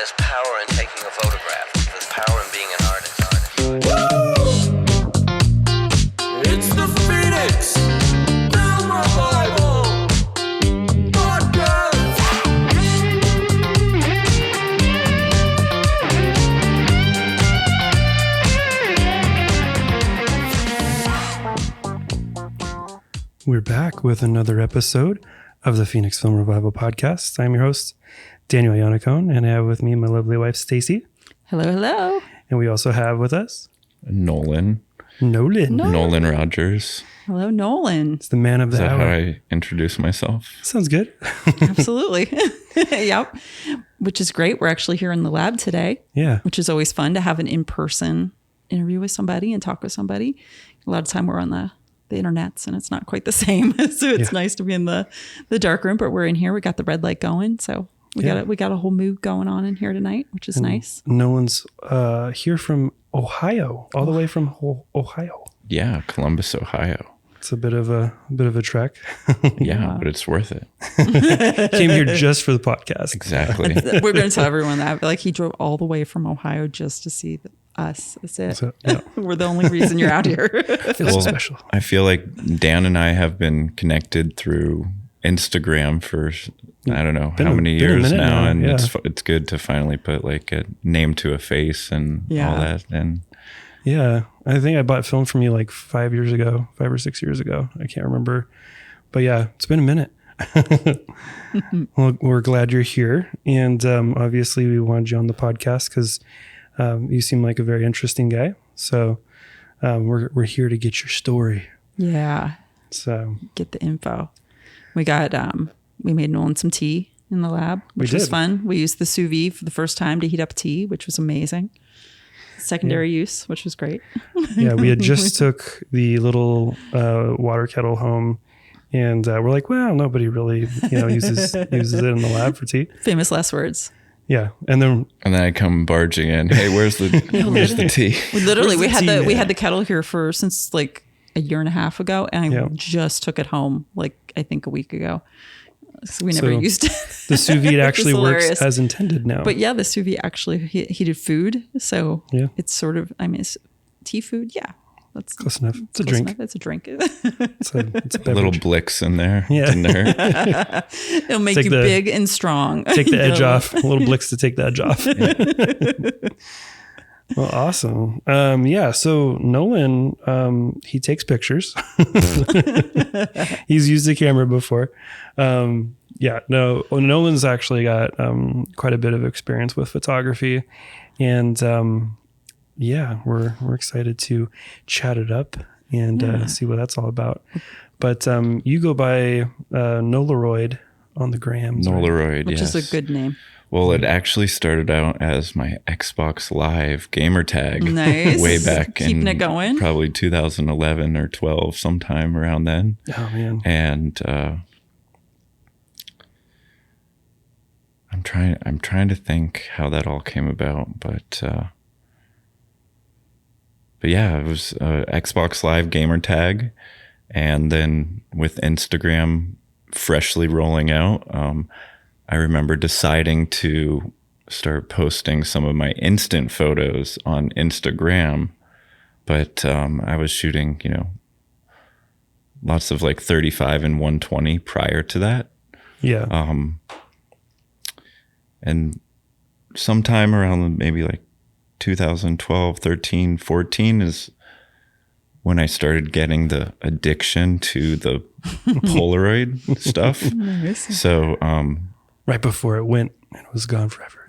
there's power in taking a photograph. There's power in being an artist. It's the Phoenix Film Revival Podcast. We're back with another episode of the Phoenix Film Revival Podcast. I'm your host, Daniel Yannicone, and I have with me my lovely wife, Stacy. Hello, hello. And we also have with us Nolan Rogers. Hello, Nolan. It's the man of the Is that hour. how I introduce myself? Sounds good. Absolutely. Yep. Which is great. We're actually here in the lab today. Yeah. Which is always fun to have an in-person interview with somebody and talk with somebody. A lot of time we're on the internets and it's not quite the same. So it's nice to be in the dark room, but we're in here. We got the red light going. So we got a whole mood going on in here tonight, which is nice. Nolan's here from Ohio, all the way from Ohio. Yeah, Columbus, Ohio. It's a bit of a trek. Yeah, but it's worth it. Came here just for the podcast. Exactly. We're going to tell everyone that. Like, he drove all the way from Ohio just to see us. That's it. So, yeah. We're the only reason you're out here. Feels special. I feel like Dan and I have been connected through Instagram for I don't know how many years now, and it's good to finally put like a name to a face and all that. And yeah, I think I bought film from you like 5 or 6 years ago. I can't remember, but yeah, it's been a minute. Well, we're glad you're here, and obviously we wanted you on the podcast because you seem like a very interesting guy. So we're here to get your story. Yeah. So get the info. We got we made Nolan some tea in the lab, which was fun. We used the sous vide for the first time to heat up tea, which was amazing. Secondary use, which was great. Yeah, we had just took the little water kettle home, and we're like, well, nobody really uses it in the lab for tea. Famous last words. Yeah, and then I come barging in. Hey, where's the tea? We had the kettle here since like a year and a half ago, and I just took it home like I think a week ago. So we never used it. The sous vide actually works as intended now. But yeah, the sous vide actually heated food, so it's sort of it's tea food. Yeah, that's close enough. It's a drink. It's a drink. It's a beverage. Little Blicks in there. Yeah. It'll make you big and strong. Take the edge off. A little Blicks to take the edge off. Well, awesome. So Nolan, he takes pictures. He's used the camera before. Nolan's actually got quite a bit of experience with photography, and we're excited to chat it up and see what that's all about. But you go by Nolaroid on the grams. Nolaroid, which is a good name. Well, it actually started out as my Xbox Live gamer tag. Nice. Way back Keeping it going. Probably 2011 or 12, sometime around then. Oh man. And I'm trying to think how that all came about, but yeah, it was Xbox Live gamer tag, and then with Instagram freshly rolling out, I remember deciding to start posting some of my instant photos on Instagram, but I was shooting, lots of like 35 and 120 prior to that. Yeah. And sometime around maybe like 2012, 13, 14 is when I started getting the addiction to the Polaroid stuff. Nice. So, right before it went and it was gone forever.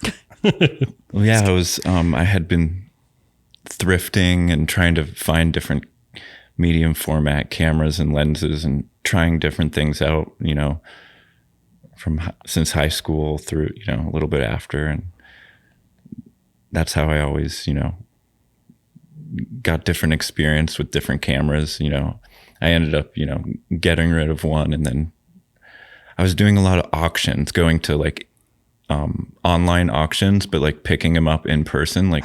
well, yeah, I had been thrifting and trying to find different medium format cameras and lenses and trying different things out, since high school through, a little bit after. And that's how I always, got different experience with different cameras. I ended up, getting rid of one, and then I was doing a lot of auctions, going to like online auctions, but like picking them up in person. Like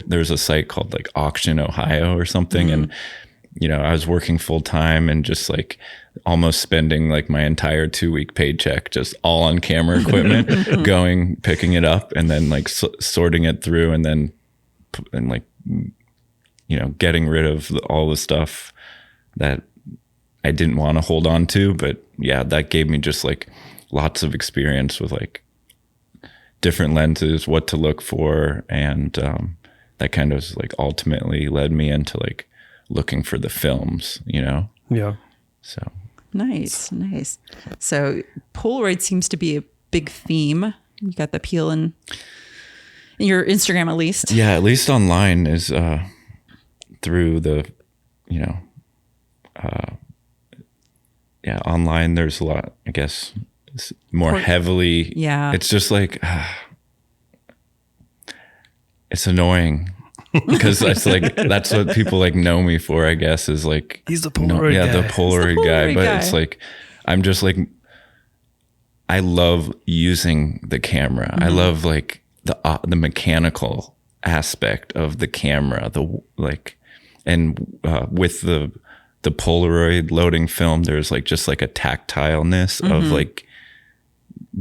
there's a site called like Auction Ohio or something. And I was working full time and just like almost spending like my entire 2-week paycheck just all on camera equipment, picking it up and then like sorting it through and then getting rid of all the stuff that I didn't want to hold on to. But yeah, that gave me just like lots of experience with like different lenses, what to look for. And that kind of like ultimately led me into like looking for the films, Yeah. So Nice. So Polaroid seems to be a big theme. You got the peel in your Instagram, at least. Yeah, at least online is through the, online there's a lot, I guess, more heavily. Yeah. It's just like, it's annoying because it's like, that's what people like know me for, I guess, is like, He's the Polaroid guy. the Polaroid guy. Polaroid But guy. it's like, I'm just like, I love using the camera. I love like the mechanical aspect of the camera, with the Polaroid loading film, there's like just like a tactileness of like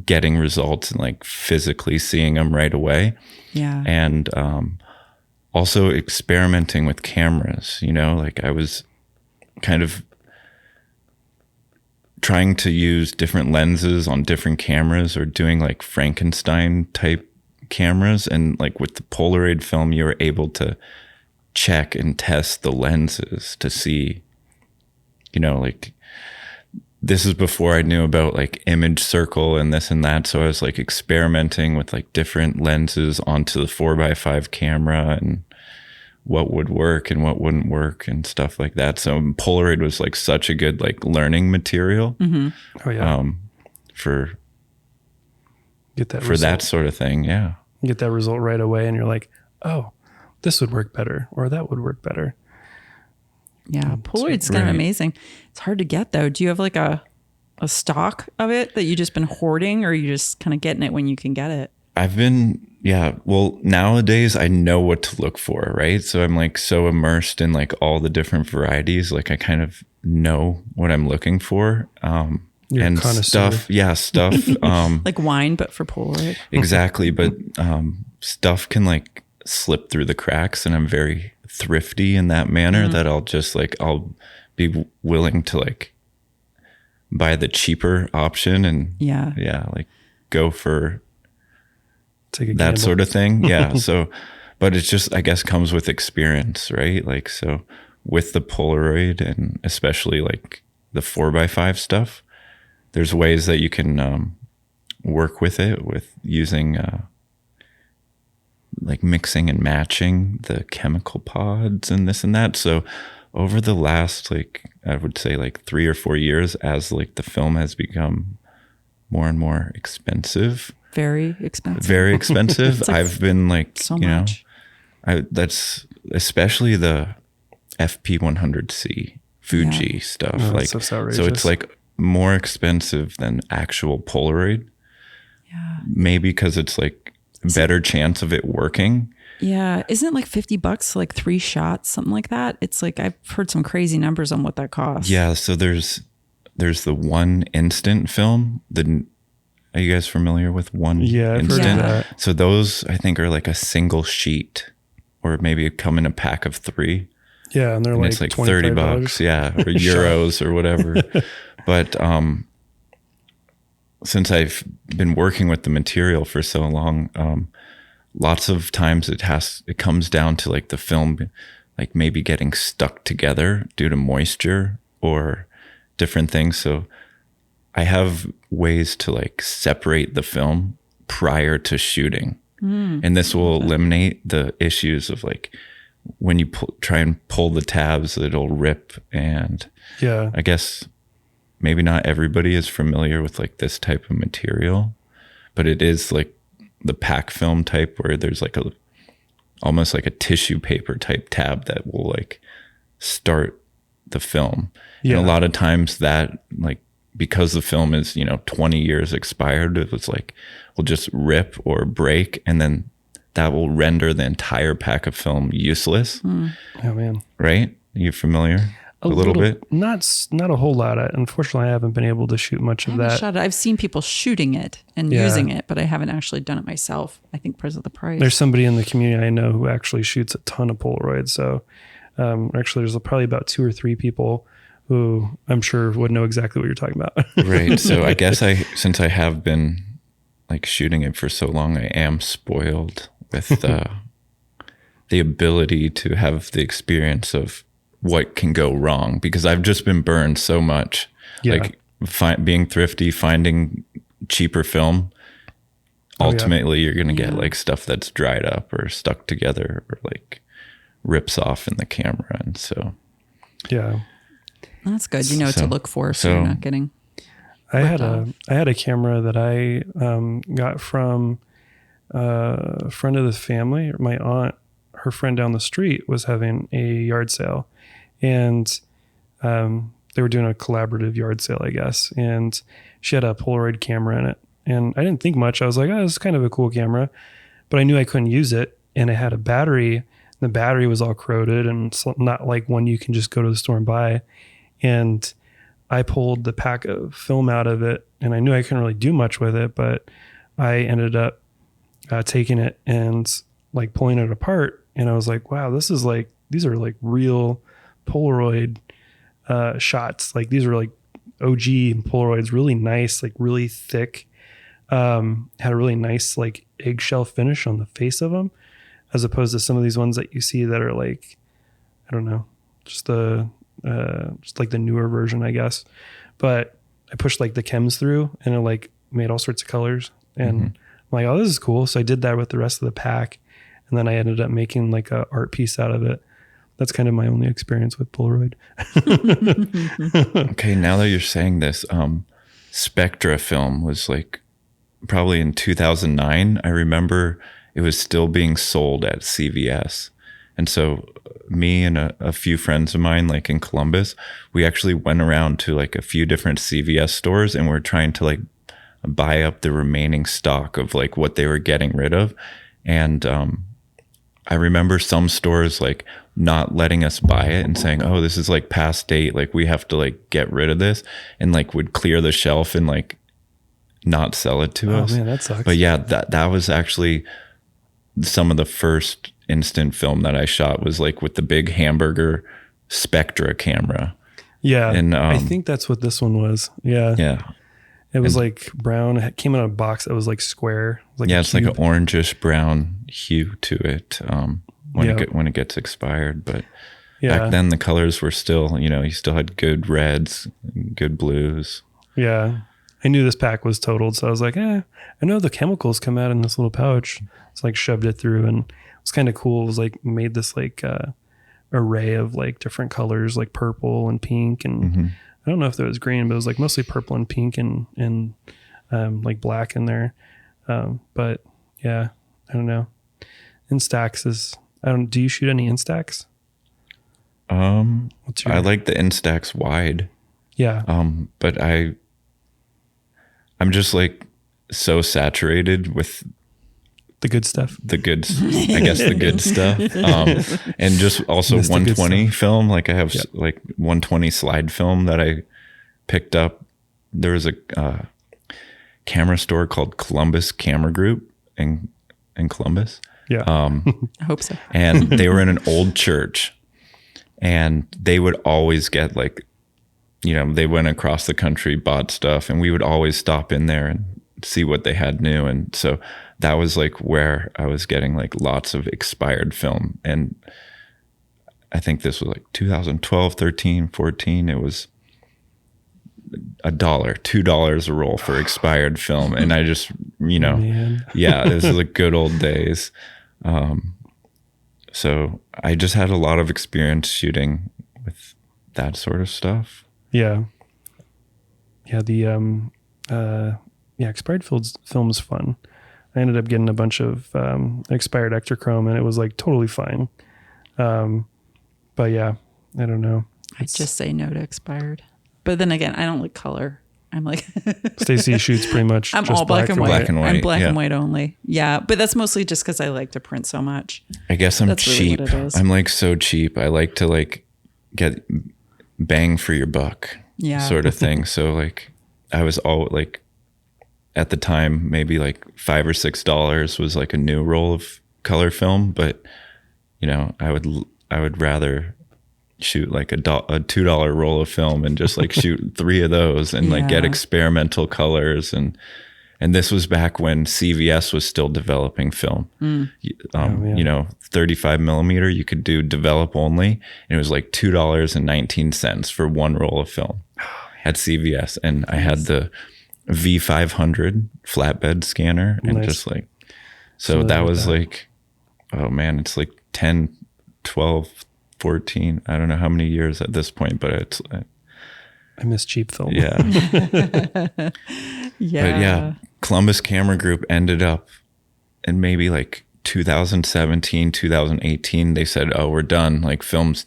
getting results and like physically seeing them right away. Yeah. And also experimenting with cameras, like I was kind of trying to use different lenses on different cameras or doing like Frankenstein type cameras. And like with the Polaroid film, you were able to check and test the lenses to see, like this is before I knew about like image circle and this and that. So I was like experimenting with like different lenses onto the 4x5 camera and what would work and what wouldn't work and stuff like that. So Polaroid was like such a good like learning material Oh yeah. for Get that for result. that sort of thing. Yeah. You get that result right away and you're like, oh, this would work better or that would work better. Yeah. Polaroid's kind of Right. amazing. It's hard to get though. Do you have like a stock of it that you just been hoarding, or are you just kind of getting it when you can get it? I've been, well, nowadays I know what to look for, right? So I'm like so immersed in like all the different varieties. Like I kind of know what I'm looking for. You're a And connoisseur. stuff. Like wine, but for Polaroid. Exactly. But stuff can like slip through the cracks, and I'm very thrifty in that manner that I'll just like, I'll be willing to like buy the cheaper option and Yeah. like go for Take a that gamble. sort of thing. Yeah. So, but it's just, I guess, comes with experience, right? Like, so with the Polaroid and especially like the 4x5 stuff, there's ways that you can work with it with using like mixing and matching the chemical pods and this and that. So over the last, like, I would say like 3 or 4 years, as like the film has become more and more expensive, Very expensive. very expensive. It's like I've been like, so much. that's especially the FP100C Fuji stuff. Oh, that like, stuff's so outrageous. it's like more expensive than actual Polaroid. Yeah. Maybe because it's like better chance of it working. Yeah. Isn't it like $50, like 3 shots, something like that? It's like, I've heard some crazy numbers on what that costs. Yeah. So there's the one instant film. Are you guys familiar with one Yeah, I've heard instant? of that. So those I think are like a single sheet, or maybe come in a pack of 3. Yeah, and they're And like it's like $30, $25. yeah, or euros or whatever. But since I've been working with the material for so long, lots of times it comes down to like the film, like maybe getting stuck together due to moisture or different things. So I have ways to like separate the film prior to shooting. And this will eliminate the issues of like when you try and pull the tabs, it'll rip. And Yeah. I guess maybe not everybody is familiar with like this type of material, but it is like the pack film type where there's like almost like a tissue paper type tab that will like start the film. Yeah. And a lot of times that, like, because the film is, 20 years expired, it was like, will just rip or break, and then that will render the entire pack of film useless. Oh man. Right. You familiar? A little bit? Not a whole lot. Unfortunately, I haven't been able to shoot much I of haven't that. shot it. I've seen people shooting it and Yeah. using it, but I haven't actually done it myself. I think because of the price. There's somebody in the community I know who actually shoots a ton of Polaroids. So actually, there's probably about 2 or 3 people who I'm sure would know exactly what you're talking about. Right. So I guess since I have been like shooting it for so long, I am spoiled with the ability to have the experience of what can go wrong, because I've just been burned so much. Yeah. Like being thrifty, finding cheaper film. Ultimately, you're going to get like stuff that's dried up or stuck together or like rips off in the camera. And so, Yeah. That's good. You know what to look for, so you're not getting. I had off. a camera that I got from a friend of the family. My aunt, her friend down the street was having a yard sale, and they were doing a collaborative yard sale, I guess. And she had a Polaroid camera in it, and I didn't think much. I was like, oh, this is kind of a cool camera, but I knew I couldn't use it, and it had a battery. The battery was all corroded, and it's not like one you can just go to the store and buy. And I pulled the pack of film out of it, and I knew I couldn't really do much with it, but I ended up taking it and like pulling it apart. And I was like, wow, these are like real Polaroid shots. Like these are like OG Polaroids, really nice, like really thick, had a really nice like eggshell finish on the face of them, as opposed to some of these ones that you see that are like, I don't know, just like the newer version, I guess. But I pushed like the chems through, and it like made all sorts of colors, and I'm like, oh, this is cool. So I did that with the rest of the pack, and then I ended up making like a art piece out of it. That's kind of my only experience with Polaroid. okay, now that you're saying this, Spectra film was like probably in 2009. I remember it was still being sold at CVS. And so me and a few friends of mine, like in Columbus, we actually went around to like a few different CVS stores, and we're trying to like buy up the remaining stock of like what they were getting rid of. And I remember some stores like not letting us buy it and saying, oh, this is like past date, like we have to like get rid of this, and like would clear the shelf and like not sell it to us. Oh man, that sucks. But yeah, that was actually some of the first instant film that I shot, was like with the big hamburger Spectra camera. Yeah. And I think that's what this one was. Yeah. Yeah. It was like brown. It came in a box that was like square. It was like It's like an orangish brown hue to it when it gets expired. But back then the colors were still, you still had good reds, good blues. Yeah. I knew this pack was totaled, so I was like, I know the chemicals come out in this little pouch. It's like shoved it through, and it was kind of cool. It was like made this like array of like different colors, like purple and pink, and I don't know if there was green, but it was like mostly purple and pink and like black in there. But yeah, I don't know. Instax is, do you shoot any Instax? I like the Instax wide. Yeah. But I'm just like so saturated with the good stuff. the good stuff. And just also Missed the good 120 film. Like I have like 120 slide film that I picked up. There was a camera store called Columbus Camera Group in Columbus. Yeah. I hope so. And they were in an old church, and they would always get like, they went across the country, bought stuff, and we would always stop in there and see what they had new. And so that was like where I was getting like lots of expired film. And I think this was like 2012, 13, 14. It was $2 a roll for expired film. And I just, Man. this is like good old days. So I just had a lot of experience shooting with that sort of stuff. Yeah. Yeah. The, expired film is fun. I ended up getting a bunch of expired Ektachrome, and it was like totally fine. But yeah, I don't know. I just say no to expired. But then again, I don't like color. I'm like Stacy shoots pretty much. I'm just all black and white. Black and white, I'm black yeah. and white only. Yeah, but that's mostly just because I like to print so much. I guess I'm That's really cheap. what it is. I'm like so cheap. I like to like get bang for your buck Yeah. sort of thing. So like I was all like, at the time, maybe like $5 or $6 was like a new roll of color film, but you know, I would rather shoot like a $2 roll of film and just like shoot 3 of those and like get Yeah. experimental colors. And this was back when CVS was still developing film. You know, 35 millimeter, you could do develop only, and it was like $2.19 for one roll of film at CVS. And I had the V500 flatbed scanner and just like, so that was like, oh man, it's like 10, 12, 14. I don't know how many years at this point, but it's, I miss cheap film. yeah. Yeah. But yeah, Columbus Camera Group ended up in maybe like 2017, 2018. They said, oh, we're done. Like film's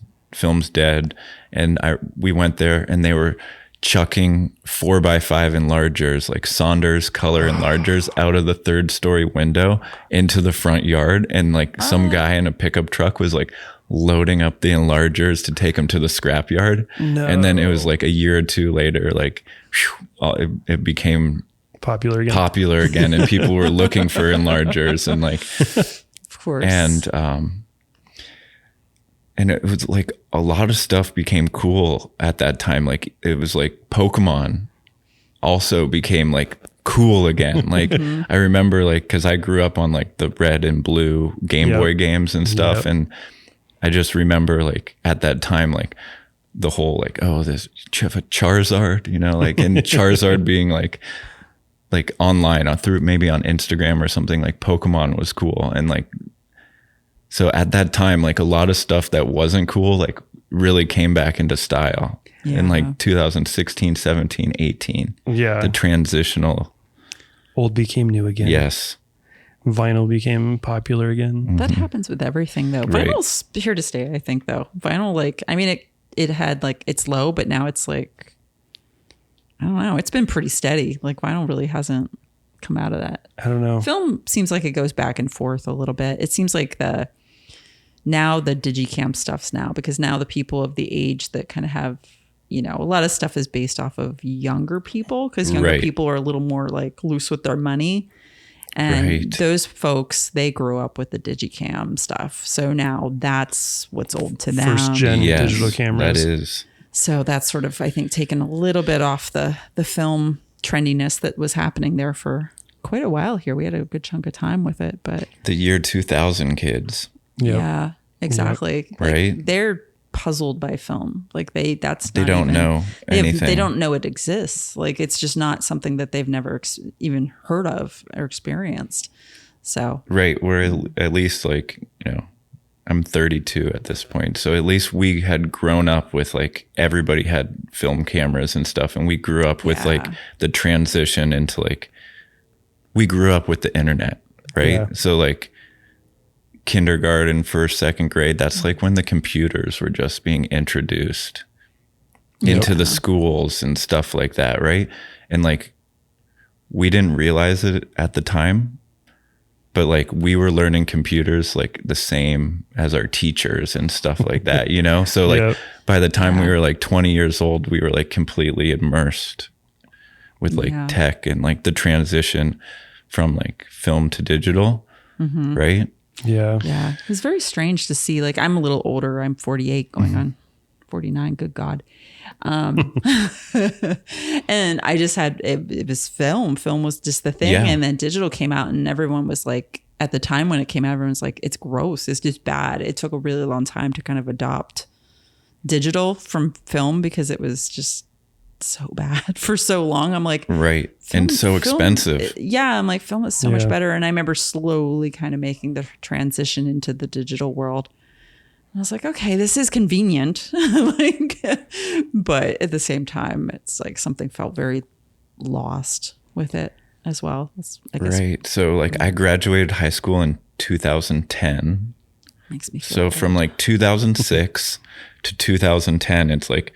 dead. And we went there and they were chucking 4x5 enlargers, like Saunders color enlargers, out of the 3rd story window into the front yard. And like some guy in a pickup truck was like loading up the enlargers to take them to the scrapyard. No. And then it was like a year or 2 later, like it became Popular again. and people were looking for enlargers and like, Of course. and it was like a lot of stuff became cool at that time. Like it was like Pokemon also became like cool again. Like I remember like, cause I grew up on like the red and blue Game Boy games and stuff. And I just remember like at that time, like the whole like, oh, this Charizard, you know, like, and Charizard being like online through maybe on Instagram or something, like Pokemon was cool. And like, so at that time, like a lot of stuff that wasn't cool, like really came back into style in like 2016, 17, 18. Yeah. The transitional. Old became new again. Yes. Vinyl became popular again. That happens with everything though. Right. Vinyl's here to stay, I think though. Vinyl, like, I mean, it had like, it's low, but now it's like, I don't know. It's been pretty steady. Like vinyl really hasn't come out of that. I don't know. Film seems like it goes back and forth a little bit. It seems like now the digicam stuff's now, because now the people of the age that kind of have, you know, a lot of stuff is based off of younger people, because younger people are a little more like loose with their money. And those folks, they grew up with the digicam stuff. So now that's what's old to them. First gen digital cameras. That is. So that's sort of, I think, taken a little bit off the film trendiness that was happening there for quite a while here. We had a good chunk of time with it, but The year 2000 kids. Yep. yeah, exactly. Yep. Like, Right. they're puzzled by film. Like they don't know anything. They don't know it exists. Like it's just not something that they've never even heard of or experienced. So Right. Where at least like, you know, I'm 32 at this point. So at least we had grown up with like everybody had film cameras and stuff. And we grew up with like the transition into like, we grew up with the internet, right? Yeah. So like kindergarten, 1st, 2nd grade, that's like when the computers were just being introduced into the schools and stuff like that, right? And like we didn't realize it at the time, but like we were learning computers like the same as our teachers and stuff like that, you know? So like by the time we were like 20 years old, we were like completely immersed with like tech and like the transition from like film to digital, right? Yeah. yeah, it's very strange to see. Like I'm a little older. I'm 48 going on 49. Good God. And I just had, it was film. Film was just the thing. Yeah. And then digital came out and everyone was like, at the time when it came out, everyone was like, it's gross. It's just bad. It took a really long time to kind of adopt digital from film because it was just so bad for so long. I'm like, right. And so expensive. Yeah. I'm like, film is so much better. And I remember slowly kind of making the transition into the digital world. I was like, okay, this is convenient. Like, but at the same time, it's like something felt very lost with it as well. I guess Right. So like I graduated high school in 2010. makes me feel So old. from like 2006 to 2010, it's like,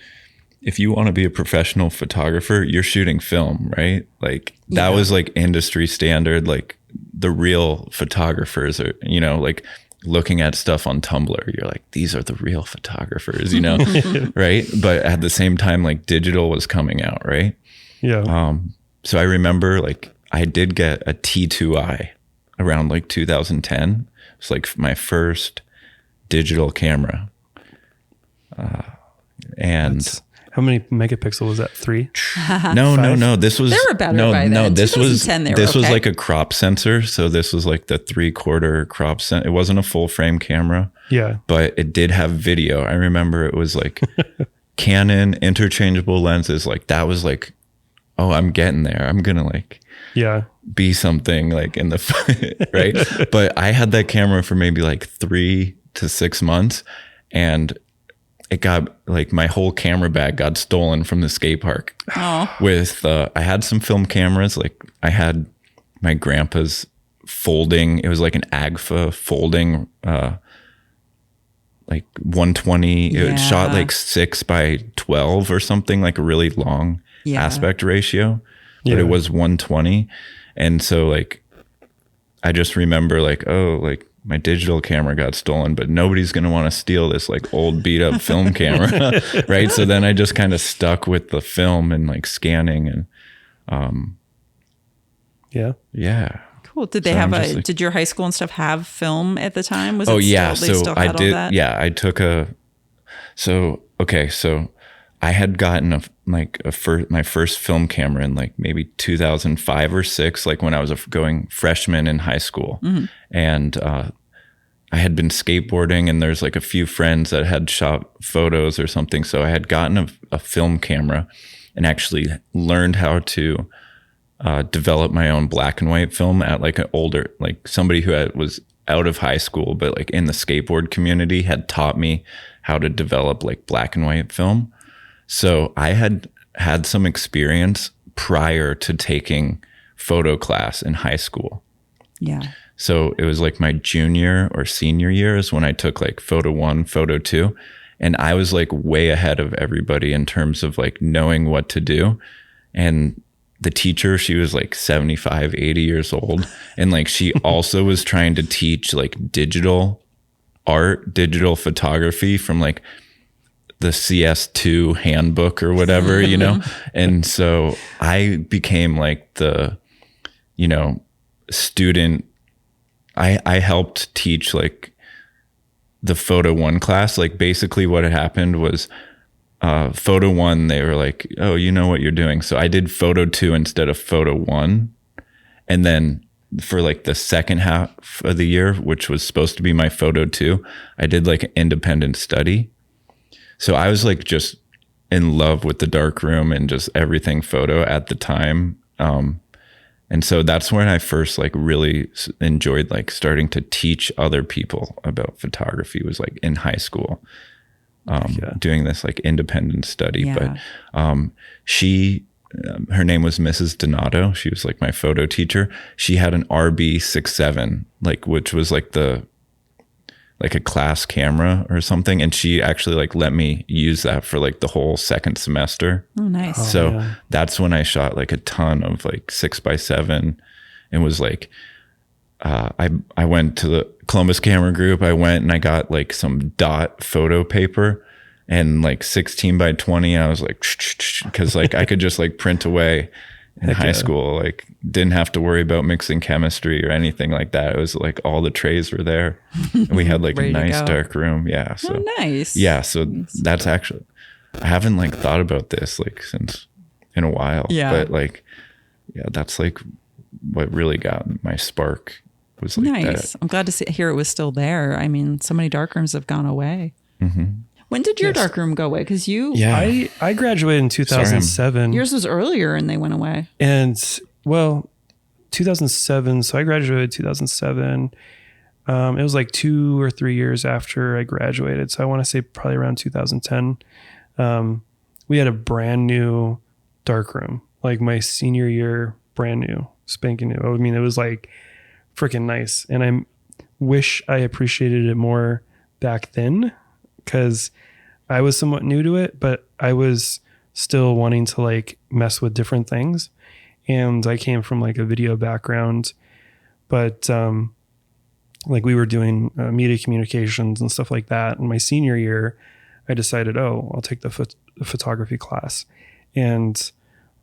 if you want to be a professional photographer, you're shooting film, right? Like that was like industry standard. Like the real photographers are, you know, like looking at stuff on Tumblr, you're like, these are the real photographers, right? But at the same time, like digital was coming out, right? Yeah. So I remember like I did get a T2i around like 2010. It's like my first digital camera. And how many megapixel was that? 3? No. This was They were better by then. This was 2010, they were this was okay. like a crop sensor. So this was like the 3/4 crop sensor. It wasn't a full frame camera, Yeah. but it did have video. I remember it was like Canon interchangeable lenses. Like that was like, oh, I'm getting there. I'm gonna like Yeah. be something like in the right. But I had that camera for maybe like 3 to 6 months, and it got like my whole camera bag got stolen from the skate park. Oh, With I had some film cameras. Like I had my grandpa's folding. It was like an Agfa folding, like 120. Yeah. It shot like 6x12 or something, like a really long Yeah. aspect ratio. But Yeah. it was 120, and so like I just remember like, oh, like my digital camera got stolen, but nobody's going to want to steal this like old beat up film camera. Right. So then I just kind of stuck with the film and like scanning and, Yeah. yeah. cool. Did they So have I'm just like- did your high school and stuff have film at the time? Was Oh it yeah. still, they So still I had all did. that? Yeah. I took so I had gotten my first film camera in like maybe 2005 or 6, like when I was going freshman in high school. And, I had been skateboarding, and there's like a few friends that had shot photos or something. So I had gotten a film camera and actually learned how to develop my own black and white film at like an older, like somebody who was out of high school, but like in the skateboard community had taught me how to develop like black and white film. So I had some experience prior to taking photo class in high school. Yeah. So it was like my junior or senior years when I took like photo 1, photo 2. And I was like way ahead of everybody in terms of like knowing what to do. And the teacher, she was like 75, 80 years old. And like, she also was trying to teach like digital art, digital photography from like the CS2 handbook or whatever, And so I became like the, student. I helped teach like the photo 1 class. Like basically what had happened was photo 1, they were like, oh, you know what you're doing. So I did photo 2 instead of photo 1. And then for like the second half of the year, which was supposed to be my photo 2, I did like an independent study. So I was like just in love with the darkroom and just everything photo at the time. And so that's when I first like really enjoyed like starting to teach other people about photography, was like in high school, doing this like independent study. Yeah. But her name was Mrs. Donato. She was like my photo teacher. She had an RB67, like, which was like like a class camera or something. And she actually like let me use that for like the whole second semester. Oh, nice. So that's when I shot like a ton of like 6x7, and was like, I went to the Columbus Camera Group. I went and I got like some dot photo paper and like 16x20. I was like, because like I could just like print away in high school, like didn't have to worry about mixing chemistry or anything like that. It was like all the trays were there, and we had like a Ready to nice go. dark room. Yeah. So Oh, nice. yeah. So that's actually, I haven't like thought about this like since in a while. Yeah. But like, yeah, that's like what really got my spark, was like Nice. that. I'm glad to hear it was still there. I mean, so many darkrooms have gone away. Mm-hmm. When did your darkroom go away? Because Yeah. I graduated in 2007. yours was earlier and they went away. And well, 2007. So I graduated 2007. It was like 2 or 3 years after I graduated. So I want to say probably around 2010. We had a brand new darkroom, like my senior year, brand new, spanking new. I mean, it was like freaking nice. And I wish I appreciated it more back then, because I was somewhat new to it, but I was still wanting to like mess with different things. And I came from like a video background, but like we were doing media communications and stuff like that. In my senior year, I decided, oh, I'll take the photography class, and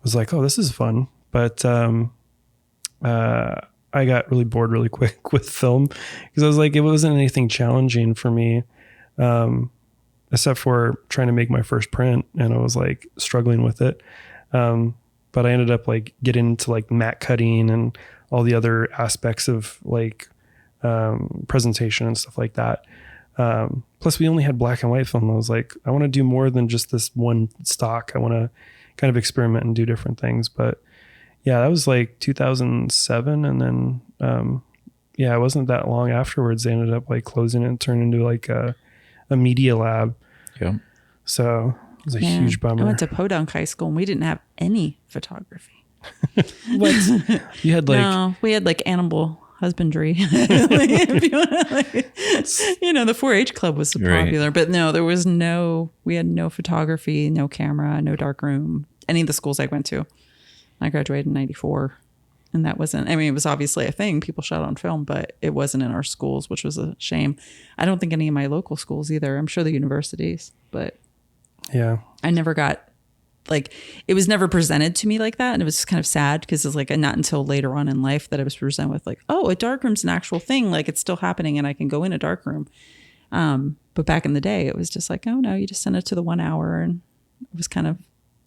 was like, oh, this is fun. But I got really bored really quick with film because I was like, it wasn't anything challenging for me, except for trying to make my first print, and I was like struggling with it. But I ended up like getting into like matte cutting and all the other aspects of like presentation and stuff like that. Plus we only had black and white film. I was like, I want to do more than just this one stock. I want to kind of experiment and do different things. But yeah, that was like 2007. And then, it wasn't that long afterwards. They ended up like closing it and turned into like a media lab. Yeah. So it was a huge bummer. I went to Podunk High School and we didn't have any photography. What? You had like, No, we had like animal husbandry. If you wanna, like, the 4-H club was popular, but no, we had no photography, no camera, no darkroom, any of the schools I went to. I graduated in 94, and that wasn't, I mean, it was obviously a thing. People shot on film, but it wasn't in our schools, which was a shame. I don't think any of my local schools either. I'm sure the universities, but yeah, I never got, like, it was never presented to me like that. And it was just kind of sad because it's like not until later on in life that I was presented with like, oh, a darkroom's an actual thing. Like it's still happening and I can go in a darkroom. But back in the day, it was just like, oh no, you just send it to the 1 hour, and it was kind of,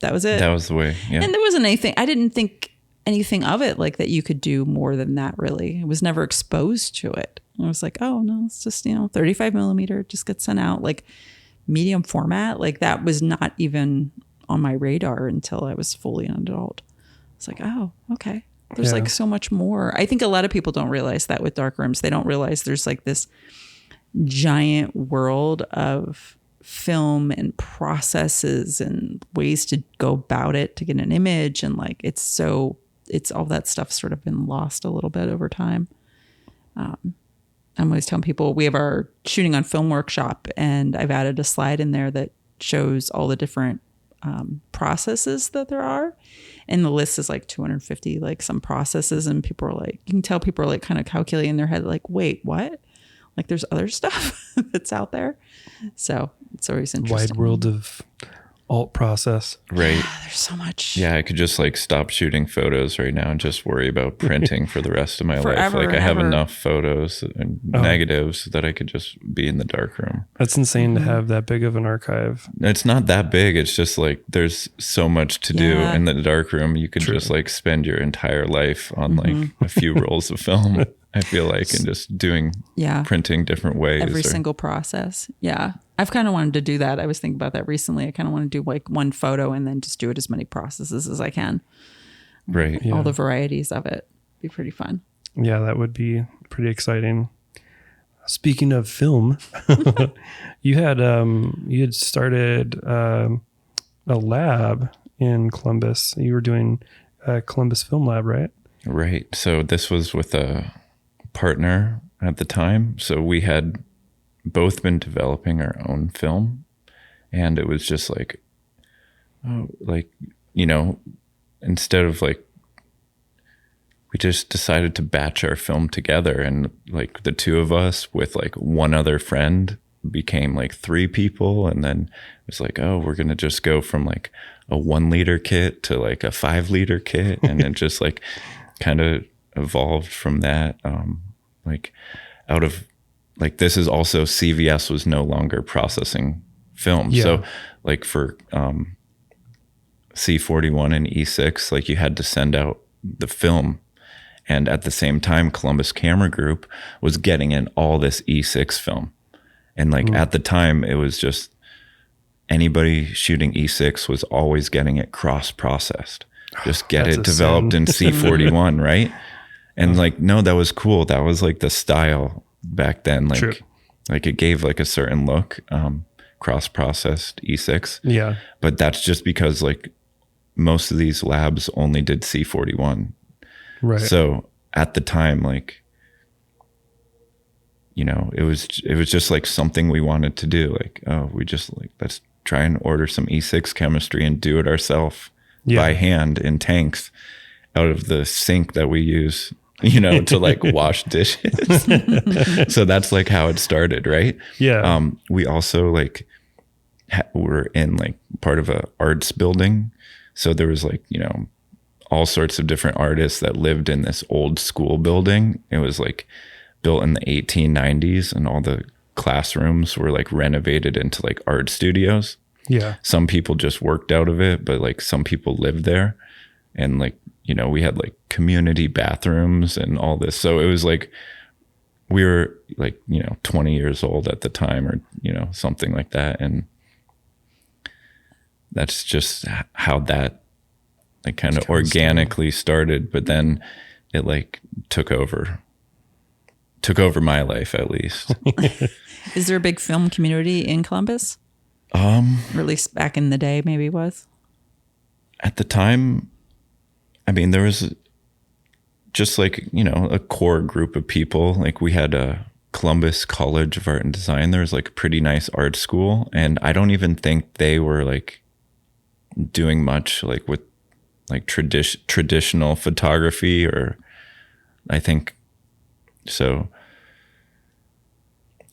that was it. That was the way. Yeah. And there wasn't anything, I didn't think anything of it like that you could do more than that really. I was never exposed to it. I was like, oh no, it's just, 35 millimeter, just gets sent out, like medium format. Like that was not even on my radar until I was fully an adult. It's like, oh, okay. There's like so much more. I think a lot of people don't realize that with darkrooms. They don't realize there's like this giant world of film and processes and ways to go about it to get an image. And like, it's all that stuff sort of been lost a little bit over time. I'm always telling people we have our shooting on film workshop, and I've added a slide in there that shows all the different processes that there are. And the list is like 250, like some processes. And people are like, you can tell people are like kind of calculating in their head, like, wait, what? Like there's other stuff that's out there. So it's always interesting. Wide world of alt process. Right. There's so much. Yeah, I could just like stop shooting photos right now and just worry about printing for the rest of my life. Forever Like I and have ever. enough photos and negatives that I could just be in the darkroom. That's insane to have that big of an archive. It's not that big. It's just like there's so much to do Yeah. in the darkroom. You could just like spend your entire life on like a few rolls of film, I feel like, and just doing printing different ways. Every single process. Yeah. I've kind of wanted to do that. I was thinking about that recently. I kind of want to do like one photo and then just do it as many processes as I can. Right. Yeah. All the varieties of it. Be pretty fun. Yeah, that would be pretty exciting. Speaking of film, you had started a lab in Columbus. You were doing a Columbus Film Lab, right? Right. So this was with a partner at the time. So we had both been developing our own film, and it was just like, instead of like, we just decided to batch our film together, and like the two of us with like one other friend became like 3 people. And then it was like, oh, we're going to just go from like a 1 liter kit to like a 5 liter kit. And it just like kind of evolved from that. Like out of like, this is also CVS was no longer processing film. Yeah. So like for C41 and E6, like you had to send out the film. And at the same time, Columbus Camera Group was getting in all this E6 film. And like at the time, it was just anybody shooting E6 was always getting it cross-processed. Just get That's it a developed sin. in C41, right? And like, no, that was cool. That was like the style back then. Like, True. like it gave like a certain look, cross-processed E6. Yeah. But that's just because like most of these labs only did C41. Right. So at the time, like, it was just like something we wanted to do. Like, oh, we just like, let's try and order some E6 chemistry and do it ourselves by hand in tanks out of the sink that we use to like wash dishes. So that's like how it started, right? Yeah. We also like were in like part of a arts building. So there was like, all sorts of different artists that lived in this old school building. It was like built in the 1890s, and all the classrooms were like renovated into like art studios. Yeah. Some people just worked out of it, but like some people lived there, and like, we had like community bathrooms and all this. So it was like, we were like, 20 years old at the time, or, something like that. And that's just how that like kind of organically started. But then it like took over my life, at least. Is there a big film community in Columbus? Or at least back in the day, maybe was. At the time, I mean, there was just like, a core group of people. Like we had a Columbus College of Art and Design. There was like a pretty nice art school. And I don't even think they were like doing much like with like traditional photography, or I think so.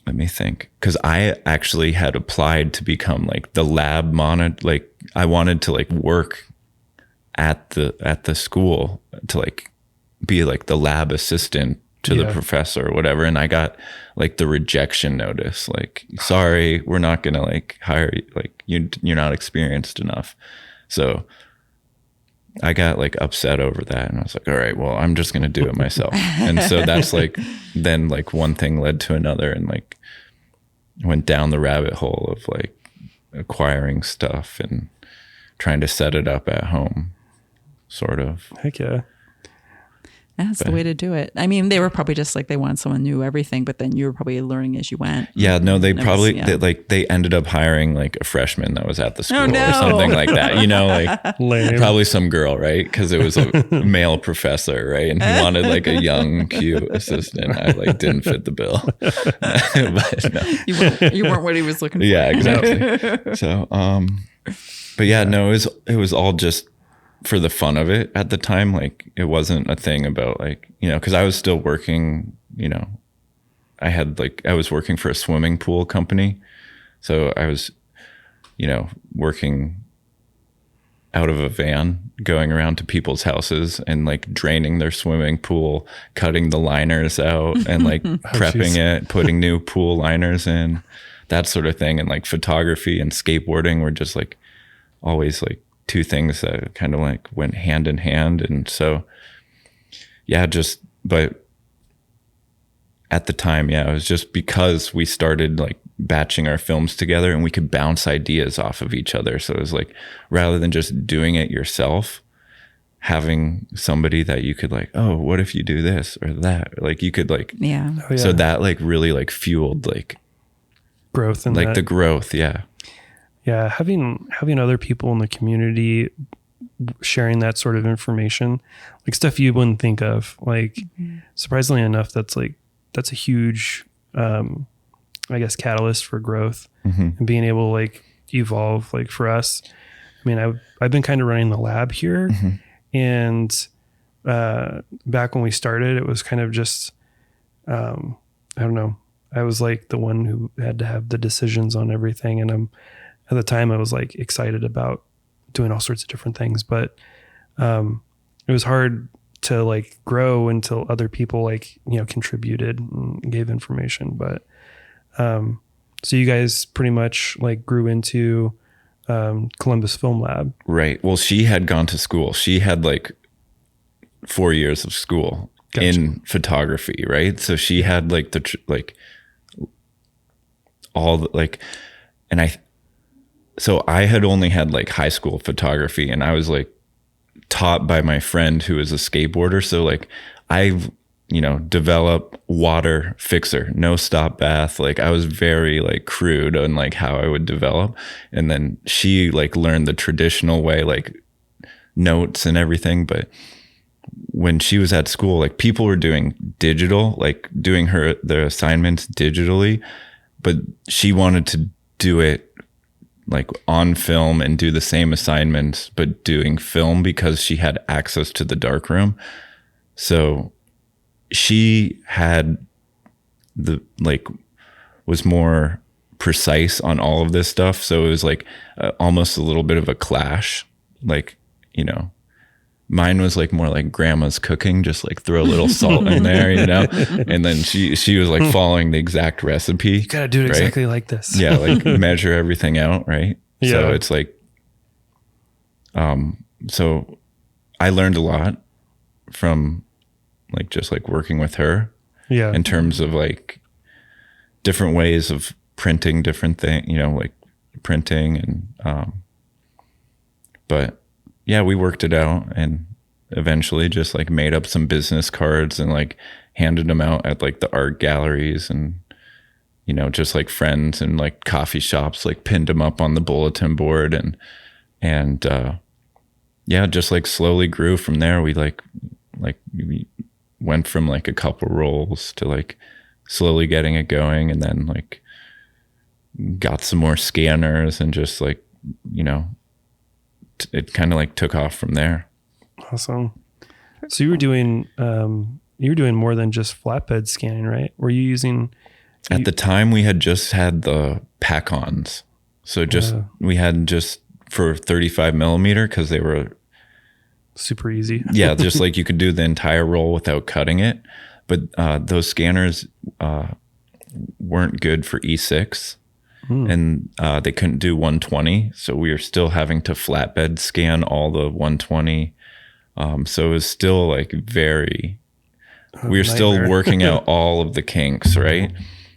Let me think. Cause I actually had applied to become like the lab monitor. Like I wanted to like work at the school to like be like the lab assistant to the professor or whatever. And I got like the rejection notice, like, sorry, we're not going to like hire you. Like you're not experienced enough. So I got like upset over that, and I was like, all right, well, I'm just going to do it myself. And so that's like, then like one thing led to another, and like went down the rabbit hole of like acquiring stuff and trying to set it up at home, sort of. Heck yeah. That's the way to do it. I mean, they were probably just like, they wanted someone who knew everything, but then you were probably learning as you went. Yeah, no, they probably, they ended up hiring like a freshman that was at the school or something like that, like Lame. Probably some girl, right? Because it was a male professor, right? And he wanted like a young, cute assistant. I like didn't fit the bill. But no. You weren't what he was looking for. Yeah, exactly. So, but yeah, no, it was all just for the fun of it at the time. Like it wasn't a thing about like, cause I was still working, I was working for a swimming pool company. So I was, working out of a van, going around to people's houses and like draining their swimming pool, cutting the liners out and like prepping it, putting new pool liners in, that sort of thing. And like photography and skateboarding were just like always like two things that kind of like went hand in hand. And so, yeah, but at the time, yeah, it was just because we started like batching our films together and we could bounce ideas off of each other. So it was like, rather than just doing it yourself, having somebody that you could like, oh, what if you do this or that? Like you could like, yeah. Oh, yeah. So that like really like fueled like growth and like the growth. Yeah. Yeah, having other people in the community sharing that sort of information, like stuff you wouldn't think of, like surprisingly enough, that's a huge, I guess, catalyst for growth and being able to like evolve. Like for us, I mean, I've been kind of running the lab here, and back when we started, it was kind of just, I don't know, I was like the one who had to have the decisions on everything, and at the time I was like excited about doing all sorts of different things, but it was hard to like grow until other people like, contributed and gave information. But so you guys pretty much like grew into Columbus Film Lab. Right. Well, she had gone to school. She had like 4 years of school in photography, right? So she had like all the like, and so I had only had like high school photography, and I was like taught by my friend who is a skateboarder. So like I've, developed water fixer, no stop bath. Like I was very like crude on like how I would develop. And then she like learned the traditional way, like notes and everything. But when she was at school, like people were doing digital, like doing their assignments digitally, but she wanted to do it like on film and do the same assignments, but doing film because she had access to the darkroom. So she had was more precise on all of this stuff. So it was like almost a little bit of a clash. Like, you know, mine was like more like grandma's cooking, just like throw a little salt in there, you know? And then she was like following the exact recipe. You got to do it right? exactly like this. Yeah. Like measure everything out. Right. Yeah. So it's like, so I learned a lot from like, just like working with her Yeah. in terms of like different ways of printing different things, you know, like printing and, but yeah, we worked it out and eventually just like made up some business cards and like handed them out at like the art galleries and, you know, just like friends and like coffee shops, like pinned them up on the bulletin board and yeah, just like slowly grew from there. We we went from like a couple rolls to like slowly getting it going and then like got some more scanners and just like, you know, it kind of like took off from there. Awesome. So you were doing more than just flatbed scanning, right? Were you using? At the time we had just had the pack-ons. So just, we had just for 35 millimeter cause they were super easy. yeah. Just like you could do the entire roll without cutting it. But, those scanners, weren't good for E6 and, they couldn't do 120. So we were still having to flatbed scan all the 120. So it was still like very, we were still working out all of the kinks, right?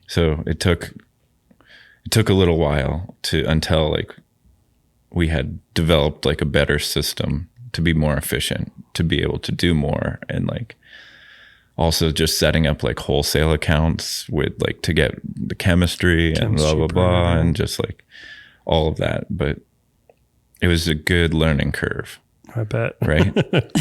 So it took a little while until like we had developed like a better system to be more efficient, to be able to do more. And like also just setting up like wholesale accounts with like to get the chemistry and blah, blah, blah. And just like all of that. But it was a good learning curve. I bet. Right.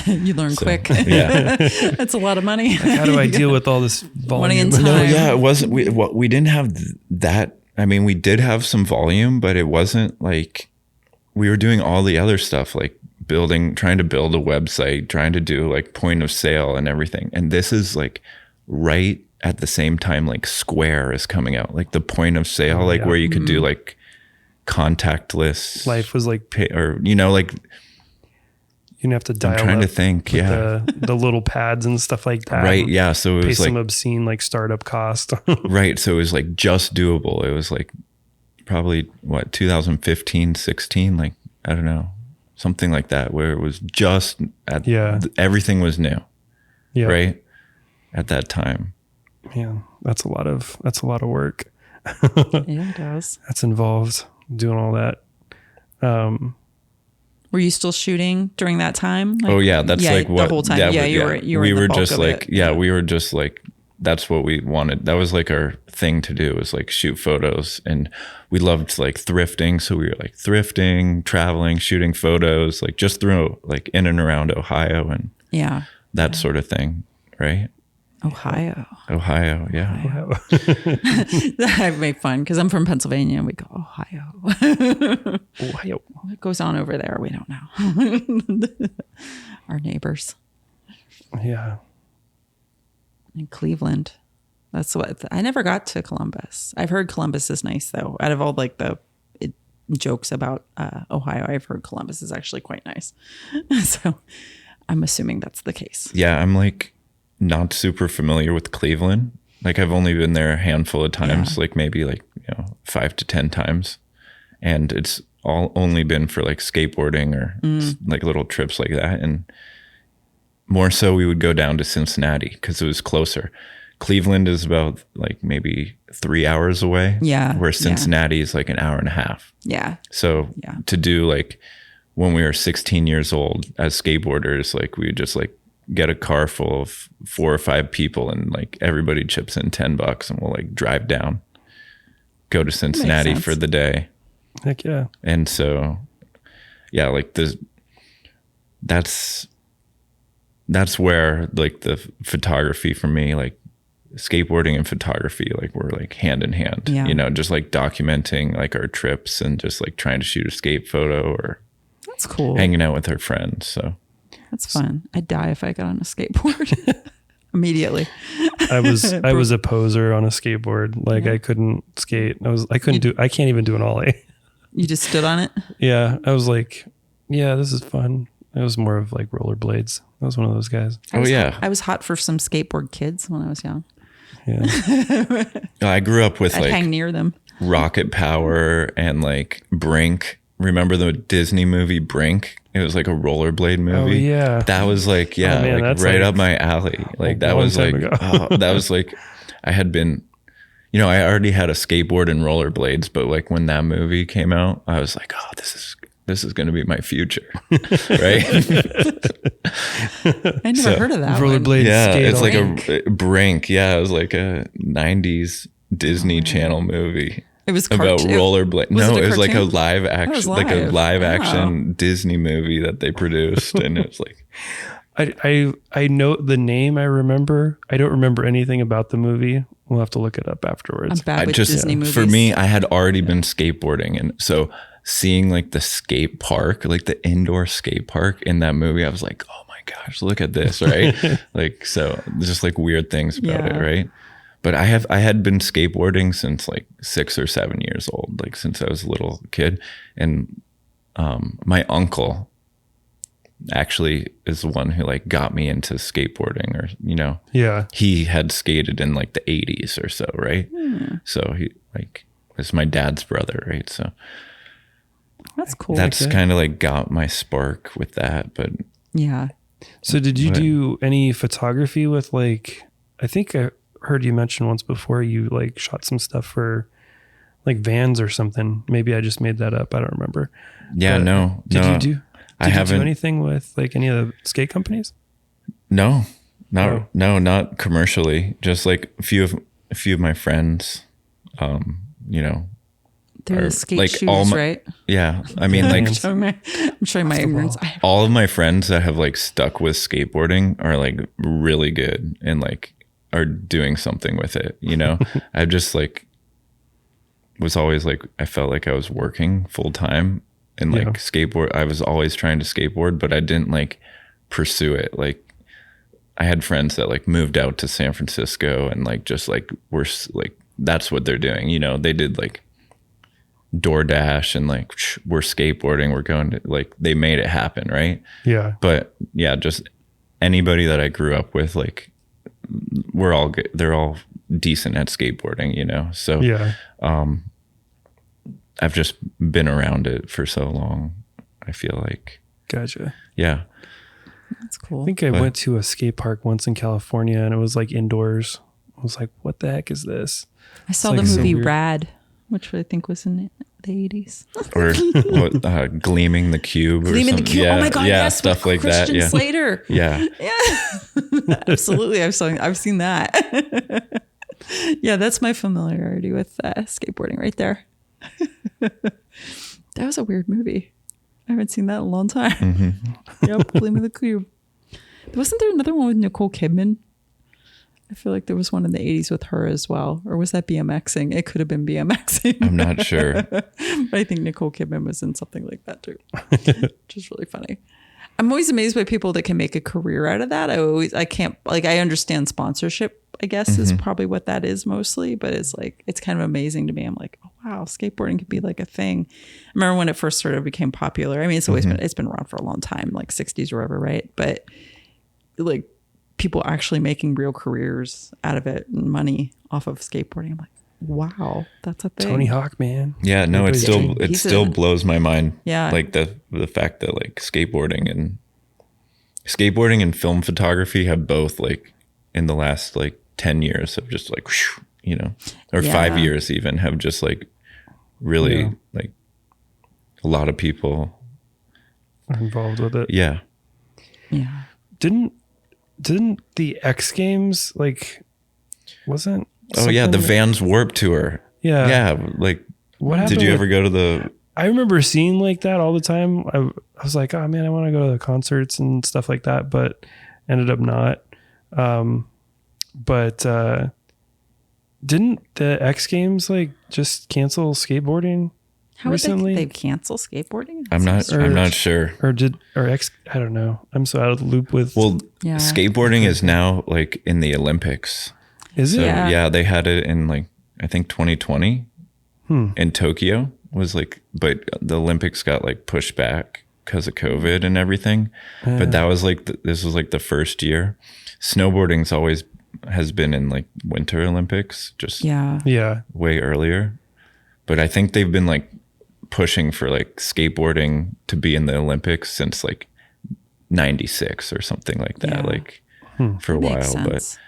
You learn quick. Yeah. That's a lot of money. How do I deal with all this volume? Money and No, time. yeah, it wasn't. We didn't have that. I mean, we did have some volume, but it wasn't like we were doing all the other stuff, like trying to build a website, trying to do like point of sale and everything. And this is like right at the same time, like Square is coming out, like the point of sale, where you could do like contactless. Life was like, or, you know, like, you have to dial I'm trying up to think. with Yeah. the little pads and stuff like that. Right. Yeah. So it Pay was like some obscene like startup cost. right. So it was like just doable. It was like probably 2015, 16, like, I don't know, something like that, where it was just everything was new. Yeah. Right. At that time. Yeah. That's a lot of work. Yeah, it does. That's involved doing all that. Were you still shooting during that time? Like, Oh yeah. That's like what the whole time. yeah, Yeah, but you were we in the were bulk just of like, it. we were just like, that's what we wanted. That was like our thing to do, was like shoot photos. And we loved like thrifting. So we were like thrifting, traveling, shooting photos, like just through like in and around Ohio and that sort of thing. Right. Ohio. Yeah. I make fun because I'm from Pennsylvania and we go, Ohio. Ohio. What goes on over there? We don't know. Our neighbors Yeah. in Cleveland. That's what I never got to Columbus. I've heard Columbus is nice though. Out of all like the jokes about Ohio, I've heard Columbus is actually quite nice. So I'm assuming that's the case. Yeah. I'm like not super familiar with Cleveland. Like I've only been there a handful of times, like maybe like, 5 to 10 times. And it's only been for like skateboarding or like little trips like that. And more so we would go down to Cincinnati because it was closer. Cleveland is about like maybe 3 hours away. Yeah. Where Cincinnati is like an hour and a half. Yeah. So to do like when we were 16 years old as skateboarders, like we would just like get a car full of 4 or 5 people and like everybody chips in $10 and we'll like drive down, go to Cincinnati for the day. Heck yeah. And so, yeah, like that's where like the photography for me, like skateboarding and photography, like we're like hand in hand, just like documenting like our trips and just like trying to shoot a skate photo or That's cool. hanging out with our friends. So that's fun. I'd die if I got on a skateboard. immediately. I was a poser on a skateboard. Like I couldn't skate. I can't even do an ollie. You just stood on it? Yeah. I was like, yeah, this is fun. It was more of like rollerblades. I was one of those guys. I was hot for some skateboard kids when I was young. Yeah. I grew up with I'd like hang near them. Rocket Power and like Brink. Remember the Disney movie Brink? It was like a rollerblade movie. Oh yeah. That was like, yeah, man, like that's right like up my alley. Like that long was time like, ago. that was like, I had been, I already had a skateboard and rollerblades, but like when that movie came out, I was like, oh, this is going to be my future. Right. I never heard of that. Rollerblades. Yeah. Skate It's on. like a Brink. Yeah. It was like a 90s Disney Channel movie. It was About rollerblade. No, it was like a cartoon? live action, like a live Wow. action Disney movie that they produced, and it was like, I know the name. I remember. I don't remember anything about the movie. We'll have to look it up afterwards. I'm bad with Disney movies. for me, I had already been skateboarding, and so seeing like the skate park, like the indoor skate park in that movie, I was like, oh my gosh, look at this, right? Like, so just like weird things about it, right? But I had been skateboarding since like 6 or 7 years old, like since I was a little kid. And my uncle actually is the one who like got me into skateboarding, or, Yeah. he had skated in like the 80s or so, right? So he like is my dad's brother, right? So That's cool. that's kind of like got my spark with that. But yeah. So did you do any photography with like, I think I heard you mention once before you like shot some stuff for like vans or something. Maybe I just made that up. I don't remember. yeah, But no. Did you I haven't. do anything with like any of the skate companies? No, not commercially. Just like a few of my friends, They're Or, the skate like, shoes, all my- right? yeah. I mean, like I'm showing my ignorance. all of my friends that have like stuck with skateboarding are like really good and like are doing something with it. I just like was always like, I felt like I was working full time and like skateboard. I was always trying to skateboard, but I didn't like pursue it. Like I had friends that like moved out to San Francisco and like just like were like, that's what they're doing. They did like DoorDash and like we're skateboarding. We're going to like, they made it happen. Right. Yeah. But yeah, just anybody that I grew up with, like we're all good. They're all decent at skateboarding, So Yeah. I've just been around it for so long. I feel like, Gotcha. yeah. That's cool. I think I went to a skate park once in California and it was like indoors. I was like, what the heck is this? I saw It's the like so movie weird. Rad, which I think was in the 80s. Or Gleaming the Cube. Gleaming the something. Cube. Yeah, Oh my God. yeah, Yes, stuff with like that. Christian Yeah. Slater. Yeah. Yeah. Absolutely. I've seen that. Yeah, that's my familiarity with skateboarding right there. That was a weird movie. I haven't seen that in a long time. Mm-hmm. Yep, Gleaming the Cube. Wasn't there another one with Nicole Kidman? I feel like there was one in the 80s with her as well. Or was that BMXing? It could have been BMXing. I'm not sure. But I think Nicole Kidman was in something like that too, which is really funny. I'm always amazed by people that can make a career out of that. I understand sponsorship, I guess, is probably what that is mostly, but it's kind of amazing to me. I'm like, oh wow, skateboarding could be like a thing. I remember when it first sort of became popular. I mean, it's always it's been around for a long time, like 60s or whatever, right? But like people actually making real careers out of it and money off of skateboarding. I'm like, wow, that's a thing. Tony Hawk, man. Yeah, no, it Everybody's still blows my mind. Yeah. Like the fact that like skateboarding and film photography have both like in the last like 10 years have just like, or 5 years even have just like really like a lot of people are involved with it. Yeah. Yeah. Didn't the X Games like wasn't? Oh yeah, the something- Vans Warped Tour. Yeah. Yeah, like What happened? did you with- ever go to the I remember seeing like that all the time. I was like, oh man, I want to go to the concerts and stuff like that, but ended up not. But didn't the X Games like just cancel skateboarding? How would recently. they cancel skateboarding? I'm not sure. I don't know. I'm so out of the loop with. Well, Yeah. skateboarding is now like in the Olympics. Is it? So Yeah. yeah, they had it in like I think 2020 in Tokyo was like, but the Olympics got like pushed back because of COVID and everything. But that was like this was like the first year. Snowboarding's always has been in like Winter Olympics, just Yeah. Yeah. way earlier. But I think they've been like pushing for like skateboarding to be in the Olympics since like 96 or something like that, Yeah. like for a Makes while. sense.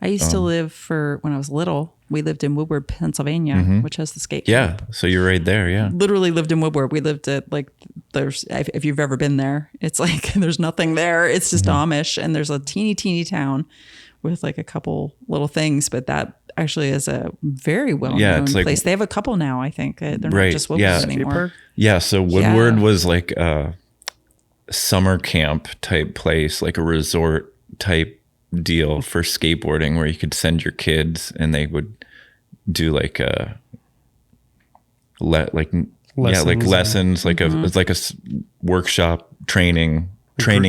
I used to live when I was little, we lived in Woodward, Pennsylvania, which has the skate But yeah, park. so you're right there. Yeah. Literally lived in Woodward. We lived at like, if you've ever been there, it's like there's nothing there. It's just Amish, and there's a teeny town with like a couple little things, but that actually is a very well-known it's like- place. They have a couple now, I think. They're not Right, just Woodward yeah. anymore. Yeah. So Woodward Yeah. was like a summer camp type place, like a resort type deal for skateboarding where you could send your kids and they would do like lessons, like it's like a workshop training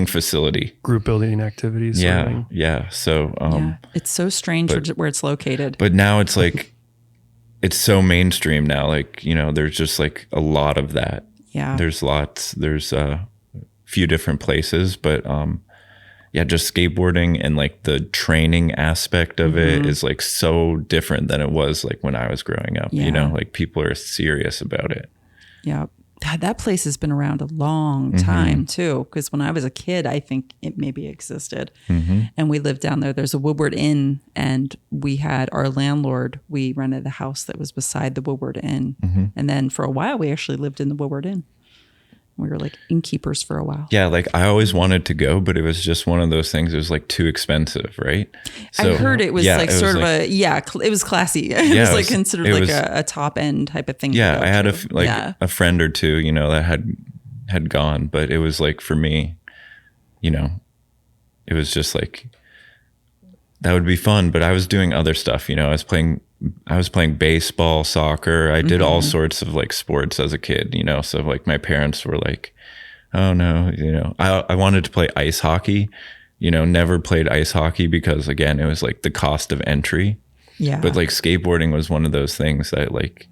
facility. Group building activities. sort of Yeah. thing. Yeah. So, Yeah. It's so strange where it's located. but now it's like, it's so mainstream now. Like, you know, there's just like a lot of that. Yeah. There's a few different places, but yeah, just skateboarding and like the training aspect of it is like so different than it was like when I was growing up. Yeah. You know, like people are serious about it. Yeah. That place has been around a long time too. Because when I was a kid, I think it maybe existed. And we lived down there. There's a Woodward Inn, and we had our landlord. We rented a house that was beside the Woodward Inn. And then for a while, we actually lived in the Woodward Inn. We were like innkeepers for a while. Yeah, like I always wanted to go, but it was just one of those things. It was like too expensive, right? I heard it was like sort of it was classy. It was like considered like a top end type of thing. to Yeah, go I had to. a friend or two, you know, that had gone, but it was like for me, you know, it was just like that would be fun. But I was doing other stuff, you know. I was playing baseball, soccer. I did all sorts of like sports as a kid, you know. So like my parents were like, "Oh no," you know. I wanted to play ice hockey, you know. Never played ice hockey because again, it was like the cost of entry. Yeah. But like skateboarding was one of those things that like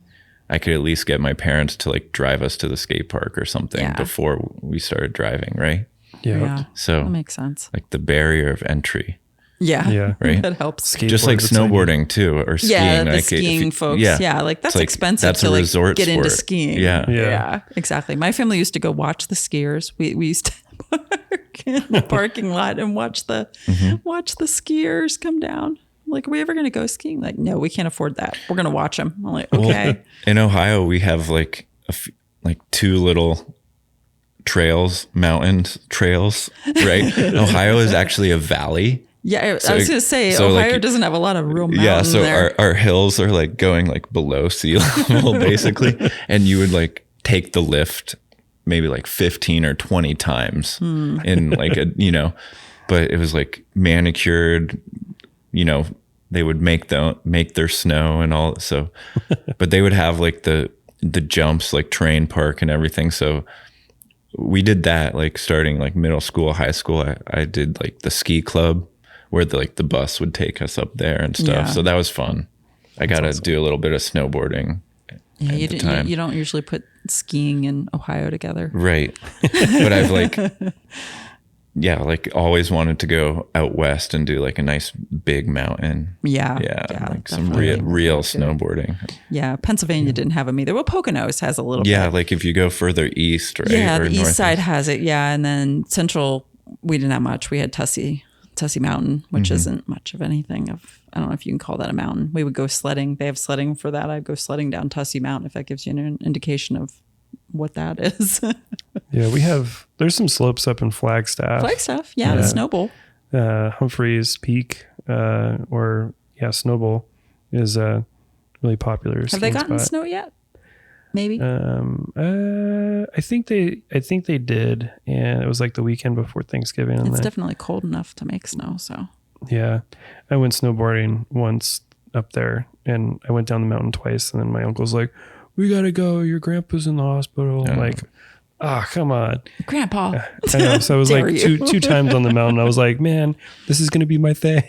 I could at least get my parents to like drive us to the skate park or something Yeah. before we started driving, right? Yeah. Yeah. So That makes sense. like the barrier of entry, Yeah. Yeah. right? That helps. Just like Skateboard, it's like- snowboarding too, or skiing. Yeah, the like if skiing you- folks. Yeah, like that's It's expensive that's to a like resort get into sport. skiing. Yeah. Yeah. Exactly. My family used to go watch the skiers. We used to park in the parking lot and watch the skiers come down. I'm like, are we ever going to go skiing? Like, no, we can't afford that. We're going to watch them. I'm like, okay. In Ohio, we have like like two little mountain trails, right? Ohio is actually a valley. Yeah, I was So- going to say so, Ohio like, doesn't have a lot of real mountains Yeah, so there. our hills are like going like below sea level basically, and you would like take the lift maybe like 15 or 20 times in like a, you know, but it was like manicured, you know, they would make their snow and all, so but they would have like the jumps, like train park and everything. So we did that like starting like middle school, high school. I did like the ski club where the bus would take us up there and stuff. Yeah. So that was fun. I got to do a little bit of snowboarding. Yeah, at the time. you don't usually put skiing and Ohio together. Right. But I've like, yeah, like always wanted to go out west and do like a nice big mountain. Yeah. Yeah. like some definitely. real snowboarding. Yeah, Pennsylvania didn't have them either. Well, Poconos has a little Yeah. bit. Like if you go further east, right? Yeah, or the east north- side has it. Yeah, and then central, we didn't have much. We had Tussey Mountain, which isn't much of anything. I don't know if you can call that a mountain. We would go sledding. They have sledding for that. I'd go sledding down Tussey Mountain if that gives you an indication of what that is. Yeah, there's some slopes up in Flagstaff. Flagstaff, yeah, the Snow Bowl. Humphreys Peak, Snowball is really popular. Have they skiing gotten spot. snow yet? Maybe. I think they did, and it was like the weekend before Thanksgiving. And It's then, definitely cold enough to make snow. So yeah, I went snowboarding once up there, and I went down the mountain twice, and then my uncle's like, we got to go. Your grandpa's in the hospital. I'm like, come on. Grandpa. I know. So I was Dare like you. two times on the mountain. I was like, man, this is going to be my thing.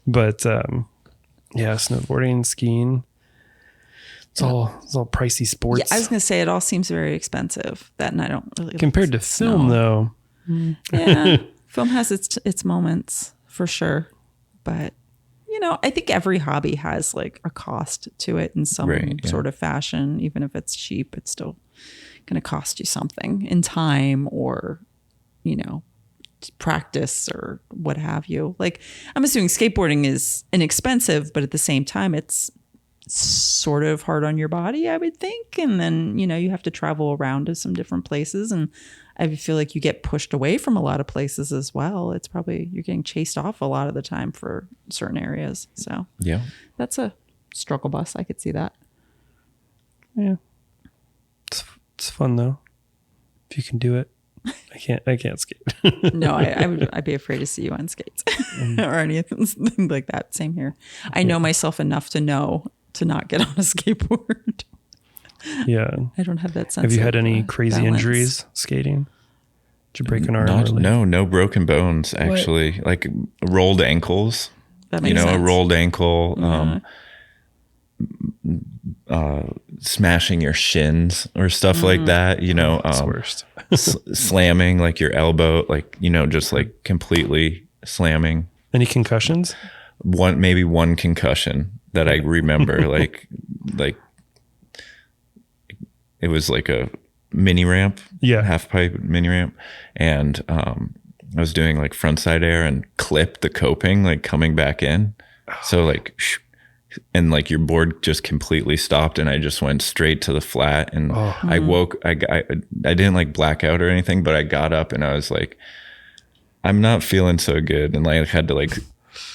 But yeah, snowboarding, skiing. It's all pricey sports. Yeah, I was going to say it all seems very expensive. That and I don't really Compared to like film, snow. though. Yeah, film has its moments for sure, but I think every hobby has like a cost to it in some sort of fashion. Even if it's cheap, it's still going to cost you something in time or practice or what have you. Like I'm assuming skateboarding is inexpensive, but at the same time, it's sort of hard on your body, I would think. And then, you have to travel around to some different places. And I feel like you get pushed away from a lot of places as well. It's probably, you're getting chased off a lot of the time for certain areas. So Yeah. that's a struggle bus. I could see that. Yeah. It's fun though. If you can do it. I can't skate. No, I'd be afraid to see you on skates or anything like that. Same here. I know myself enough to know to not get on a skateboard. Yeah. I don't have that sense. Have you had of, any crazy balance. injuries skating? Did you break an arm? or leg? No broken bones, actually. Like rolled ankles. That makes sense. A rolled ankle, smashing your shins or stuff like that, It's the worst. slamming like your elbow, like, just like completely slamming. Any concussions? Maybe one concussion that I remember, like it was like a mini ramp, half pipe mini ramp. And, I was doing like frontside air and clipped the coping, like coming back in. So like, and like your board just completely stopped and I just went straight to the flat and I woke, I didn't like black out or anything, but I got up and I was like, I'm not feeling so good. And like had to like,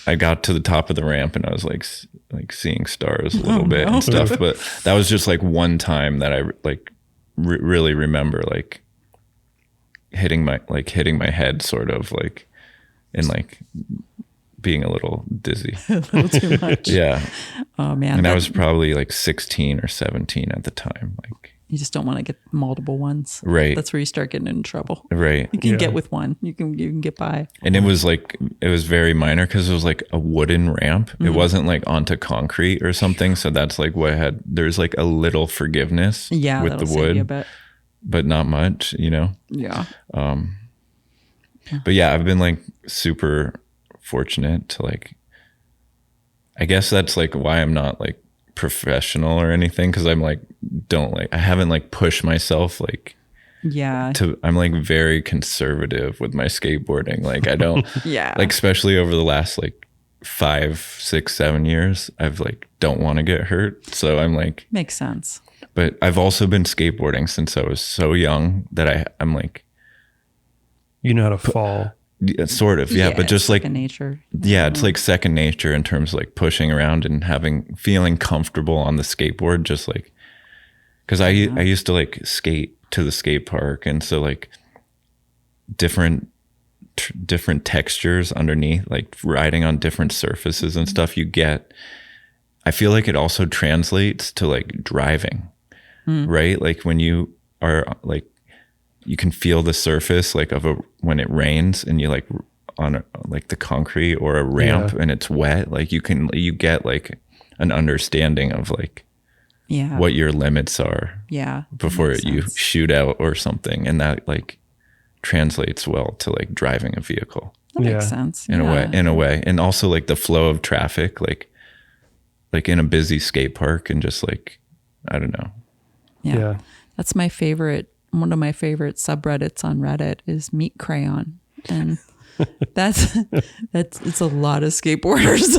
I got to the top of the ramp and I was like seeing stars a little bit and stuff. But that was just like one time that I like really remember like hitting my head sort of like, and like being a little dizzy. A little too much. Yeah. Oh man. And I was probably like 16 or 17 at the time. Like you just don't want to get multiple ones. Right. That's where you start getting in trouble. Right. You can get with one. You can get by. And it was very minor because it was like a wooden ramp. It wasn't like onto concrete or something. So that's like what there's like a little forgiveness with that'll the save you a wood, bit. but not much, Yeah. But yeah, I've been like super fortunate to like, I guess that's like why I'm not like professional or anything. Cause I'm like, I haven't like pushed myself like, I'm like very conservative with my skateboarding. Like I don't, like, especially over the last like 5, 6, 7 years, I've like, don't want to get hurt. So I'm like, makes sense. But I've also been skateboarding since I was so young that I'm like, you know how to fall. Sort of, yeah. But just like nature. Yeah, it's like second nature in terms of like pushing around and feeling comfortable on the skateboard. Just like, because I used to like skate to the skate park, and so like different textures underneath, like riding on different surfaces and stuff. I feel like it also translates to like driving, right? Like when you are like, you can feel the surface like when it rains and you like on like the concrete or a ramp and it's wet, like you get like an understanding of like what your limits are before you shoot out or something. And that like translates well to like driving a vehicle. That makes sense. In a way. And also like the flow of traffic, like in a busy skate park and just like, I don't know. Yeah. That's my favorite. One of my favorite subreddits on Reddit is Meat Crayon. And it's a lot of skateboarders.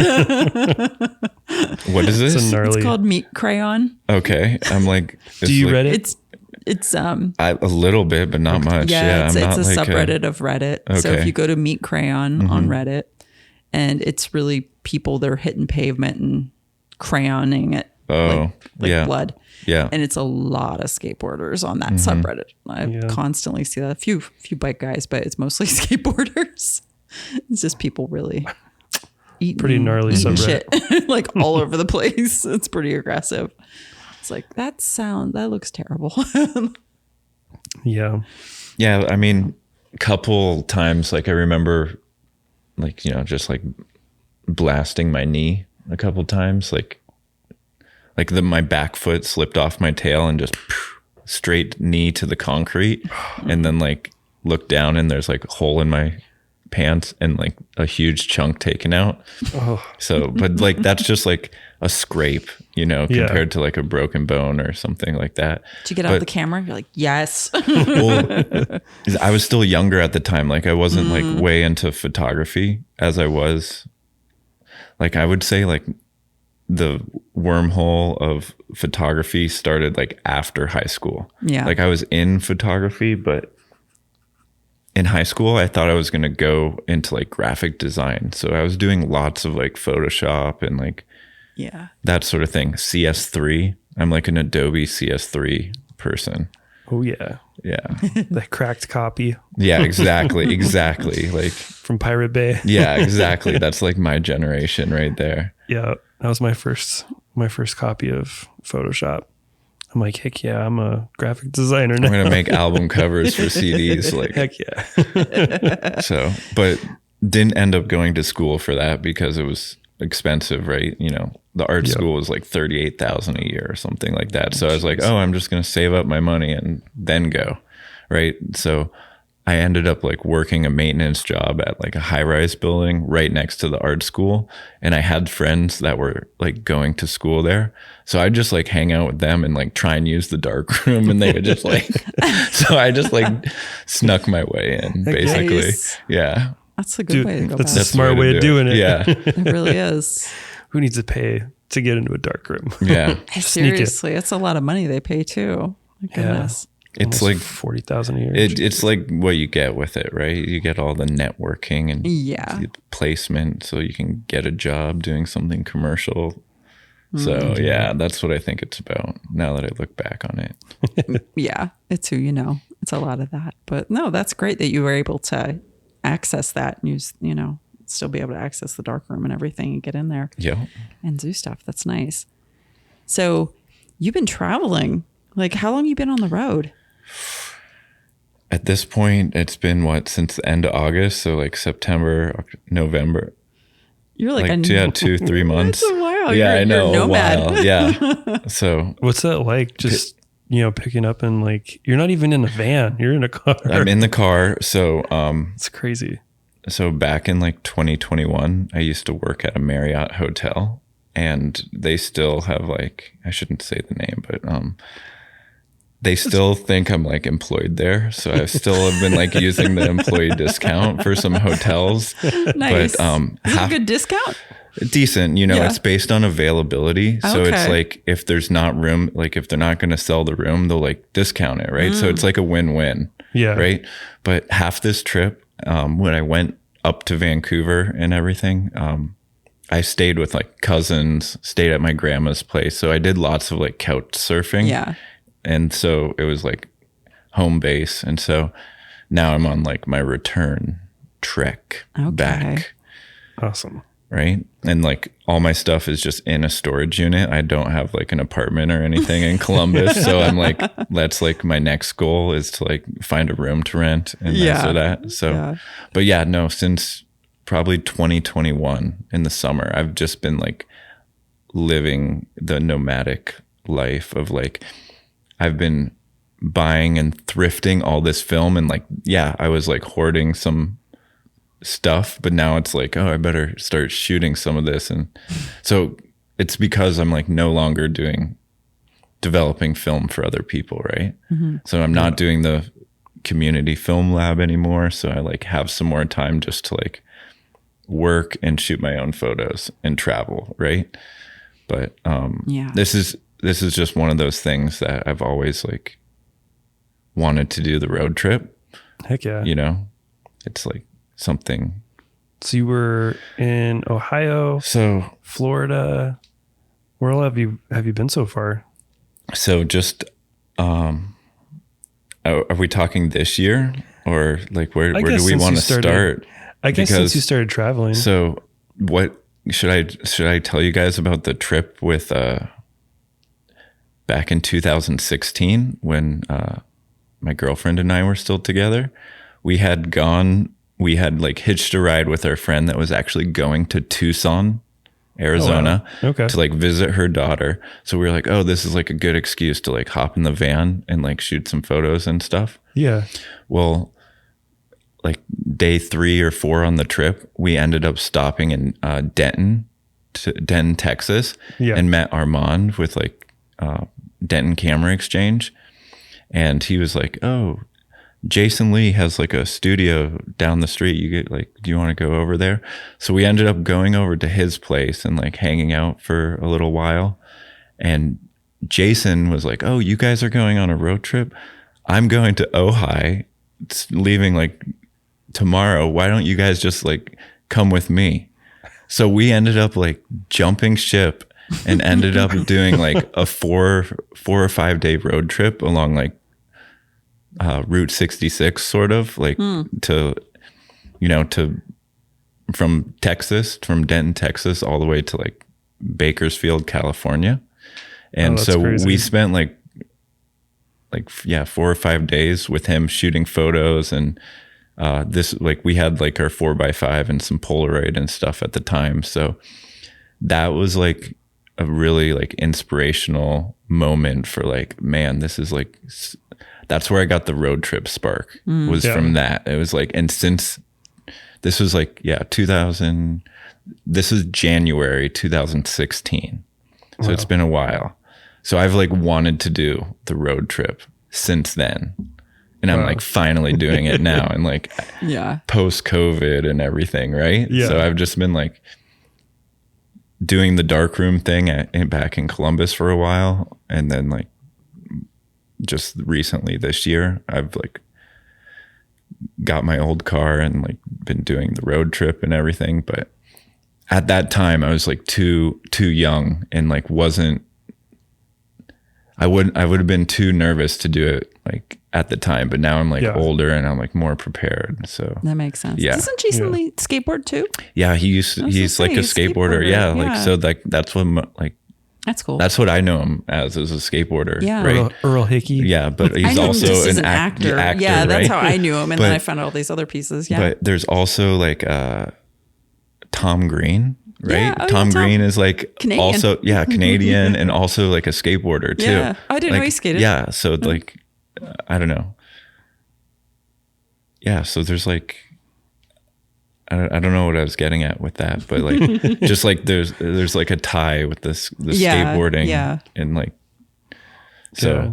What is this? It's called Meat Crayon. Okay. I'm like, do you like, read it? It's a little bit, but not much. Yeah, it's a subreddit of Reddit. Okay. So if you go to Meat Crayon on Reddit, and it's really people that are hitting pavement and crayoning it like blood. Yeah. And it's a lot of skateboarders on that subreddit. I constantly see that. A few bike guys, but it's mostly skateboarders. It's just people really eating pretty gnarly subreddit. shit like all over the place. It's pretty aggressive. It's like, that looks terrible. Yeah. Yeah, I mean, couple times, like I remember, like, you know, just like blasting my knee a couple times, like my back foot slipped off my tail and just straight knee to the concrete, and then like look down and there's like a hole in my pants and like a huge chunk taken out. So, but like that's just like a scrape, you know, compared to like a broken bone or something like that. Did you get out the camera? You're like, yes. Well, I was still younger at the time. Like I wasn't like way into photography as I was. Like I would say like the wormhole of photography started like after high school. Yeah. Like I was in photography, but in high school, I thought I was going to go into like graphic design. So I was doing lots of like Photoshop and like that sort of thing. CS3. I'm like an Adobe CS3 person. Oh yeah. Yeah. That cracked copy Yeah, exactly. Exactly. Like from Pirate Bay. yeah, exactly. That's like my generation right there. Yeah. That was my first copy of Photoshop. I'm like, heck yeah, I'm a graphic designer now. I'm going to make album covers for CDs. Like, Heck yeah. so, but didn't end up going to school for that because it was expensive, right? You know, the art school was like $38,000 a year or something like that. So I was like, oh, I'm just going to save up my money and then go. Right. So I ended up like working a maintenance job at like a high-rise building right next to the art school. And I had friends that were like going to school there. So I'd just like hang out with them and like try and use the dark room, and they would just like, so I just like snuck my way in basically. Nice. Yeah. That's a good way to go That's about a it. smart way of doing it. Yeah. It really is. Who needs to pay to get into a dark room? Yeah. Sneak it. Seriously, it's a lot of money they pay too. My goodness. It's Almost like 40,000 a year. it's like what you get with it, right? You get all the networking and the placement, so you can get a job doing something commercial. So yeah, that's what I think it's about now that I look back on it. Yeah, it's who you know. It's a lot of that. But no, that's great that you were able to access that and use, you know, still be able to access the dark room and everything and get in there Yeah. and do stuff. That's nice. So you've been traveling. Like, how long you been on the road? At this point, it's been since the end of August, so like September, November. You're like 2-3 months. That's a while. Yeah, You're I know. a nomad. A while. Yeah. So What's that like? Just, you know, picking up and like, you're not even in a van, you're in a car. I'm in the car. So It's crazy. So back in like 2021, I used to work at a Marriott hotel, and they still have like, I shouldn't say the name, but they still think I'm like employed there. So I still have been like using the employee discount for some hotels. Nice. But Is it a good discount? decent, you know, Yeah. it's based on availability. So it's Okay. like if there's not room, like if they're not going to sell the room, they'll like discount it, right? So it's like a win-win. Yeah. Right. But half this trip, when I went up to Vancouver and everything, I stayed with like cousins, stayed at my grandma's place. So I did lots of like couch surfing. Yeah. And so it was like home base. And so now I'm on like my return trek back. Awesome. Right. And like all my stuff is just in a storage unit. I don't have like an apartment or anything in Columbus. So I'm like, that's like my next goal is to like find a room to rent and that. So, but yeah, no, since probably 2021 in the summer, I've just been like living the nomadic life of like, I've been buying and thrifting all this film, and like, yeah, I was like hoarding some stuff, but now it's like, oh, I better start shooting some of this. And so it's because I'm like no longer developing film for other people, right? Mm-hmm. So I'm not doing the community film lab anymore. So I like have some more time just to like work and shoot my own photos and travel, right? But this is just one of those things that I've always like wanted to do, the road trip. Heck yeah. You know, it's like something. So you were in Ohio, Florida. Where all have you been so far? So just, are we talking this year or like where do we want to start? I guess since you started traveling. So what should I tell you guys about the trip with, back in 2016 when my girlfriend and I were still together. We had like hitched a ride with our friend that was actually going to Tucson, Arizona, Okay. to like visit her daughter. So we were like, oh, this is like a good excuse to like hop in the van and like shoot some photos and stuff. Yeah. Well, like day 3 or 4 on the trip, we ended up stopping in Denton, Texas, and met Armand with like Denton Camera Exchange. And he was like, oh, Jason Lee has like a studio down the street. You get like, do you want to go over there? So we ended up going over to his place and like hanging out for a little while. And Jason was like, oh, you guys are going on a road trip? I'm going to Ojai. It's leaving like tomorrow. Why don't you guys just like come with me? So we ended up like jumping ship and ended up doing like a 4 or 5 day road trip along like Route 66, sort of like to from Denton, Texas, all the way to like Bakersfield, California. And so crazy. we spent like 4 or 5 days with him shooting photos. And this, like, we had like our 4x5 and some Polaroid and stuff at the time. So that was like a really like inspirational moment for like, man, this is like, that's where I got the road trip spark, was from that. It was like, and since this was like, this is January 2016. So it's been a while. So I've like wanted to do the road trip since then. And I'm like finally doing it now, and like post COVID and everything. Right. Yeah. So I've just been like doing the darkroom thing back in Columbus for a while. And then like just recently this year, I've like got my old car and like been doing the road trip and everything. But at that time I was like too young and like I would have been too nervous to do it like at the time, but now I'm like older and I'm like more prepared. So that makes sense. Yeah. Doesn't Jason Lee skateboard too? Yeah, he's like a skateboarder. Yeah, like so like that's what like that's cool. That's what I know him as a skateboarder. Yeah. Right. Earl Hickey. Yeah, but I he's knew him also just as an actor. Yeah, that's right? how I knew him, and But- then I found out all these other pieces. Yeah, But there's also like Tom Green, right? Yeah, oh, Tom yeah, Tom. Green is like Canadian. also Canadian and also like a skateboarder too. Yeah. I didn't know Like, he skated. Yeah, so like I don't know. Yeah, so there's like I don't know what I was getting at with that, but like just like there's like a tie with the skateboarding and like so Yeah.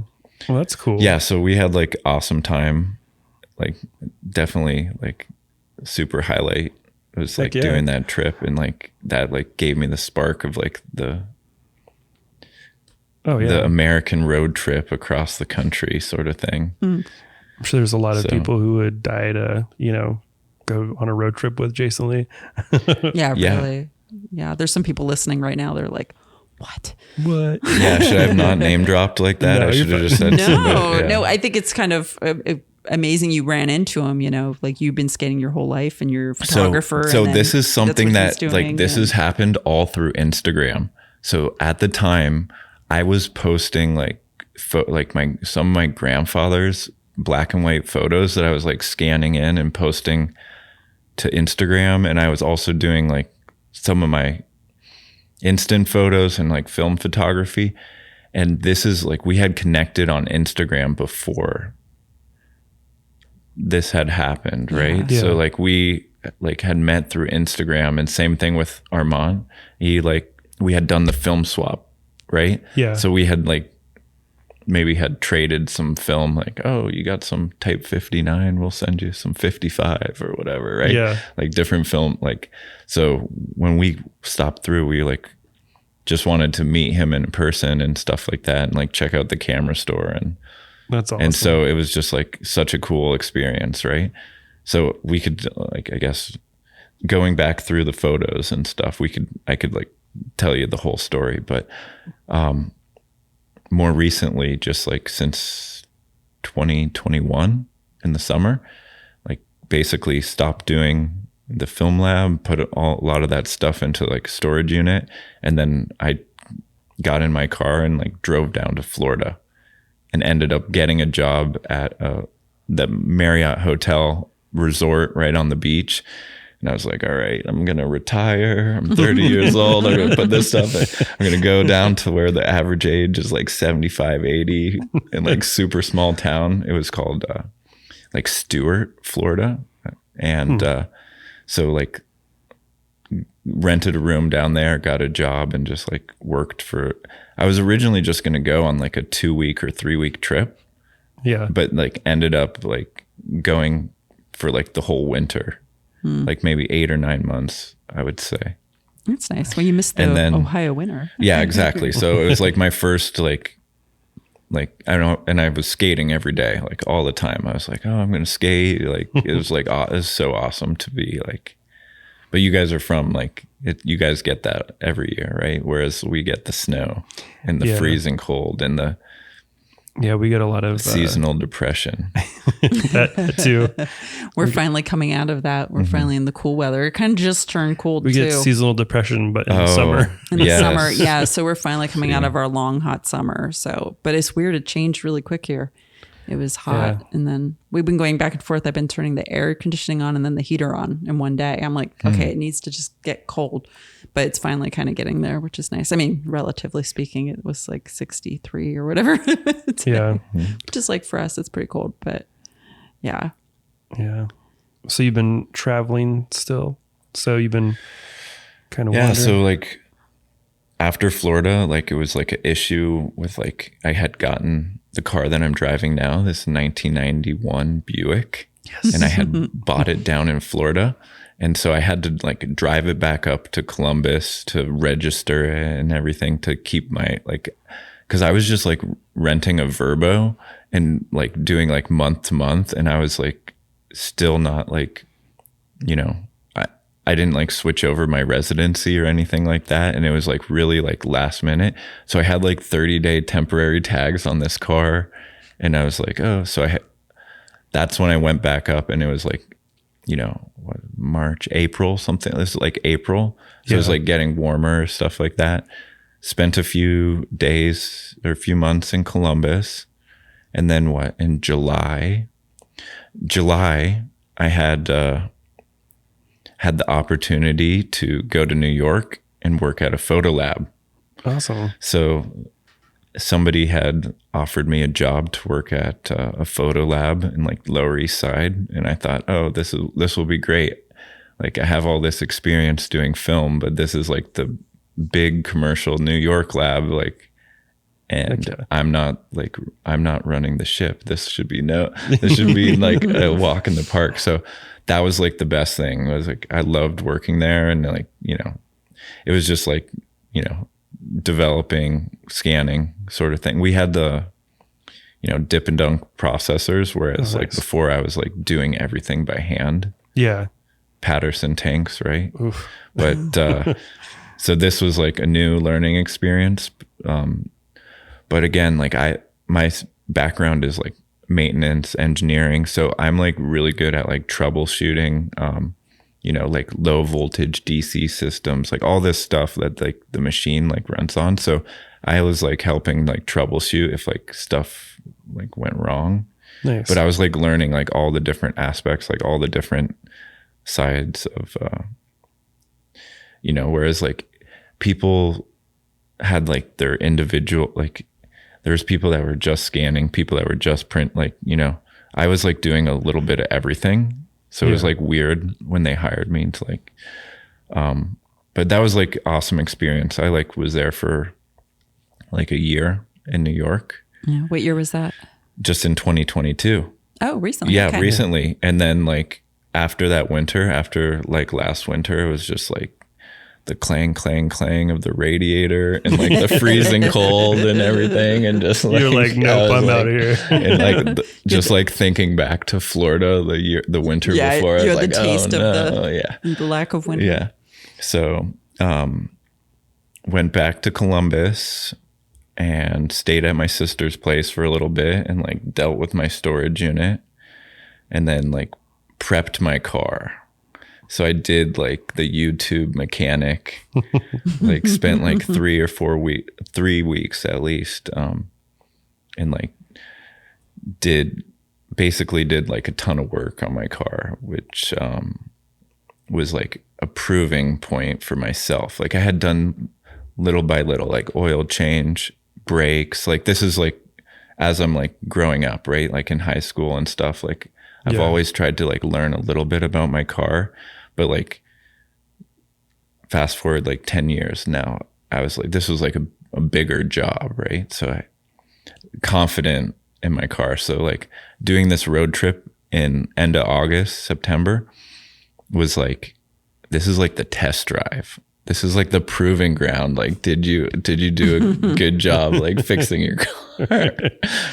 Well, that's cool. yeah, so we had like awesome time, like definitely like super highlight. It was like Heck yeah. doing that trip, and like that like gave me the spark of like the American road trip across the country sort of thing. I'm sure there's a lot of So- people who would die to, go on a road trip with Jason Lee. yeah, Yeah. really. Yeah, there's some people listening right now. They're like, "What?" What? Yeah, should I have not name dropped like that? No, I you're should have fine. just said somebody. Yeah. No. I think it's kind of amazing you ran into him. Like you've been skating your whole life, and you're a photographer. So and this then is something that's what that he's like doing, this and- has happened all through Instagram. So at the time, I was posting like some of my grandfather's black and white photos that I was like scanning in and posting to Instagram, and I was also doing like some of my instant photos and like film photography. And this is like we had connected on Instagram before this had happened, right? Yeah. So like we like had met through Instagram, and same thing with Armand. We had done the film swap, right? Yeah. So we had like maybe had traded some film, like, oh, you got some type 59, we'll send you some 55 or whatever, right? Yeah. Like different film, like, so when we stopped through, we like just wanted to meet him in person and stuff like that, and like check out the camera store, and That's awesome. and so it was just like such a cool experience, right? So we could like, I guess, going back through the photos and stuff, I could like tell you the whole story, but more recently, just like since 2021 in the summer, like basically stopped doing the film lab, put a lot of that stuff into like a storage unit, and then I got in my car and like drove down to Florida and ended up getting a job at the Marriott Hotel resort right on the beach. And I was like, all right, I'm going to retire. I'm 30 years old. I'm going to put this stuff in. I'm going to go down to where the average age is like 75, 80 in like super small town. It was called like Stewart, Florida. And so like rented a room down there, got a job, and just like worked for, I was originally just going to go on like a 2-week or 3-week trip. Yeah. But like ended up like going for like the whole winter. Like maybe 8 or 9 months, I would say. That's nice. Well, you missed the Ohio winter. Yeah, exactly. So it was like my first like I don't know, and I was skating every day, like all the time. I was like, oh, I'm gonna skate. Like it was like, oh, it was so awesome to be like. But you guys are from like you guys get that every year, right? Whereas we get the snow and the freezing cold and the we get a lot of seasonal depression. That too. We're finally coming out of that. We're finally in the cool weather. It kind of just turned cold we too. get seasonal depression, but in the summer. In the summer, yeah. So we're finally coming out of our long, hot summer. So, but it's weird. It changed really quick here. It was hot. And then we've been going back and forth. I've been turning the air conditioning on and then the heater on in one day. I'm like, okay, it needs to just get cold. But it's finally kind of getting there, which is nice. I mean, relatively speaking, it was like 63 or whatever. Yeah. Just like for us, it's pretty cold. But yeah. Yeah. So you've been traveling still? So you've been kind of wandering? So like after Florida, like it was like an issue with like, I had gotten the car that I'm driving now, this 1991 Buick. Yes. And I had bought it down in Florida. And so I had to like drive it back up to Columbus to register it and everything to keep my like, cause I was just like renting a Verbo and like doing like month to month. And I was like still not like, you know, I didn't like switch over my residency or anything like that. And it was like really like last minute. So I had like 30-day temporary tags on this car. And I was like, oh, so that's when I went back up and it was like, you know, what, March, April, something. This is like April. So it was like getting warmer, stuff like that. Spent a few days or a few months in Columbus. And then what? In July, I had the opportunity to go to New York and work at a photo lab. Awesome. So somebody had offered me a job to work at a photo lab in like Lower East Side. And I thought, oh, this will be great. Like I have all this experience doing film, but this is like the big commercial New York lab. Like, and I'm not running the ship. This should be like a walk in the park. So that was like the best thing. It was like, I loved working there. And like, you know, it was just like, you know, developing, scanning sort of thing. We had the, you know, dip and dunk processors, whereas like before I was like doing everything by hand. Yeah. Patterson tanks, right? Oof. But so this was like a new learning experience. But again, like my background is like maintenance engineering, so I'm like really good at like troubleshooting, you know, like low voltage DC systems, like all this stuff that like the machine like runs on. So I was like helping like troubleshoot if like stuff like went wrong. Nice. But I was like learning like all the different aspects, like all the different sides of you know, whereas like people had like their individual, like there's people that were just scanning, people that were just print, like, you know, I was like doing a little bit of everything. So it was like weird when they hired me to like, but that was like awesome experience. I like was there for like a year in New York. Yeah. What year was that? Just in 2022. Oh, recently. Yeah, okay. Recently. And then like after that winter, after like last winter, it was just like the clang, clang, clang of the radiator and like the freezing cold and everything. And just like, you're like, nope, I'm out of here. And like, just like thinking back to Florida, the winter before, I was like, taste of the lack of winter. Yeah. So, went back to Columbus and stayed at my sister's place for a little bit and like dealt with my storage unit and then like prepped my car. So I did like the YouTube mechanic, like spent like 3 weeks at least. And like basically did like a ton of work on my car, which was like a proving point for myself. Like I had done little by little, like oil change, brakes. Like this is like as I'm like growing up, right? Like in high school and stuff. Like I've always tried to like learn a little bit about my car, but like fast forward like 10 years now, I was like, this was like a bigger job, right? So I confident in my car. So like doing this road trip in end of August, September was like, this is like the test drive. This is like the proving ground. Like, did you do a good job like fixing your car?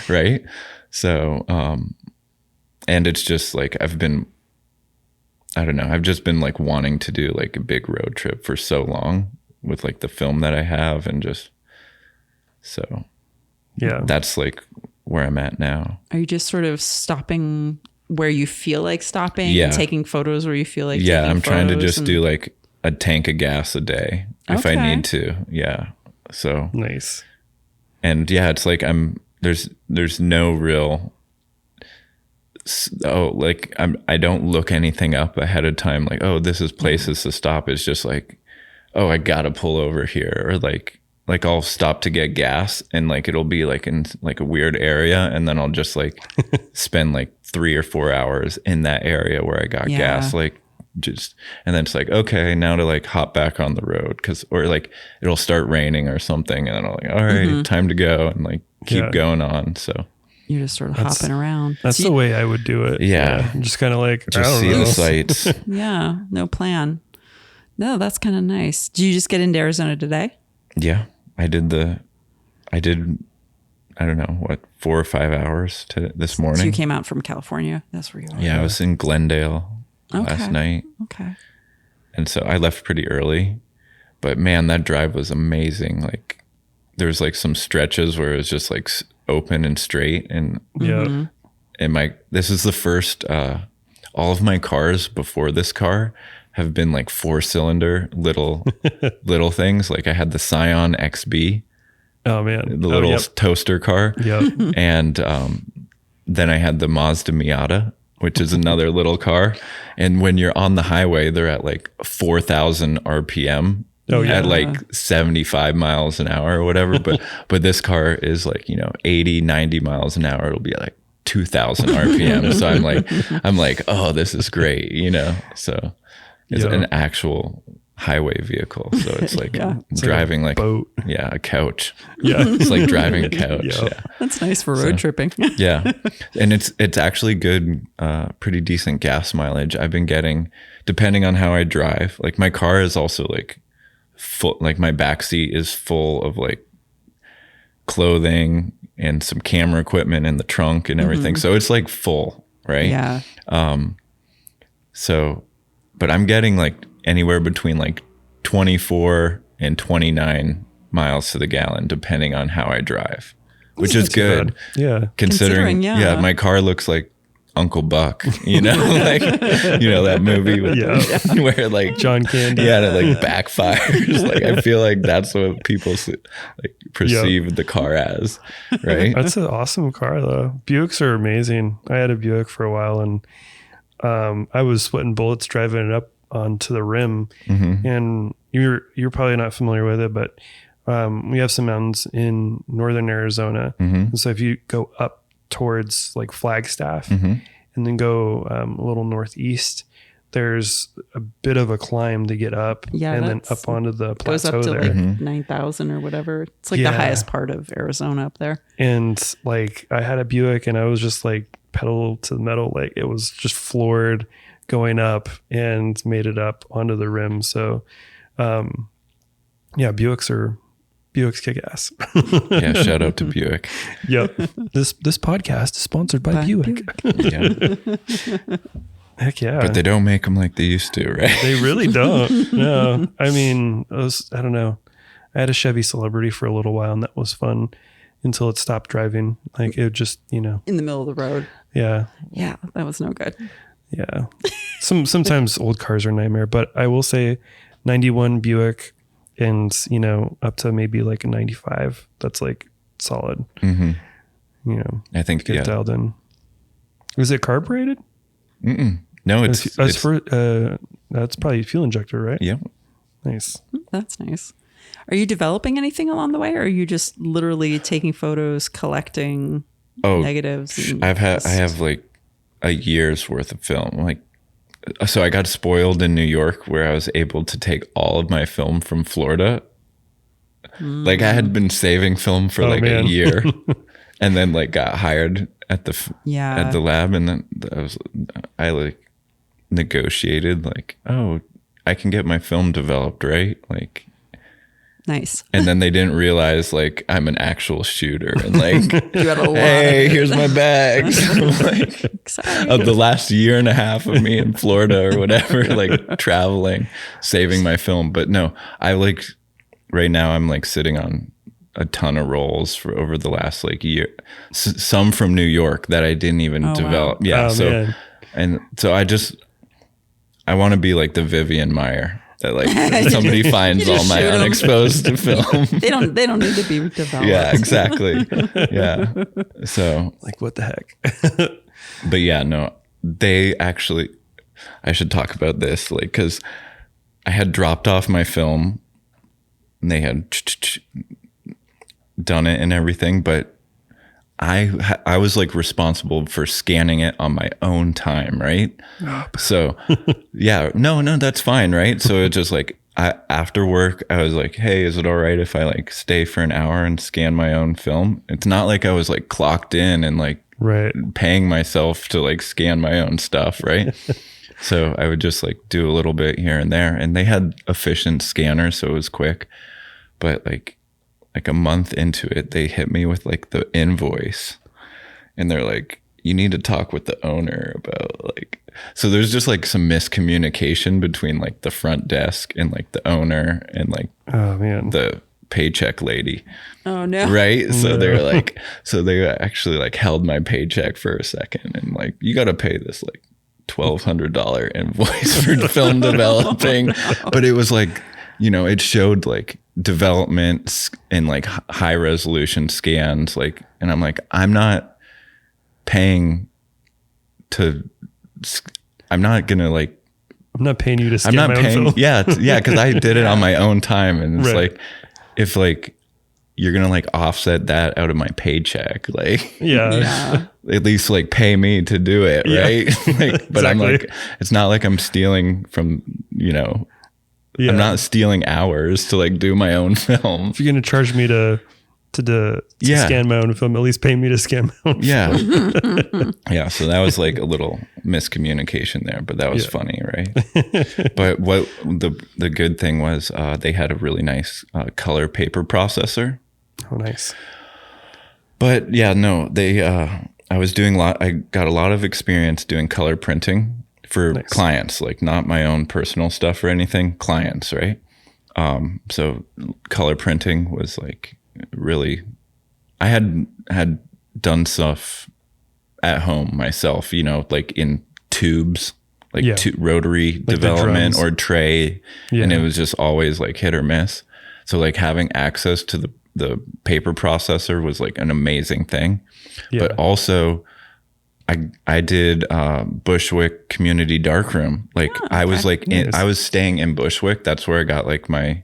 Right. So, and it's just like, I've just been like wanting to do like a big road trip for so long with like the film that I have, and just, so Yeah. that's like where I'm at now. Are you just sort of stopping where you feel like stopping Yeah. and taking photos where you feel like Yeah. taking I'm trying to photos just do like a tank of gas a day if I Okay. need to. Yeah. So, Nice. and yeah, it's like there's no real, like I don't look anything up ahead of time. Like, oh, this is places to stop. It's just like, oh, I gotta pull over here, or like I'll stop to get gas, and like it'll be like in like a weird area, and then I'll just like spend like 3 or 4 hours in that area where I got Yeah. gas, like just, and then it's like, okay, now to like hop back on the road, or like it'll start raining or something, and then I'm like, all right, time to go, and like keep Yeah. going on. So you're just sort of That's- hopping around. That's So the way I would do it. Yeah. Just kind of like, I just don't see know. the sights. yeah, no plan. No, that's kind of nice. Did you just get into Arizona today? Yeah, I did, I don't know what, 4 or 5 hours this morning. So you came out from California. That's where you were. Yeah, I was in Glendale last Okay. night. Okay. And so I left pretty early, but man, that drive was amazing. Like there was like some stretches where it was just like open and straight. And Yeah. this is the first, all of my cars before this car have been like 4-cylinder little things. Like I had the Scion XB, Oh man. the little Yep. toaster car. Yep. And then I had the Mazda Miata, which is another little car. And when you're on the highway, they're at like 4,000 RPM Oh, yeah. at like 75 miles an hour or whatever. But this car is like, 80, 90 miles an hour. It'll be like 2,000 RPM. So I'm like, oh, this is great, So it's Yeah. an actual highway vehicle. So it's like It's driving like a boat. a couch. Yeah. It's like driving a couch. Yeah. Yeah. That's nice for road tripping. Yeah. And it's actually good, pretty decent gas mileage. I've been getting, depending on how I drive, like my car is also like full, like my back seat is full of like clothing and some camera equipment in the trunk and everything. So it's like full, right? Yeah. So, but I'm getting like anywhere between like 24 and 29 miles to the gallon, depending on how I drive, which is good. Bad. Yeah. Considering, yeah. my car looks like Uncle Buck, like, that movie with where like John Candy. yeah, it like backfires. Like I feel like that's what people like perceive the car as, right? That's an awesome car though. Buicks are amazing. I had a Buick for a while, and I was sweating bullets driving it up onto the rim. And you're probably not familiar with it, but we have some mountains in northern Arizona. And so if you go up towards like Flagstaff and then go a little northeast, there's a bit of a climb to get up, Yeah, and then that's- up onto the Goes plateau up to there. like 9,000 or whatever. It's like Yeah. the highest part of Arizona up there. And like I had a Buick, and I was just like pedal to the metal, like it was just floored going up, and made it up onto the rim. So Buicks kick ass. Yeah, shout out to Buick. Yep. This podcast is sponsored by By Buick. Yeah. Heck yeah. But they don't make them like they used to, right? They really don't. No. I mean, I don't know. I had a Chevy Celebrity for a little while, and that was fun until it stopped driving. Like it just, In the middle of the road. yeah. Yeah, that was no good. Yeah. Sometimes old cars are a nightmare, but I will say 91 Buick and, you know, up to maybe like a 95. That's like solid. Mm-hmm. You know, I think, get dialed in. Was it carbureted? No, it's that's probably fuel injector, right? yeah. Nice. That's nice. Are you developing anything along the way, or are you just literally taking photos, collecting negatives? And I have like a year's worth of film. Like, so I got spoiled in New York where I was able to take all of my film from Florida. Like I had been saving film for a year and then like got hired at the lab. And then I like negotiated like, oh, I can get my film developed, right? Like, nice. and then they didn't realize like I'm an actual shooter and like, You had a lot hey, of it. here's my bags. Like, of the last year and a half of me in Florida or whatever, like traveling, saving my film. But no, I like right now I'm like sitting on a ton of rolls for over the last like year, some from New York that I didn't even develop. Wow. Yeah. Man. And so I want to be like the Vivian Meyer. That like somebody finds all my shoot 'em. unexposed film. They don't need to be developed. Yeah, exactly. Yeah. So, Like, what the heck? but yeah, no, they actually, I should talk about this, like, cause I had dropped off my film and they had done it and everything, but I was like responsible for scanning it on my own time, right? So yeah, no, that's fine, right? So it just like after work, I was like, hey, is it all right if I like stay for an hour and scan my own film? It's not like I was like clocked in and like paying myself to like scan my own stuff, right? So I would just like do a little bit here and there, and they had efficient scanners, so it was quick. But like a month into it, they hit me with like the invoice and they're like, you need to talk with the owner about like, so there's just like some miscommunication between like the front desk and like the owner and like the paycheck lady. Oh no. Right. So they're like, so they actually like held my paycheck for a second and like, you got to pay this like $1,200 invoice for film developing. But it was like, you know, it showed like development and like high resolution scans, like, and I'm like, I'm not paying to, I'm not gonna like, I'm not paying you to scan I'm not my paying, own film. yeah, because I did it on my own time, and it's like, if like you're gonna like offset that out of my paycheck, like, Yeah. at least like pay me to do it, right? Like, but I'm like, it's not like I'm stealing from, you know. I'm not stealing hours to like do my own film. If you're gonna charge me to scan my own film, at least pay me to scan my own film. Yeah. So that was like a little miscommunication there, but that was funny, right? But what the good thing was, they had a really nice color paper processor. Oh, nice. But yeah, no, they I got a lot of experience doing color printing for clients, like not my own personal stuff or anything, clients, right? So color printing was like really, I had done stuff at home myself, you know, like in tubes, like rotary like development or tray. And it was just always like hit or miss. So like having access to the paper processor was like an amazing thing. But also I did Bushwick Community Darkroom. Like I was like I was staying in Bushwick. That's where I got like my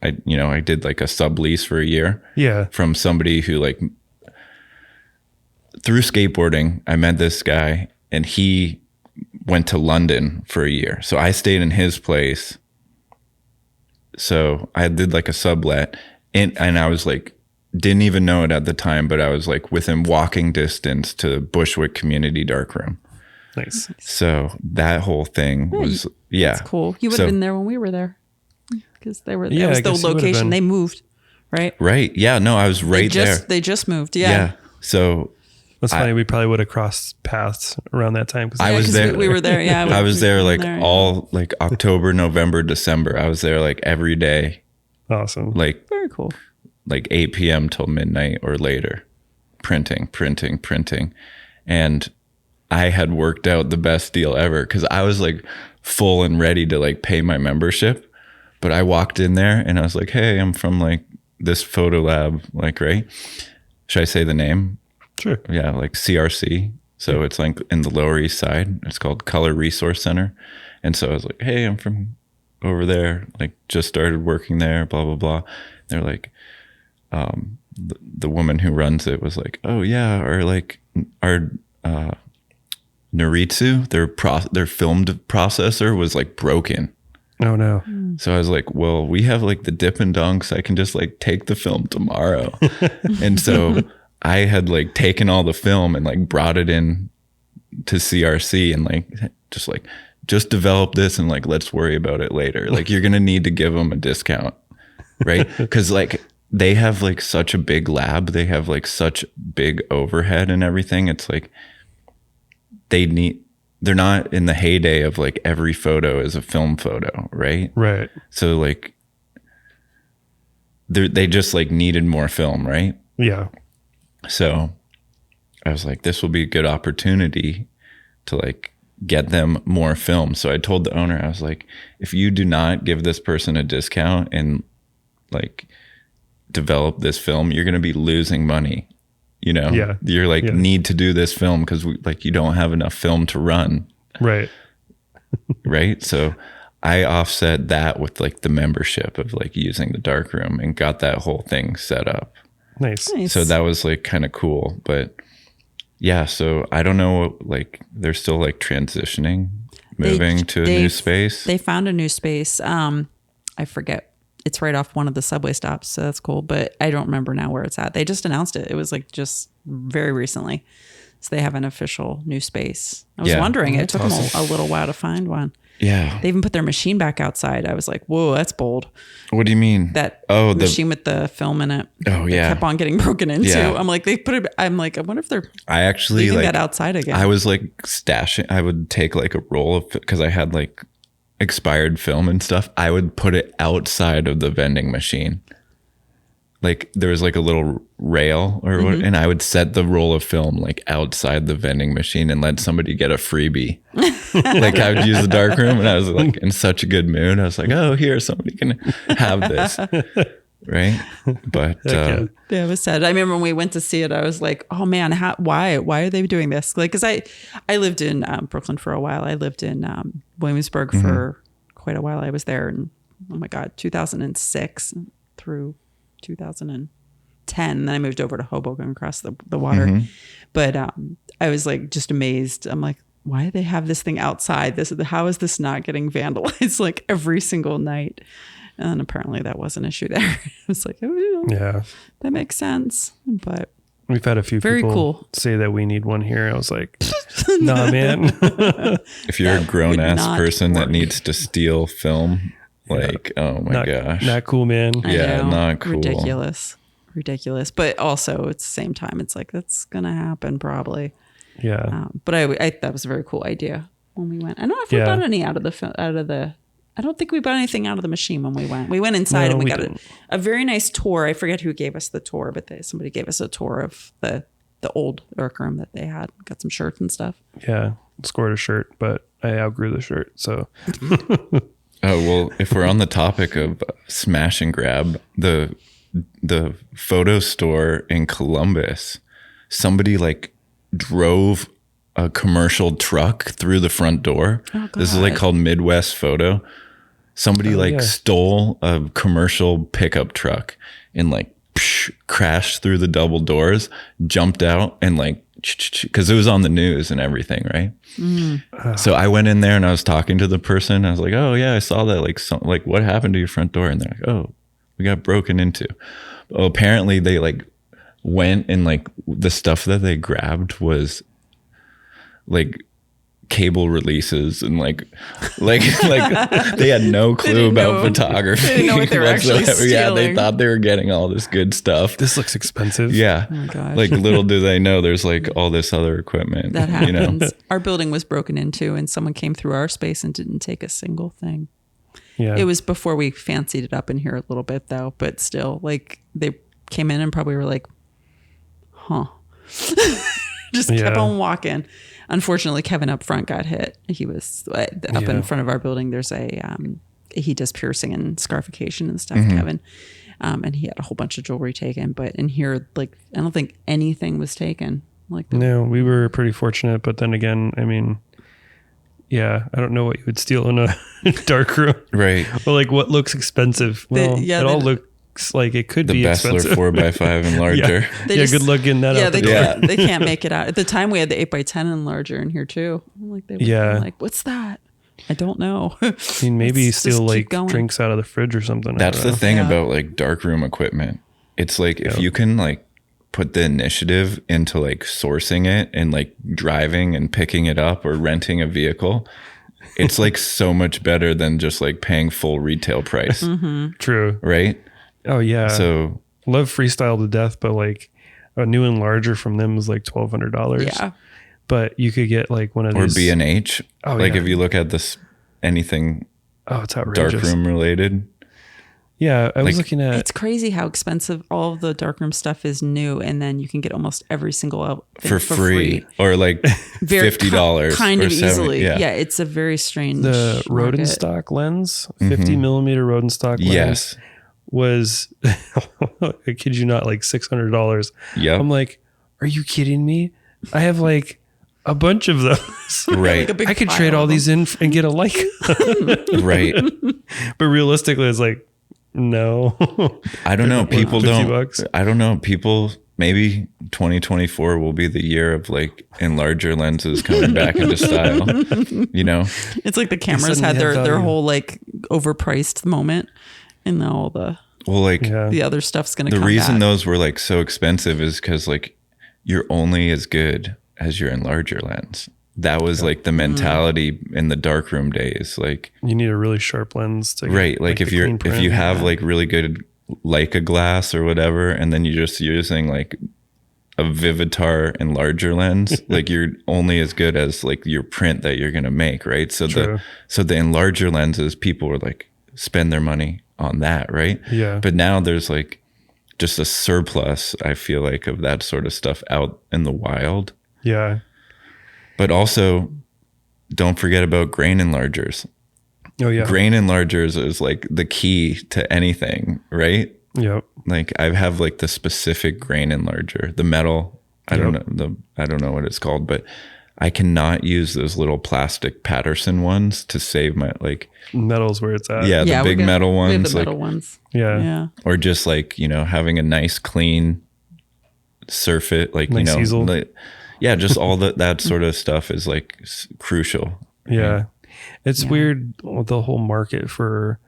I did like a sublease for a year. Yeah. From somebody who like through skateboarding, I met this guy and he went to London for a year. So I stayed in his place. So I did like a sublet and I was like, didn't even know it at the time, but I was like within walking distance to Bushwick Community Darkroom. Nice. So that whole thing was, That's cool. You would have been there when we were there because they were, that was the old location. They moved, right? Right. Yeah. No, I was right there. They just moved. Yeah. So that's funny. We probably would have crossed paths around that time. I was there. We were there. Yeah. I was there like all like October, November, December. I was there like every day. Awesome. Like very cool. Like 8 p.m. till midnight or later, printing. And I had worked out the best deal ever because I was like full and ready to like pay my membership. But I walked in there and I was like, hey, I'm from like this photo lab, like, right? Should I say the name? Sure. Yeah, like CRC. So it's like in the Lower East Side. It's called Color Resource Center. And so I was like, hey, I'm from over there, like just started working there, blah, blah, blah. They're like, the woman who runs it was like, oh yeah, or like our Noritsu, their filmed processor was like broken. Oh no. So I was like, well, we have like the dip and dunks. I can just like take the film tomorrow. And so I had like taken all the film and like brought it in to CRC and like just develop this and like let's worry about it later. Like you're gonna need to give them a discount, right? Because like they have like such a big lab, they have like such big overhead and everything. It's like they're not in the heyday of like every photo is a film photo, right? Right. So like they just like needed more film, right? Yeah. So I was like, this will be a good opportunity to like get them more film. So I told the owner, I was like, if you do not give this person a discount and like develop this film, you're going to be losing money. You know, Yeah. You're like, need to do this film because you don't have enough film to run. Right. Right. So I offset that with like the membership of like using the darkroom and got that whole thing set up. Nice. So that was like kind of cool. But yeah, so I don't know, like they're still like transitioning, moving to a new space. They found a new space. I forget. It's right off one of the subway stops. So that's cool. But I don't remember now where it's at. They just announced it. It was like just very recently. So they have an official new space. I was wondering. It took them a little while to find one. Yeah. They even put their machine back outside. I was like, whoa, that's bold. What do you mean? That the machine with the film in it. Oh, yeah. Kept on getting broken into. Yeah. I'm like, they put it. I'm like, I wonder if they're I actually leaving like that outside again. I was like stashing. I would take like a roll of, because I had like expired film and stuff. I would put it outside of the vending machine. Like there was like a little rail or what, and I would set the roll of film like outside the vending machine and let somebody get a freebie. Like I would use the dark room and I was like in such a good mood. I was like, oh, here, somebody can have this. Right. But yeah, it was sad. I remember when we went to see it, I was like, oh man, why are they doing this? Like, cause I lived in Brooklyn for a while. I lived in Williamsburg for quite a while. I was there in, oh my God, 2006 through 2010. And then I moved over to Hoboken across the water. But I was like, just amazed. I'm like, why do they have this thing outside? How is this not getting vandalized like every single night? And apparently that was an issue there. I was like, oh, Yeah. that makes sense. But We've had a few Very people cool. say that we need one here. I was like, nah, man. if you're a grown would ass not person that work. needs to steal film, like, oh my gosh. Not cool, man. I Yeah, know, not cool. Ridiculous. But also at the same time, it's like, that's going to happen probably. Yeah. But I that was a very cool idea when we went. I don't know if we Yeah. bought any out of the, I don't think we bought anything out of the machine when we went. We went inside No, and we we got didn't. a very nice tour. I forget who gave us the tour, but somebody gave us a tour of the old workroom that they had. Got some shirts and stuff. Yeah. Scored a shirt, but I outgrew the shirt. So Oh, well, if we're on the topic of smash and grab, the photo store in Columbus, somebody like drove a commercial truck through the front door. Oh, this is like God. called Midwest Photo. Somebody yeah. stole a commercial pickup truck and like crashed through the double doors, jumped out and like, because it was on the news and everything, right? So I went in there and I was talking to the person. I was like, oh yeah, I saw that. Like what happened to your front door? And they're like, oh, we got broken into. Well, apparently they like went and like the stuff that they grabbed was like cable releases and like they had no clue didn't about know. photography. They didn't know what they were actually whatsoever. Yeah, they stealing. thought they were getting all this good stuff. this looks expensive. Yeah. Oh my gosh. Like little do they know there's like all this other equipment. That You know? happens. Our building was broken into and someone came through our space and didn't take a single thing. Yeah. It was before we fancied it up in here a little bit though, but still like they came in and probably were like, huh. just kept on walking. Unfortunately, Kevin up front got hit. He was up in front of our building. There's he does piercing and scarification and stuff, Kevin. And he had a whole bunch of jewelry taken. But in here, like, I don't think anything was taken. No, we were pretty fortunate. But then again, I mean, yeah, I don't know what you would steal in a dark room. Right. Well, like what looks expensive? Well, it all looks like it could be expensive. The Bessler 4x5 and larger. Good luck getting that out the door. They can't make it out. At the time, we had the 8x10 and larger in here too. I'm like, like, what's that? I don't know. I mean, maybe steal like drinks out of the fridge or something. That's the thing about like darkroom equipment. It's like if you can like put the initiative into like sourcing it and like driving and picking it up or renting a vehicle, it's like so much better than just like paying full retail price. True. Right? Oh yeah. So love Freestyle to death, but like a new and larger from them is like $1,200. Yeah. But you could get like one of these. Or B&H. Oh, like if you look at this, anything it's outrageous. Darkroom related. Yeah, I was looking at. It's crazy how expensive all of the darkroom stuff is new, and then you can get almost every single thing for free, or like $50, kind or of easily. Yeah, it's a very strange. The market. Rodenstock lens, 50 millimeter Rodenstock lens, was I kid you not, like $600. Yeah, I'm like, are you kidding me? I have like a bunch of those. Right. Like I could trade all these in and get a Leica. Right. But realistically, it's like, no. I don't know. People don't. $50. I don't know. People, maybe 2024 will be the year of like enlarger lenses coming back into style. You know? It's like the cameras had their whole like overpriced moment, and now all the the other stuff's going to come back. The reason those were like so expensive is because like you're only as good as your enlarger lens. That was like the mentality in the darkroom days. Like you need a really sharp lens to get, like if you have like really good Leica glass or whatever, and then you're just using like a Vivitar enlarger lens, like you're only as good as like your print that you're gonna make, right? So the enlarger lenses, people were like spend their money on that, right? Yeah. But now there's like just a surplus, I feel like, of that sort of stuff out in the wild. Yeah. But also, don't forget about grain enlargers. Oh, yeah. Grain enlargers is like the key to anything, right? Yep. Like I have like the specific grain enlarger, the metal. I don't know what it's called, but I cannot use those little plastic Patterson ones to save my like metal's where it's at. Yeah, the big metal ones. We have the like, metal ones. Yeah. Or just like, you know, having a nice clean surface, like, nice you know, easel. like, yeah, just all that sort of stuff is like crucial. Yeah. It's weird with the whole market for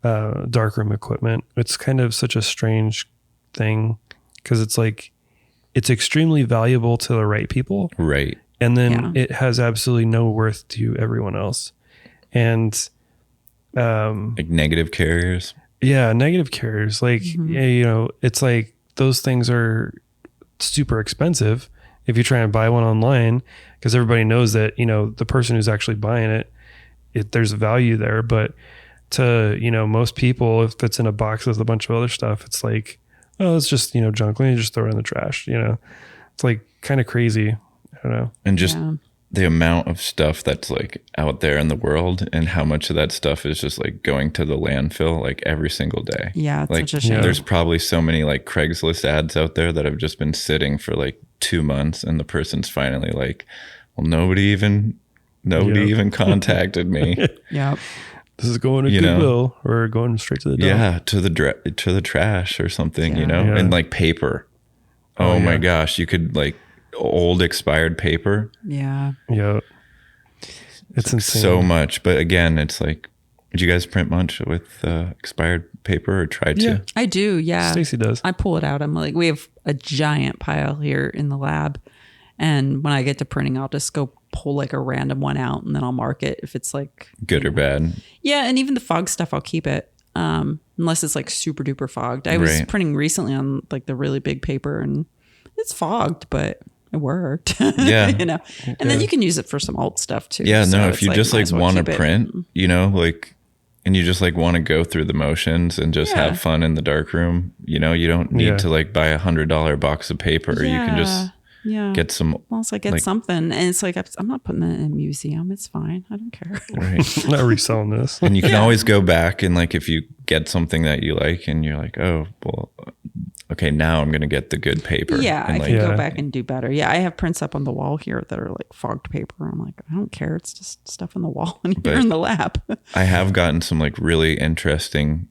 darkroom equipment. It's kind of such a strange thing because it's like it's extremely valuable to the right people. Right. And then it has absolutely no worth to everyone else. And like negative carriers. Yeah, negative carriers. Like, you know, it's like those things are super expensive if you try and buy one online, because everybody knows that, you know, the person who's actually buying it, there's a value there. But to, you know, most people, if it's in a box with a bunch of other stuff, it's like, oh, it's just, you know, junk. Let me just throw it in the trash. You know, it's like kind of crazy. I don't know. And just the amount of stuff that's like out there in the world and how much of that stuff is just like going to the landfill like every single day. Yeah. It's like such a shame. There's probably so many like Craigslist ads out there that have just been sitting for like 2 months, and the person's finally like, well, nobody even contacted me. Yep. This is going to Goodwill or going straight to the dump. Yeah, to the trash or something, you know, and like paper. Oh my gosh, you could like old expired paper. Yeah. Yeah. It's insane. So much. But again, it's like, did you guys print much with expired paper or try to? I do. Yeah. Stacy does. I pull it out. I'm like, we have a giant pile here in the lab. And when I get to printing, I'll just go pull like a random one out, and then I'll mark it if it's like good or bad. Yeah. And even the fog stuff, I'll keep it. Unless it's like super duper fogged. I was printing recently on like the really big paper, and it's fogged, but it worked. Yeah. You know, and then you can use it for some alt stuff too. Yeah. So No, if you just like want to print, it. you know, like, and you just like want to go through the motions and just have fun in the dark room, you know, you don't need to like buy $100 box of paper. You can just Yeah. get some. Well, it's like, get something. And it's like, I'm not putting that in a museum. It's fine. I don't care. Right. I'm not reselling this. And you can always go back and like, if you get something that you like and you're like, oh, well, okay, now I'm going to get the good paper. Yeah, and I can go back and do better. Yeah, I have prints up on the wall here that are like fogged paper. I'm like, I don't care. It's just stuff on the wall and here in the lab. I have gotten some like really interesting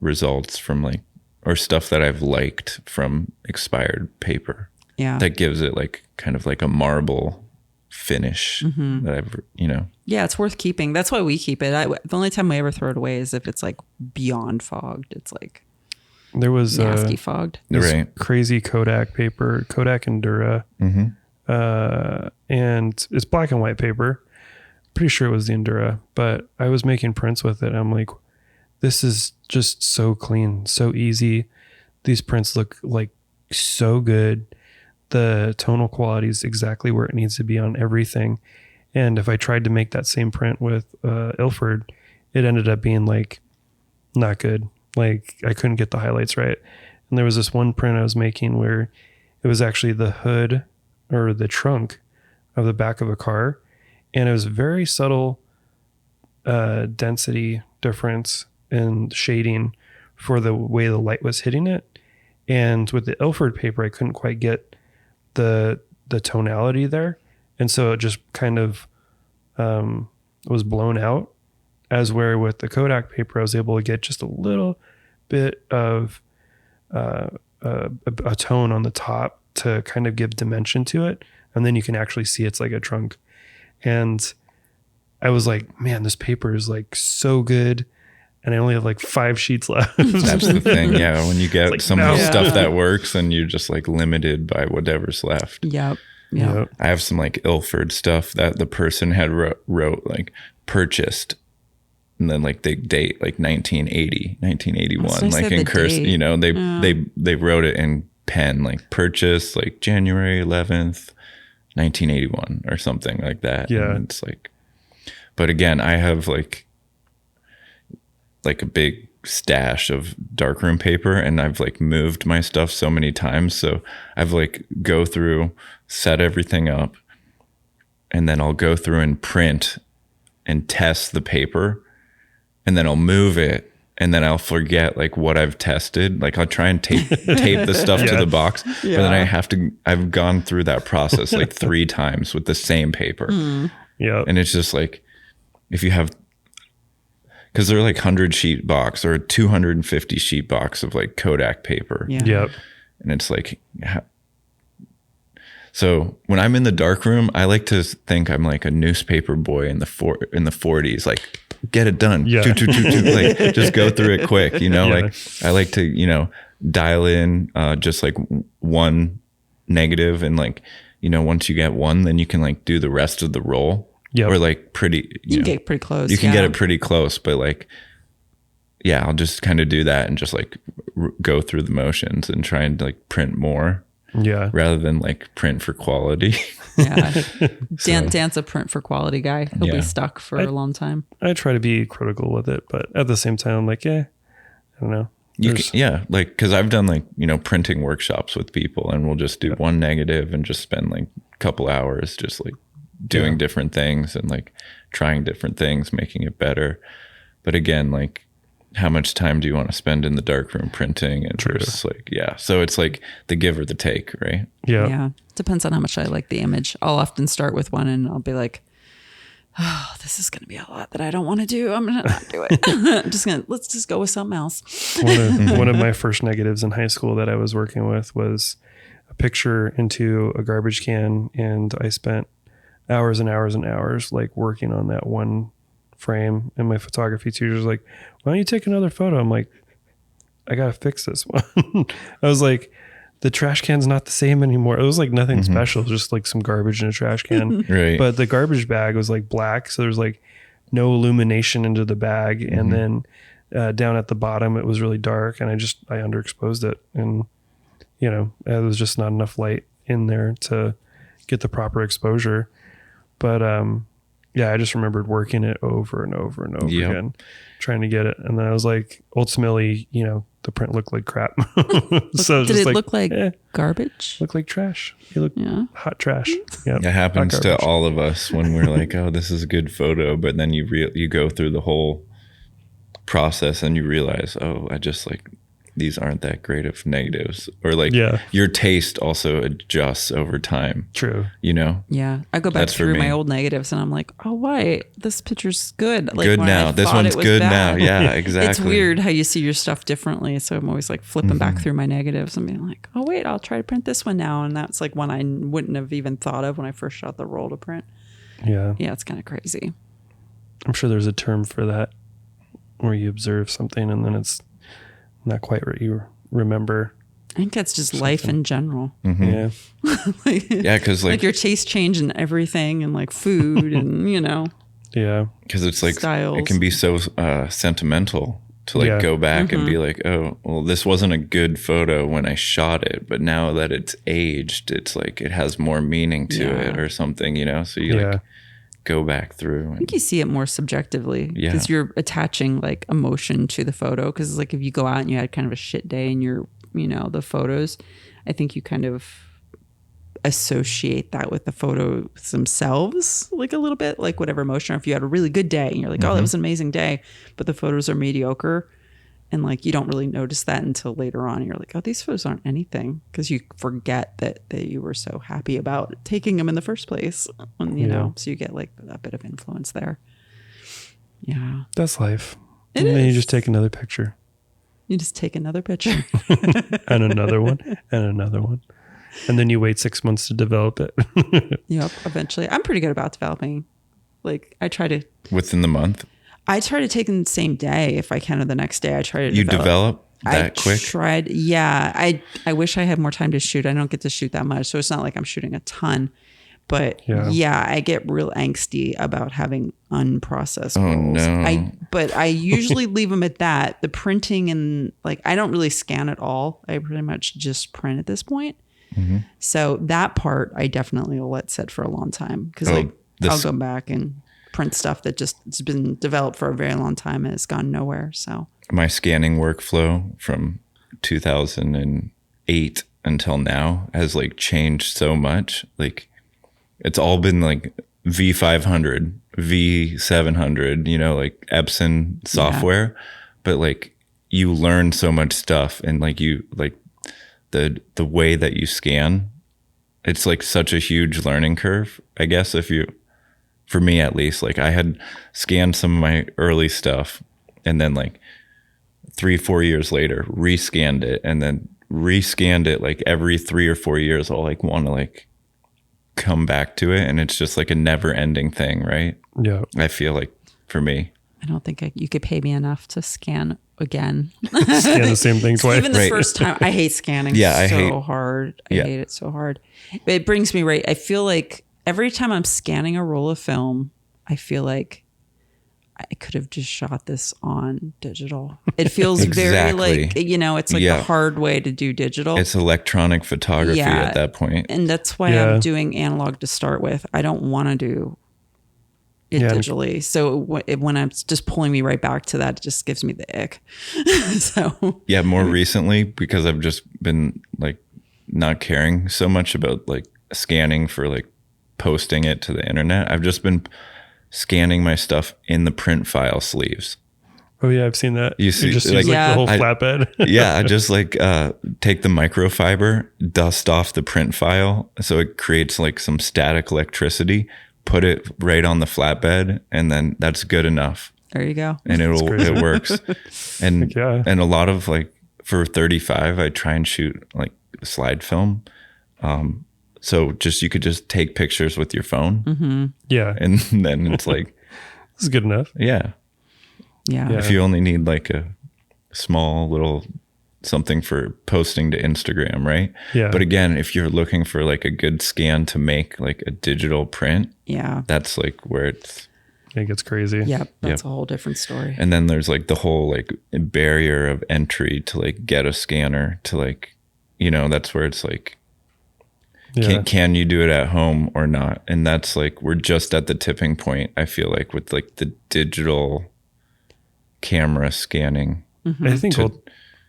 results from like, or stuff that I've liked from expired paper. Yeah. That gives it like kind of like a marble finish that I've, Yeah, it's worth keeping. That's why we keep it. The only time we ever throw it away is if it's like beyond fogged. It's like There was nasty fogged. this Right. crazy Kodak paper, Kodak Endura, and it's black and white paper. Pretty sure it was the Endura, but I was making prints with it. I'm like, this is just so clean, so easy. These prints look like so good. The tonal quality is exactly where it needs to be on everything. And if I tried to make that same print with Ilford, it ended up being like not good. Like I couldn't get the highlights right. And there was this one print I was making where it was actually the hood or the trunk of the back of a car. And it was very subtle density difference in shading for the way the light was hitting it. And with the Ilford paper, I couldn't quite get the tonality there. And so it just kind of was blown out. As where with the Kodak paper, I was able to get just a little bit of a tone on the top to kind of give dimension to it. And then you can actually see it's like a trunk. And I was like, man, this paper is like so good. And I only have like 5 sheets left. That's the thing. Yeah. When you get like, some no. of the stuff that works and you're just like limited by whatever's left. Yep. Yeah. Yep. I have some like Ilford stuff that the person had wrote like purchased. And then like they date like 1980, 1981, like in cursive, they wrote it in pen, like purchase like January 11th, 1981 or something like that. Yeah. And it's like, but again, I have like a big stash of darkroom paper and I've like moved my stuff so many times. So I've like go through, set everything up, and then I'll go through and print and test the paper. And then I'll move it and then I'll forget like what I've tested. Like I'll try and tape the stuff to the box. But then I've gone through that process like 3 times with the same paper. Yeah. And it's just like, if you have, because they're like 100 sheet box or a 250 sheet box of like Kodak paper. Yeah. Yep. And it's like, so when I'm in the dark room, I like to think I'm like a newspaper boy in the 40s, like get it done. Yeah. Like just go through it quick, Yeah. like I like to, dial in just like one negative and like, once you get one, then you can like do the rest of the roll. Yep. Or like pretty, You can get pretty close. you can get it pretty close, but like, yeah, I'll just kind of do that and just like go through the motions and try and like print more. Yeah. Rather than like print for quality. Yeah. Dan's a print for quality guy. He'll be stuck for a long time. I try to be critical with it, but at the same time, I'm like, I don't know. Like, cause I've done like, printing workshops with people and we'll just do one negative and just spend like a couple hours just like doing different things and like trying different things, making it better. But again, like, how much time do you want to spend in the darkroom printing? And just like, so it's like the give or the take, right? Yeah. Yeah. Depends on how much I like the image. I'll often start with one and I'll be like, oh, this is going to be a lot that I don't want to do. I'm going to not do it. Let's just go with something else. One of my first negatives in high school that I was working with was a picture into a garbage can. And I spent hours and hours and hours like working on that one frame. And my photography teacher was like, why don't you take another photo? I'm like, I got to fix this one. I was like, the trash can's not the same anymore. It was like nothing special, just like some garbage in a trash can. Right. But the garbage bag was like black. So there's like no illumination into the bag. And then down at the bottom, it was really dark and I underexposed it. And, there was just not enough light in there to get the proper exposure. But, I just remembered working it over and over and over again, trying to get it. And then I was like, ultimately, the the print looked like crap. So Did it look like garbage? Looked like trash. It looked hot trash. Yeah, It happens to all of us when we're like, oh, this is a good photo. But then you go through the whole process and you realize, oh, I just like, these aren't that great of negatives. Or like your taste also adjusts over time. True. You know? Yeah. I go back That's for through my me. old negatives and I'm like, oh, why? This picture's good. Like Good when now. I This thought one's it was good bad. now. Yeah, exactly. It's weird how you see your stuff differently. So I'm always like flipping back through my negatives and being like, oh, wait, I'll try to print this one now. And that's like one I wouldn't have even thought of when I first shot the roll to print. Yeah. Yeah, it's kind of crazy. I'm sure there's a term for that where you observe something and then it's not quite what you remember. I think that's just life in general. Yeah. Yeah, because Like your taste change in everything and like food and, you know. Yeah. because it's like styles. it can be so sentimental to like go back and be like, oh, well, this wasn't a good photo when I shot it, but now that it's aged, it's like it has more meaning to it or something, you know? So you like go back through. I think you see it more subjectively Yeah. because you're attaching like emotion to the photo. Because like if you go out and you had kind of a shit day and you're, you know, the photos, I think you kind of associate that with the photos themselves like a little bit, like whatever emotion. Or if you had a really good day and you're like, oh, that was an amazing day, but the photos are mediocre. And like you don't really notice that until later on. You're like, oh, these photos aren't anything because you forget that you were so happy about taking them in the first place. And, you know, so you get like a bit of influence there. Yeah. That's life. It and then you is. just take another picture You just take another picture. and another one and another one. And then you wait 6 months to develop it. Yep. Eventually. I'm pretty good about developing. Like I try to Within the month, take them the same day if I can, or the next day. I try to you develop that quick. Tried. Yeah. I wish I had more time to shoot. I don't get to shoot that much. So it's not like I'm shooting a ton. But yeah, I get real angsty about having unprocessed rolls. No. But I usually leave them at that. The printing and like, I don't really scan at all. I pretty much just print at this point. So that part I definitely will let sit for a long time because I'll go back and print stuff that just it's been developed for a very long time and it's gone nowhere. So My scanning workflow from 2008 until now has like changed so much. Like it's all been like V500, V700, you know, like Epson software, but like you learn so much stuff and like you like the way that you scan, it's like such a huge learning curve, I guess, for me at least. Like I had scanned some of my early stuff and then like 3-4 years later rescanned it and then rescanned it like every 3 or 4 years. I'll like want to like come back to it and it's just like a never ending thing, right? Yeah. I feel like for me. I don't think you could pay me enough to scan again. Scan the same thing twice. Even the first time, I hate scanning hard. I hate it so hard. It brings me right. I feel like every time I'm scanning a roll of film, I feel like I could have just shot this on digital. It feels very like, you know, it's like the hard way to do digital. It's electronic photography at that point. And that's why I'm doing analog to start with. I don't want to do it digitally. So when I'm just pulling me right back to that, it just gives me the ick. So yeah, more recently, because I've just been like not caring so much about like scanning for like posting it to the internet. I've just been scanning my stuff in the print file sleeves. Oh yeah, I've seen that. You see, just like, use the whole flatbed. Yeah, I just like take the microfiber, dust off the print file, so it creates like some static electricity. Put it right on the flatbed, and then that's good enough. There you go. And it works. And and a lot of like for 35, I try and shoot like slide film. So you could just take pictures with your phone. Mm-hmm. Yeah. And then it's like, this is good enough. Yeah. If you only need like a small little something for posting to Instagram, right? Yeah. But again, if you're looking for like a good scan to make like a digital print, that's like where it gets crazy. Yep. That's a whole different story. And then there's like the whole like barrier of entry to like get a scanner to like, you know, that's where it's like, can you do it at home or not? And that's like, we're just at the tipping point, I feel like, with like the digital camera scanning. I think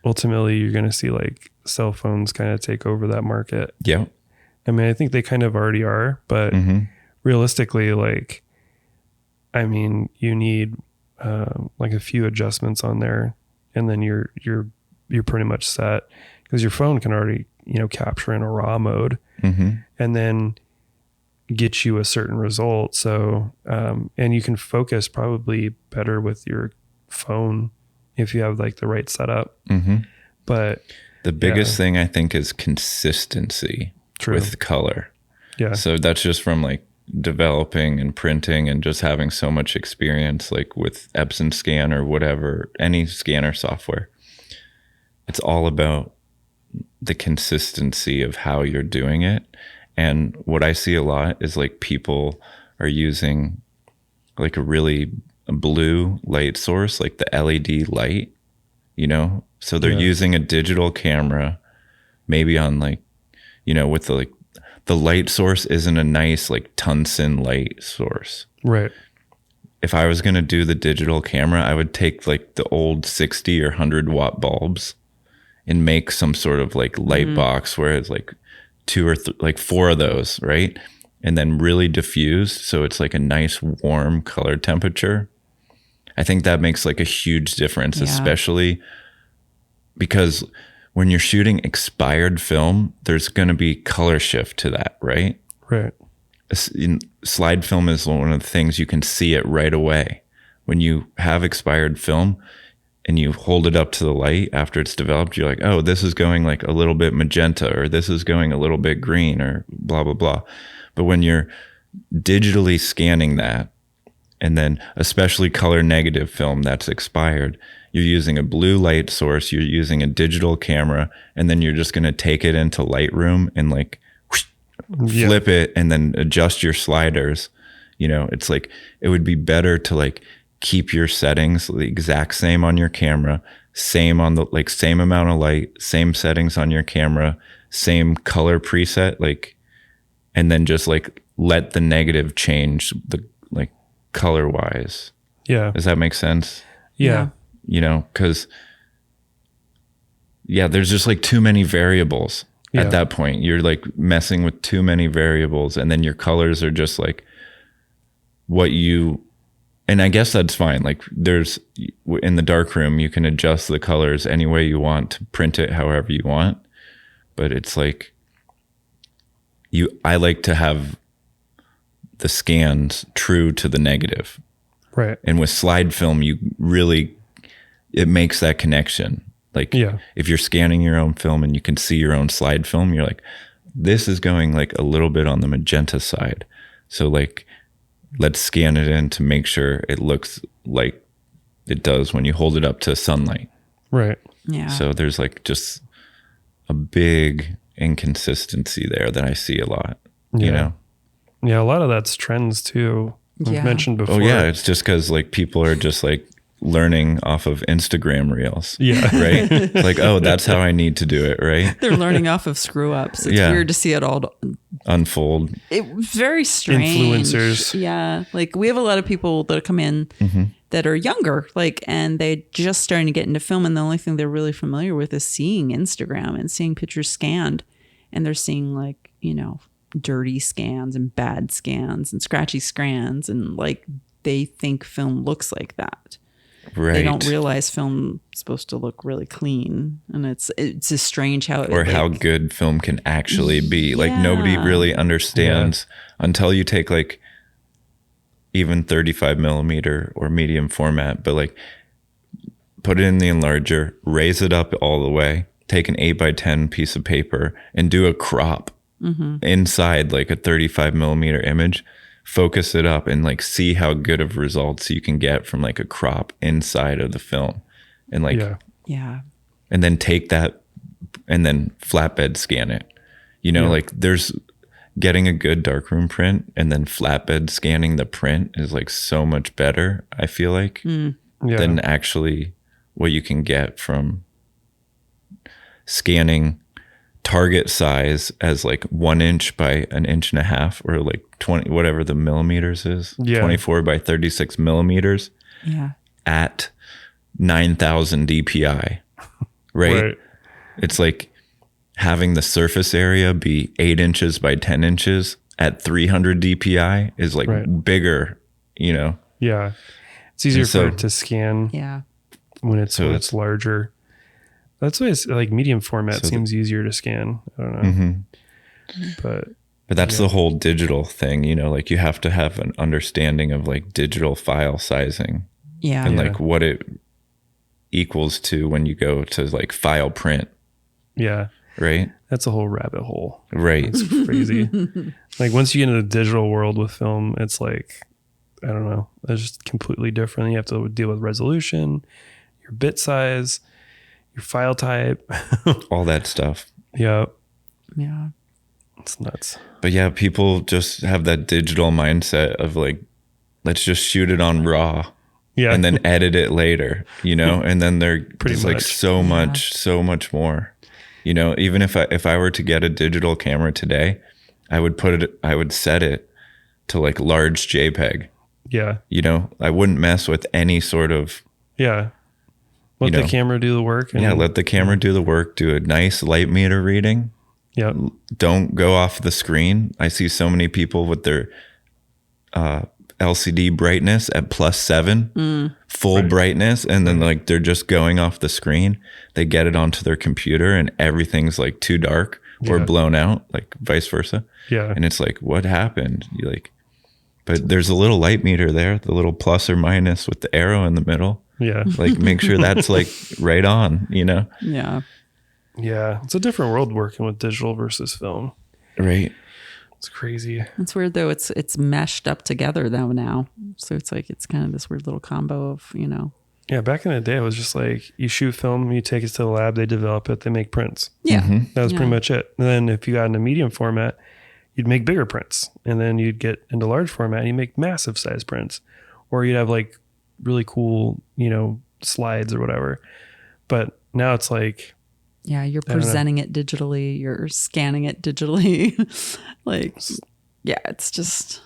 ultimately you're going to see like cell phones kind of take over that market. Yeah. I mean, I think they kind of already are, but realistically, like, I mean, you need like a few adjustments on there, and then you're pretty much set, because your phone can already, you know, capture in a RAW mode and then get you a certain result. So, and you can focus probably better with your phone if you have like the right setup. But the biggest thing I think is consistency with color. Yeah. So that's just from like developing and printing and just having so much experience, like with Epson Scan or whatever, any scanner software. It's all about the consistency of how you're doing it. And what I see a lot is like people are using like a really blue light source, like the LED light, you know? So they're using a digital camera, maybe on like, you know, with the light source isn't a nice like tungsten light source. right. If I was going to do the digital camera, I would take like the old 60 or 100 watt bulbs and make some sort of like light box where it's like like 4 of those, right? And then really diffused, so it's like a nice warm color temperature. I think that makes like a huge difference, especially because when you're shooting expired film, there's going to be color shift to that, right? Right. Slide film is one of the things you can see it right away. When you have expired film and you hold it up to the light after it's developed, you're like, oh, this is going like a little bit magenta, or this is going a little bit green, or blah, blah, blah. But when you're digitally scanning that, and then especially color negative film that's expired, you're using a blue light source, you're using a digital camera, and then you're just going to take it into Lightroom and like flip it and then adjust your sliders. You know, it's like, it would be better to like keep your settings the exact same on your camera, same on the like same amount of light, same settings on your camera, same color preset, like, and then just like let the negative change the like color wise. Yeah. Does that make sense? Yeah. You know, because there's just like too many variables at that point. You're like messing with too many variables, and then your colors are just like what you, and I guess that's fine. Like there's in the darkroom, you can adjust the colors any way you want to print it however you want. But it's like I like to have the scans true to the negative. Right. And with slide film, it makes that connection. Like if you're scanning your own film and you can see your own slide film, you're like, this is going like a little bit on the magenta side. So like, let's scan it in to make sure it looks like it does when you hold it up to sunlight. Right. Yeah. So there's like just a big inconsistency there that I see a lot, you know? Yeah. A lot of that's trends too. We've mentioned before. Oh yeah. It's just cause like people are just like learning off of Instagram reels. Yeah. Right. Like, oh, that's how I need to do it. Right. They're learning off of screw ups. It's weird to see it all unfold. It was very strange. Influencers. Yeah. Like we have a lot of people that come in that are younger, like, and they just starting to get into film. And the only thing they're really familiar with is seeing Instagram and seeing pictures scanned. And they're seeing like, you know, dirty scans and bad scans and scratchy scans. And like, they think film looks like that. Right. They don't realize film is supposed to look really clean, and it's just strange how it, or how good film can actually be. Like nobody really understands until you take like even 35 millimeter or medium format, but like put it in the enlarger, raise it up all the way, take an 8x10 piece of paper and do a crop inside like a 35 millimeter image. Focus it up and like see how good of results you can get from like a crop inside of the film, and like and then take that and then flatbed scan it, you know. Like there's getting a good darkroom print and then flatbed scanning the print is like so much better, I feel like, than actually what you can get from scanning target size as like 1 inch by 1.5 inches or like 20, whatever the millimeters is, 24 by 36 millimeters at 9,000 DPI. right? It's like having the surface area be 8 inches by 10 inches at 300 DPI is like bigger, you know? Yeah. It's easier for it to scan Yeah. when it's larger. That's why it's like medium format seems easier to scan. I don't know. But that's the whole digital thing, you know, like you have to have an understanding of like digital file sizing. Yeah. And like what it equals to when you go to like file print. Yeah. Right. That's a whole rabbit hole. Right. It's crazy. Like once you get into the digital world with film, it's like, I don't know, it's just completely different. You have to deal with resolution, your bit size, your file type, all that stuff. Yeah. Yeah. It's nuts. But yeah, people just have that digital mindset of like, let's just shoot it on raw. Yeah. And then edit it later, you know, and then they're Pretty like much. so much more, you know, even if I were to get a digital camera today, I would set it to like large JPEG, Yeah. you know, I wouldn't mess with any sort of, Yeah. Let the camera do the work. Yeah. Let the camera do the work, do a nice light meter reading. Yeah. Don't go off the screen. I see so many people with their, LCD brightness at +7, full brightness, and then like they're just going off the screen. They get it onto their computer and everything's like too dark or blown out, like vice versa. Yeah. And it's like, what happened? You like, but there's a little light meter there, the little plus or minus with the arrow in the middle. Yeah. Like make sure that's like right on, you know? Yeah. Yeah. It's a different world working with digital versus film. Right. It's crazy. It's weird though. It's meshed up together though now. So it's like, it's kind of this weird little combo of, you know. Yeah. Back in the day, it was just like you shoot film, you take it to the lab, they develop it, they make prints. Yeah. That was pretty much it. And then if you got into medium format, you'd make bigger prints. And then you'd get into large format and you make massive size prints. Or you'd have like really cool, you know, slides or whatever. But now it's like, Yeah, you're presenting it digitally, you're scanning it digitally. Like, yeah, it's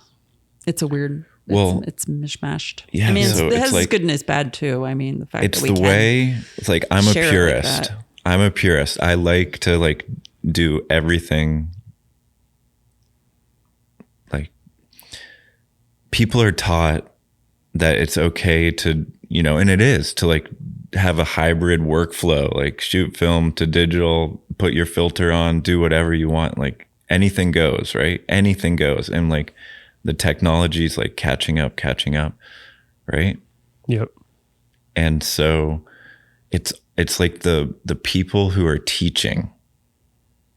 a weird, it's mishmashed. Yeah, I mean, so it has it's its like, good and its bad too. I mean, the fact it's that we the way, it's like, I'm a share it like purist. that. I'm a purist. I like to like do everything. Like people are taught that it's okay to, you know, and it is to like have a hybrid workflow, like shoot film to digital, put your filter on, do whatever you want. Like anything goes, right? Anything goes. And like the technology's like catching up, right? yep. And so it's like the people who are teaching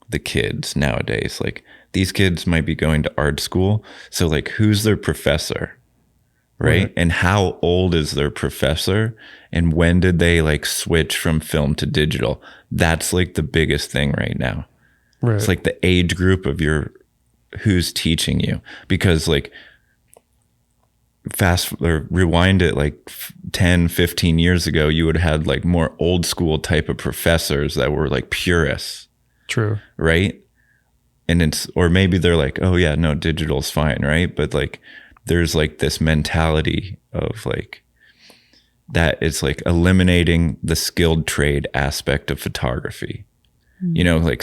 the kids nowadays, like these kids might be going to art school. So like who's their professor? Right? And how old is their professor? And when did they like switch from film to digital? That's like the biggest thing right now. Right. It's like the age group of who's teaching you, because like rewind it like 10, 15 years ago, you would have had like more old school type of professors that were like purists. True. Right. And or maybe they're like, oh yeah, no, digital's fine. Right. But like, there's like this mentality of like, that it's like eliminating the skilled trade aspect of photography, you know, like,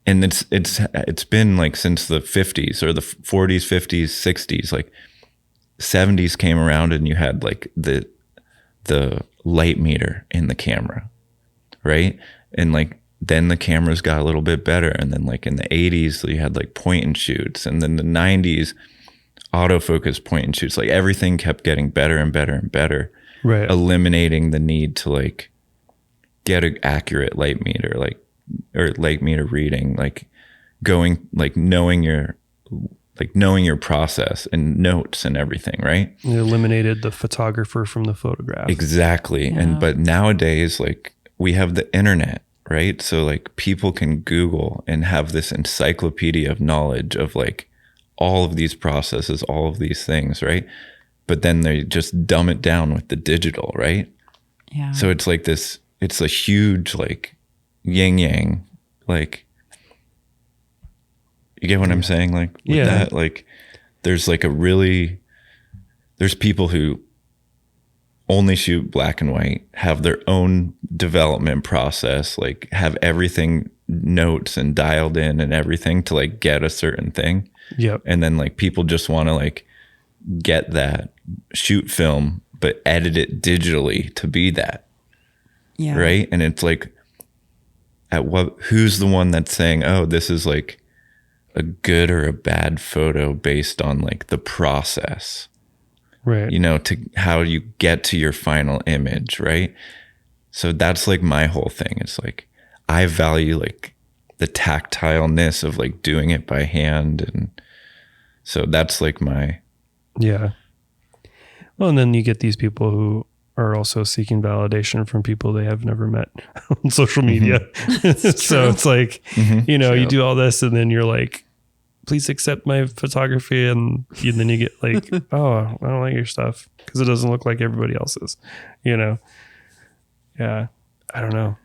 and it's been like since the 50s or the 40s, 50s, 60s, like 70s came around and you had like the light meter in the camera, right? And like then the cameras got a little bit better, and then like in the 80s you had like point and shoots, and then the 90s autofocus point and shoots. Like everything kept getting better and better and better, Right. eliminating the need to like get an accurate light meter, like, or light meter reading, like going, like knowing your process and notes and everything, right? It eliminated the photographer from the photograph. Exactly. Yeah. But nowadays, like we have the internet, right? So like people can Google and have this encyclopedia of knowledge of like all of these processes, all of these things, right? But then they just dumb it down with the digital, right? Yeah. So it's like this, it's a huge like yin yang, like, you get what I'm saying? Like with Yeah. that, like there's like there's people who only shoot black and white, have their own development process, like have everything notes and dialed in and everything to like get a certain thing. Yep. And then like people just want to like get that, shoot film, but edit it digitally to be that. Yeah. Right. And it's like, who's the one that's saying, oh, this is like a good or a bad photo based on like the process, Right. you know, to how you get to your final image. Right. So that's like my whole thing. It's like, I value like the tactileness of like doing it by hand. And so that's like my, Yeah. Well, and then you get these people who are also seeking validation from people they have never met on social media. So it's like, you know, you do all this and then you're like, please accept my photography. And then you get like, oh, I don't like your stuff because it doesn't look like everybody else's, you know? Yeah. I don't know.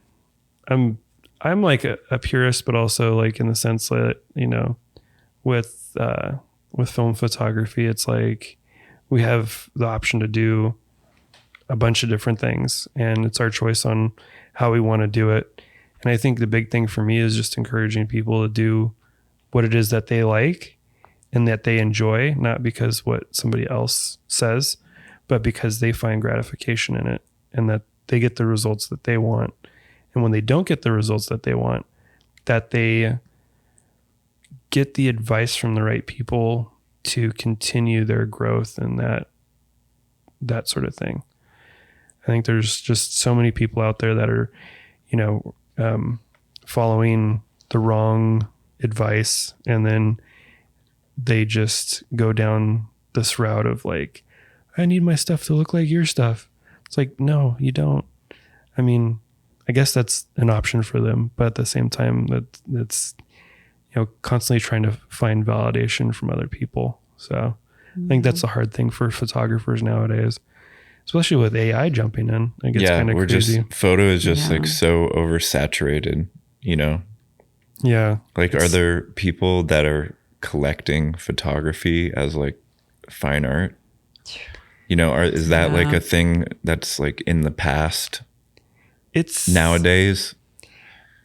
I'm like a purist, but also like in the sense that, you know, with film photography, it's like we have the option to do a bunch of different things and it's our choice on how we want to do it. And I think the big thing for me is just encouraging people to do what it is that they like and that they enjoy, not because what somebody else says, but because they find gratification in it and that they get the results that they want. And when they don't get the results that they want, that they get the advice from the right people to continue their growth and that sort of thing. I think there's just so many people out there that are, you know, following the wrong advice and then they just go down this route of like, I need my stuff to look like your stuff. It's like, no, you don't. I mean, I guess that's an option for them, but at the same time that's, you know, constantly trying to find validation from other people. So I think that's the hard thing for photographers nowadays, especially with AI jumping in. I think it's kind of crazy. Photo is just like so oversaturated, you know? Yeah. Like, are there people that are collecting photography as like fine art? You know, is that like a thing that's like in the past? It's nowadays,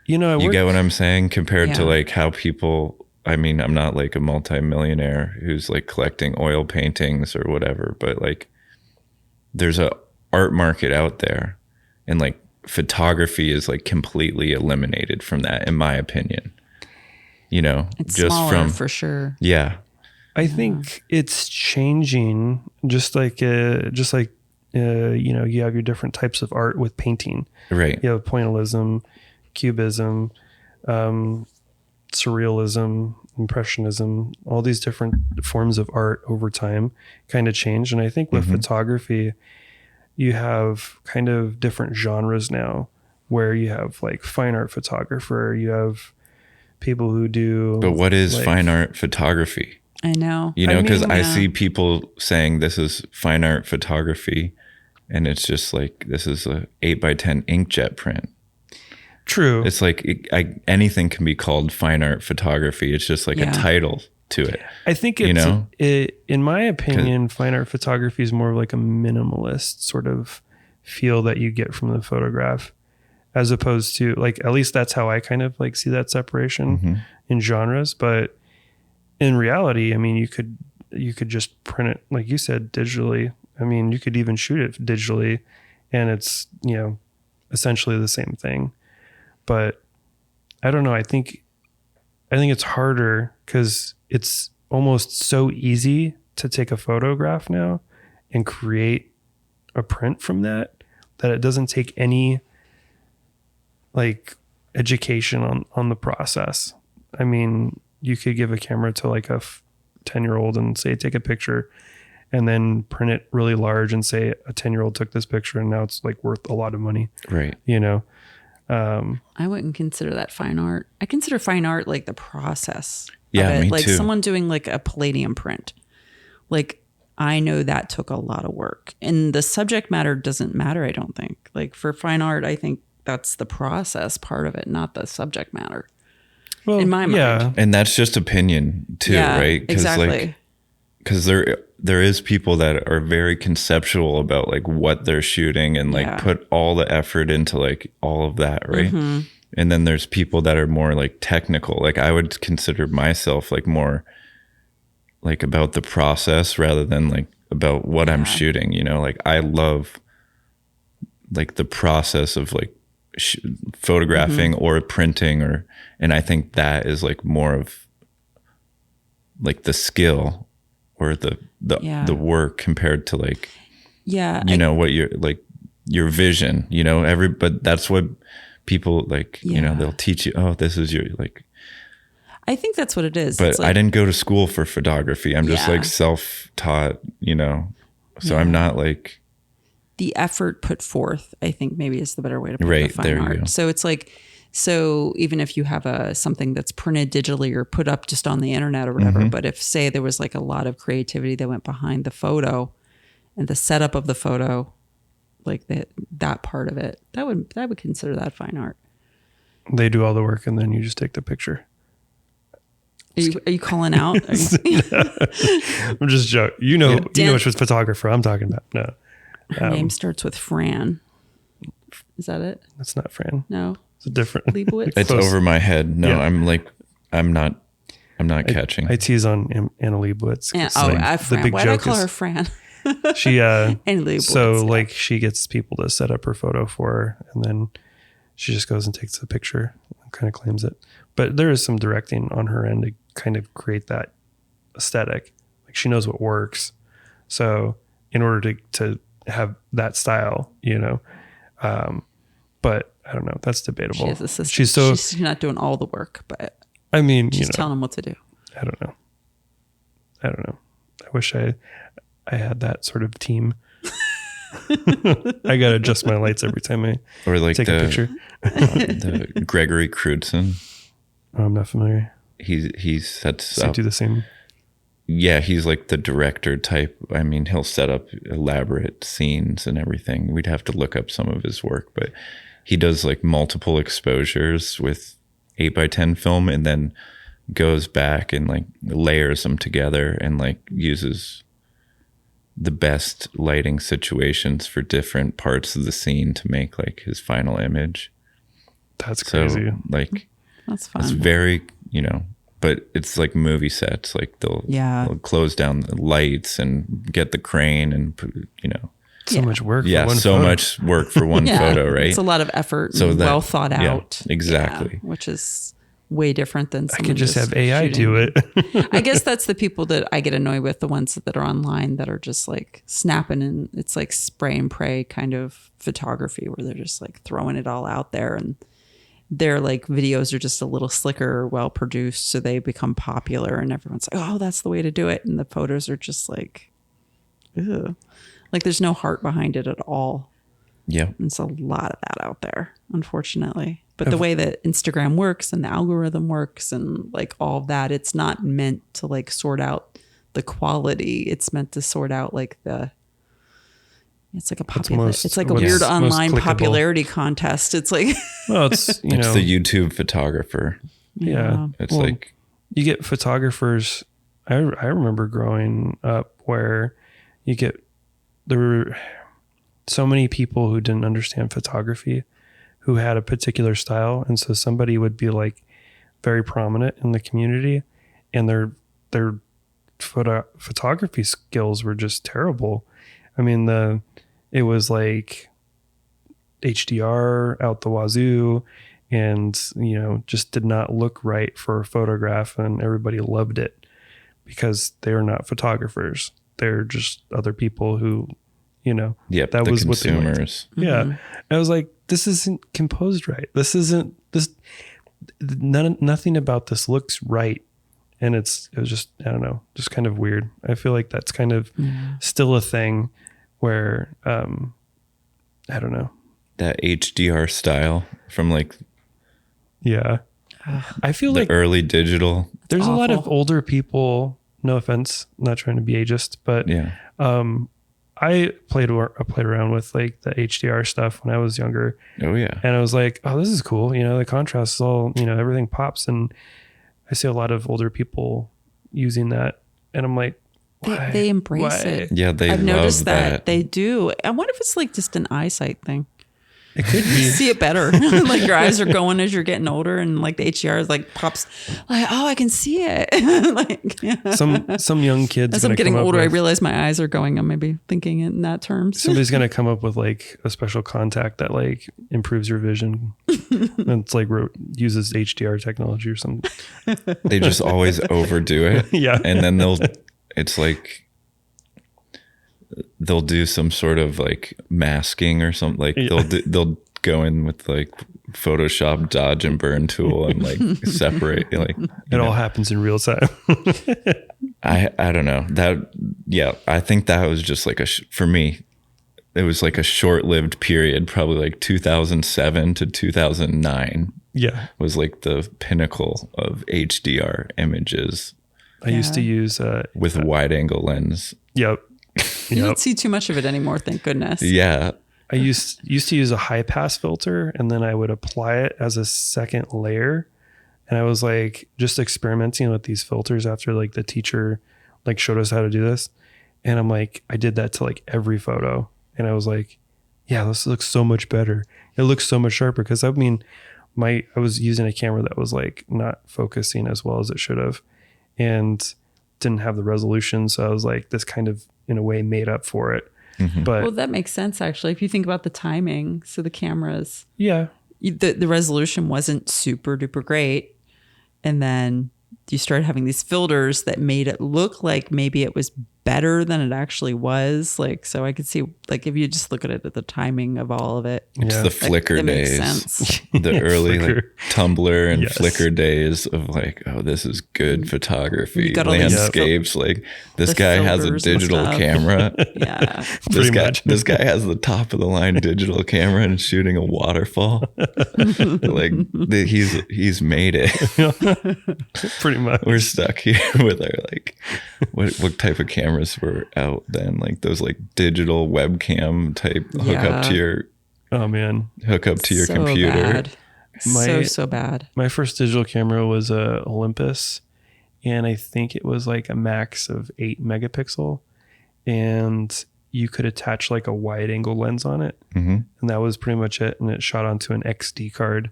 you know, you get what I'm saying compared to like how people, I mean, I'm not like a multimillionaire who's like collecting oil paintings or whatever, but like there's a art market out there and like photography is like completely eliminated from that, in my opinion, you know, it's just smaller, from for sure. Yeah. I think it's changing just like you know, you have your different types of art with painting. Right. You have pointillism, cubism, surrealism, impressionism, all these different forms of art over time kind of change. And I think with photography, you have kind of different genres now where you have like fine art photographer, you have people who do. But what is like, fine art photography? I know. You know, because I yeah. see people saying this is fine art photography, and it's just like this is a 8x10 inkjet print. True. It's like anything can be called fine art photography. It's just like a title to it. I think it's, you know, in my opinion, fine art photography is more of like a minimalist sort of feel that you get from the photograph, as opposed to like, at least that's how I kind of like see that separation in genres. But in reality, I mean, you could just print it, like you said, digitally. I mean, you could even shoot it digitally and it's, you know, essentially the same thing. But I don't know. I think it's harder because it's almost so easy to take a photograph now and create a print from that it doesn't take any like education on the process. I mean, you could give a camera to like a 10-year-old and say, take a picture, and then print it really large and say a 10-year-old took this picture and now it's like worth a lot of money. Right. You know? I wouldn't consider that fine art. I consider fine art like the process. Yeah, of it. me Like too. someone doing like a palladium print. Like I know that took a lot of work. And the subject matter doesn't matter, I don't think. Like for fine art, I think that's the process part of it, not the subject matter. Well, in my mind. And that's just opinion too, Yeah, right? 'Cause exactly. like because there is people that are very conceptual about like what they're shooting and like put all the effort into like all of that, right? And then there's people that are more like technical. Like I would consider myself like more like about the process rather than like about what I'm shooting, you know? Like I love like the process of like photographing or printing and I think that is like more of like the skill or the work compared to like, you know, what you're like your vision, you know, but that's what people like, you know, they'll teach you, oh, this is your like, I think that's what it is. But like, I didn't go to school for photography. I'm just like self-taught, you know, so I'm not like. The effort put forth, I think maybe is the better way to put the fine there art. You go. So it's like, so even if you have something that's printed digitally or put up just on the internet or whatever, but if say there was like a lot of creativity that went behind the photo and the setup of the photo, like that part of it, I would consider that fine art. They do all the work and then you just take the picture. Are you calling out? I'm just joking. You know which photographer I'm talking about. No. Her name starts with Fran. Is that it? That's not Fran. No. It's a different. Leibowitz? It's over my head. No, I'm not catching. I tease on Anna Leibowitz. Fran. The big Why joke did I call is her Fran? she Anna Leibowitz, so like she gets people to set up her photo for her and then she just goes and takes the picture and kind of claims it. But there is some directing on her end to kind of create that aesthetic. Like she knows what works. So in order to have that style, you know, but I don't know. That's debatable. She has assistants. She's not doing all the work, but I mean, she's telling them what to do. I don't know. I wish I had that sort of team. I gotta adjust my lights every time I like take a picture. The Gregory Crudson. Oh, I'm not familiar. He sets Does he up. do the same? Yeah, he's like the director type. I mean, he'll set up elaborate scenes and everything. We'd have to look up some of his work, but he does like multiple exposures with 8x10 film and then goes back and like layers them together and like uses the best lighting situations for different parts of the scene to make like his final image. That's crazy. So like that's fun. It's very, you know, but it's like movie sets. Like they'll close down the lights and get the crane and, you know. So much work for one so photo. much work for one photo, right? It's a lot of effort and well thought out. Exactly. Which is way different than I could just have AI shooting. do it. I guess that's the people that I get annoyed with, the ones that are online that are just like snapping and it's like spray and pray kind of photography where they're just like throwing it all out there and their like videos are just a little slicker, well produced, so they become popular and everyone's like, oh, that's the way to do it. And the photos are just like, ugh. Like there's no heart behind it at all. Yeah. There's a lot of that out there, unfortunately. But the way that Instagram works and the algorithm works and like all of that, it's not meant to like sort out the quality. It's meant to sort out like it's like a popular, it's like a weird online popularity contest. It's like, well, it's, it's the YouTube photographer. Yeah. It's like, you get photographers. I remember growing up where there were so many people who didn't understand photography who had a particular style. And so somebody would be like very prominent in the community and their photography skills were just terrible. I mean, it was like HDR out the wazoo and, you know, just did not look right for a photograph and everybody loved it because they're not photographers. They're just other people who, you know, that was what they consumers. Yeah. Mm-hmm. I was like, this isn't composed right. Nothing about this looks right. And it was just, I don't know, just kind of weird. I feel like that's kind of still a thing where, I don't know. That HDR style from like, I feel the like early digital. There's a lot of older people, no offense, not trying to be ageist, but I played around with like the HDR stuff when I was younger. Oh yeah. And I was like, oh, this is cool. You know, the contrast is all, you know, everything pops. And I see a lot of older people using that. And I'm like, They embrace Why? it. Yeah, they I've love noticed that. they do. I wonder if it's like just an eyesight thing. It could You be. see it better. Like your eyes are going as you're getting older, and like the HDR is like pops. Like, oh, I can see it. Like, yeah. Some young kids. As I'm gonna getting come up older, I with- realize my eyes are going. I'm maybe thinking in that terms. Somebody's gonna come up with like a special contact that like improves your vision. And it's like uses HDR technology or something. They just always overdo it. Yeah. And then it's like, they'll do some sort of like masking or something. Like they'll go in with like Photoshop dodge and burn tool and like separate, like It all happens in real time. I don't know that. Yeah. I think that was just like for me, it was like a short-lived period, probably like 2007 to 2009 Yeah. was like the pinnacle of HDR images I used to use with a wide angle lens. Yep. You don't see too much of it anymore, thank goodness. Yeah. I used to use a high pass filter, and then I would apply it as a second layer. And I was like just experimenting with these filters after like the teacher like showed us how to do this. And I'm like, I did that to like every photo. And I was like, yeah, this looks so much better. It looks so much sharper. Cause I mean, I was using a camera that was like not focusing as well as it should have, and didn't have the resolution. So I was like, this kind of in a way made up for it. But Well, that makes sense actually. If you think about the timing, so the cameras, yeah, the resolution wasn't super duper great, and then you started having these filters that made it look like maybe it was better than it actually was. Like, so I could see, like, if you just look at it at the timing of all of it, It's Yeah. the Flickr that makes days, sense. the early like Flickr. Tumblr and Yes. Flickr days of like, oh, this is good photography, You got all these landscapes. Like this the guy has a filters and digital stuff. camera. Yeah. Pretty much. This guy has the top of the line digital camera and shooting a waterfall. Like he's made it. pretty much. We're stuck here with our like what type of cameras were out then, like those like digital webcam type hook up to your Oh man. So computer. bad. My- So bad. My first digital camera was a Olympus, and I think it was like a max of 8 megapixel, and you could attach like a wide angle lens on it. Mhm. And that was pretty much it. And it shot onto an XD card.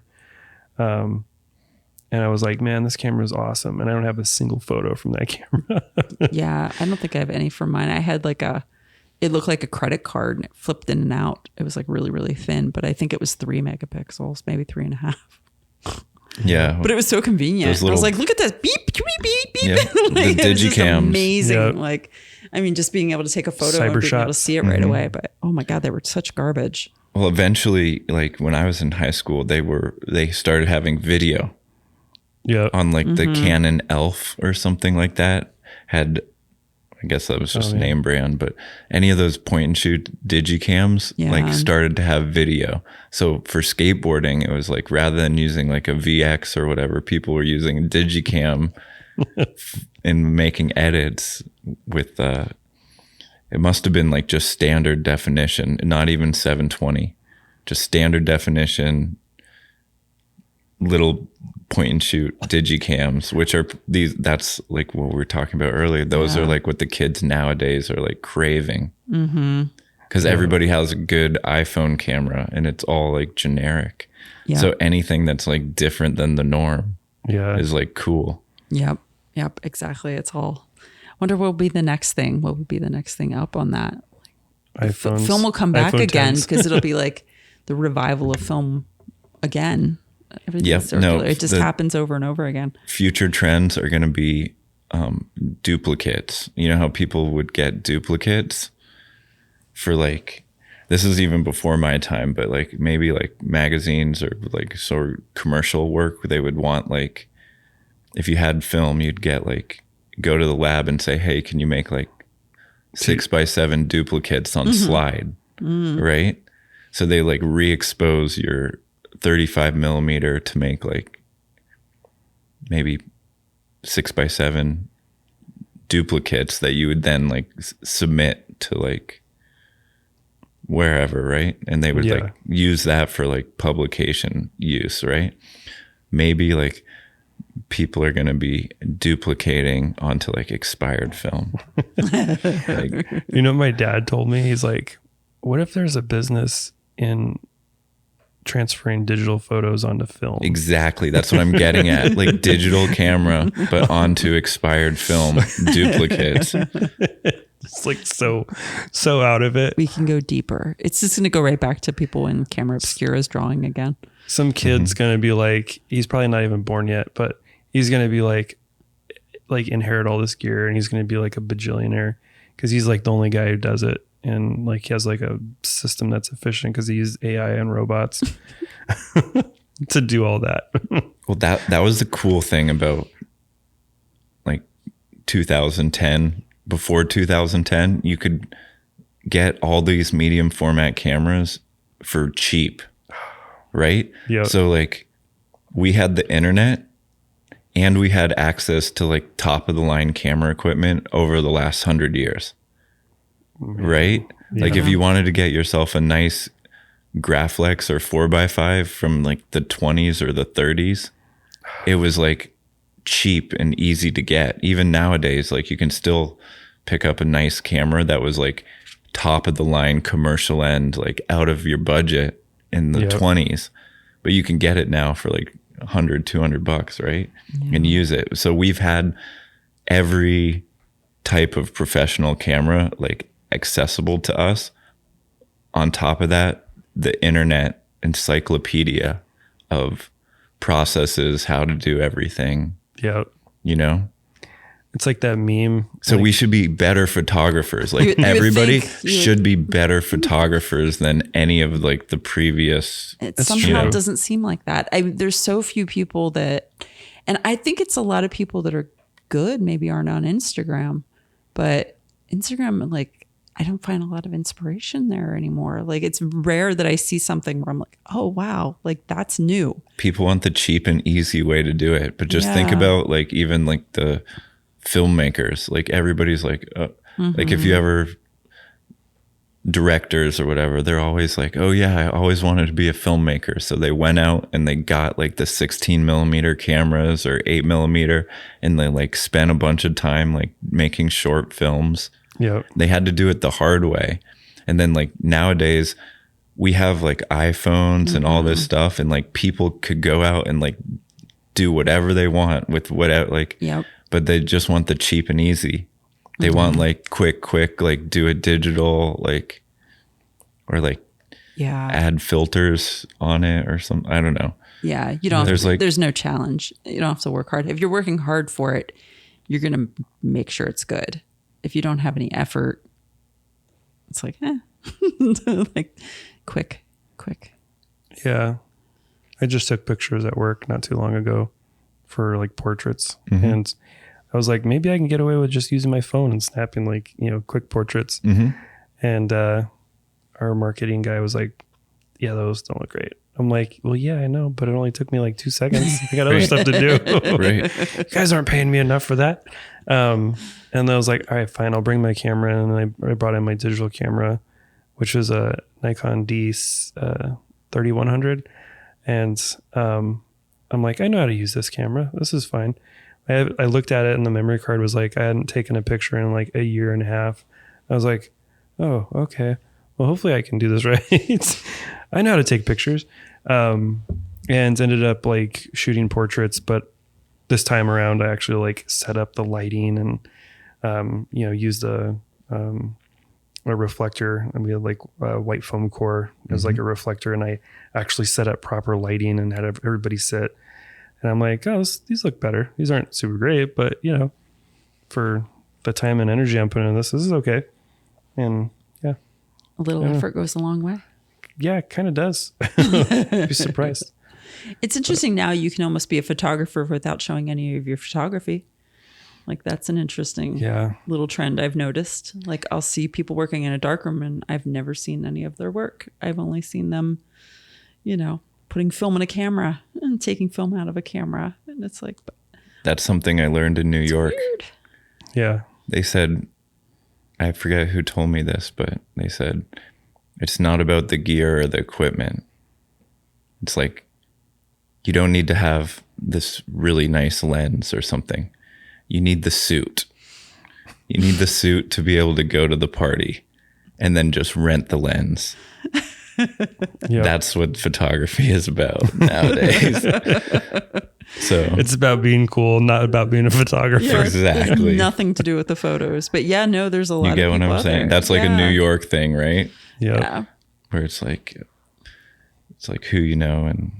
And I was like, man, this camera is awesome. And I don't have a single photo from that camera. Yeah. I don't think I have any for mine. I had like it looked like a credit card and it flipped in and out. It was like really, really thin, but I think it was 3 megapixels, maybe 3.5. Yeah. But it was so convenient. Those I was little- like, look at this. Beep, beep, beep, beep. Yeah, Like, the it was just digicams. amazing. Yeah. Like, I mean, just being able to take a photo and being Cybershot. able to see it right away. But oh my God, they were such garbage. Well, eventually, like when I was in high school, they started having video Yeah. on like the Canon Elf or something like that. Had, I guess that was just yeah. name brand, but any of those point and shoot digicams Yeah. like started to have video. So for skateboarding, it was like rather than using like a VX or whatever, people were using a digicam and making edits with it must have been like just standard definition, not even 720, just standard definition little point and shoot digicams, which are that's like what we were talking about earlier. Those are like what the kids nowadays are like craving. Because everybody has a good iPhone camera and it's all like generic. Yeah. So anything that's like different than the norm Yeah. is like cool. Yep. Yep. Exactly. It's all. Wonder what will be the next thing. What would be the next thing up on that? iPhones, Film will come back iPhone again 10s. because it'll be like the revival of film again. Everything's Yep, circular. no, It just the- happens over and over again. Future trends are going to be duplicates. You know how people would get duplicates for like, this is even before my time, but like maybe like magazines or like sort of commercial work, they would want like, if you had film, you'd get like, go to the lab and say, hey, can you make like 6x7 duplicates on slide, right? So they like re-expose your 35 millimeter to make like maybe 6x7 duplicates that you would then like submit to like wherever, right? And they would like use that for like publication use, right? Maybe like people are going to be duplicating onto like expired film. Like, You know what my dad told me? He's like, what if there's a business in transferring digital photos onto film? exactly. That's what I'm getting at. Like digital camera, but onto expired film duplicates. It's like so out of it. We can go deeper. It's just going to go right back to people in camera obscura's drawing again. Some kid's gonna be like, he's probably not even born yet, but he's gonna be like inherit all this gear, and he's gonna be like a bajillionaire because he's like the only guy who does it, and like he has like a system that's efficient because he uses AI and robots to do all that. Well, that was the cool thing about like 2010. Before 2010, you could get all these medium format cameras for cheap, right? Yeah. So like we had the internet and we had access to like top of the line camera equipment over the last 100 years, right? Yeah. Like if you wanted to get yourself a nice Graflex or 4x5 from like the 20s or the 30s, it was like cheap and easy to get. Even nowadays, like you can still pick up a nice camera that was like top of the line commercial end, like out of your budget in the 20s, but you can get it now for like $100-$200, right? And use it. So we've had every type of professional camera like accessible to us. On top of that, the internet encyclopedia of processes, how to do everything, Yeah. you know? It's like that meme. So like, we should be better photographers. Like You would everybody think you should be better photographers than any of like the previous. It That's somehow true. doesn't seem like that. There's so few people that, and I think it's a lot of people that are good maybe aren't on Instagram, but Instagram, like, I don't find a lot of inspiration there anymore. Like it's rare that I see something where I'm like, oh wow, like that's new. People want the cheap and easy way to do it, but just think Yeah. about like even like the filmmakers. Like everybody's like, like if you ever directors or whatever, they're always like, oh yeah, I always wanted to be a filmmaker. So they went out and they got like the 16 millimeter cameras or 8 millimeter, and they like spent a bunch of time like making short films. Yeah. They had to do it the hard way. And then like nowadays we have like iPhones and all this stuff, and like people could go out and like do whatever they want with whatever, like, Yep. but they just want the cheap and easy. They want like quick, like do it digital, like, or like Yeah. add filters on it or something. I don't know. Yeah. You don't, There's like- there's no challenge. You don't have to work hard. If you're working hard for it, you're going to make sure it's good. If you don't have any effort, it's like, like quick. Yeah. I just took pictures at work not too long ago for like portraits. And I was like, maybe I can get away with just using my phone and snapping like, you know, quick portraits. And our marketing guy was like, yeah, those don't look great. I'm like, well, yeah, I know, but it only took me like 2 seconds. I got other stuff to do. Right. You guys aren't paying me enough for that. And I was like, all right, fine, I'll bring my camera. And I brought in my digital camera, which was a Nikon D 3100. And I'm like, I know how to use this camera. This is fine. I looked at it and the memory card was like, I hadn't taken a picture in like a year and a half. I was like, oh, okay. Well, hopefully I can do this right. I know how to take pictures. And ended up like shooting portraits, but this time around I actually like set up the lighting and you know, used a reflector, and we had like a white foam core as like a reflector, and I actually set up proper lighting and had everybody sit. And I'm like, oh, these look better. These aren't super great, but you know, for the time and energy I'm putting in this is okay. And yeah, A little effort goes a long way. yeah, it kind of does. Be surprised. It's interesting now you can almost be a photographer without showing any of your photography. Like that's an interesting Yeah. little trend I've noticed. Like I'll see people working in a darkroom and I've never seen any of their work. I've only seen them, you know, putting film in a camera and taking film out of a camera. And it's like, That's something I learned in New York. weird. Yeah. They said, I forget who told me this, but they said, it's not about the gear or the equipment. It's like, you don't need to have this really nice lens or something. You need the suit. You need the suit to be able to go to the party and then just rent the lens. Yep. That's what photography is about nowadays. So It's about being cool, not about being a photographer. Yeah, Exactly. nothing to do with the photos. But yeah, no, there's a lot you of get what people I'm out saying? there. That's like a Yeah. New York thing, right? Yep. Yeah. Where it's like who you know, and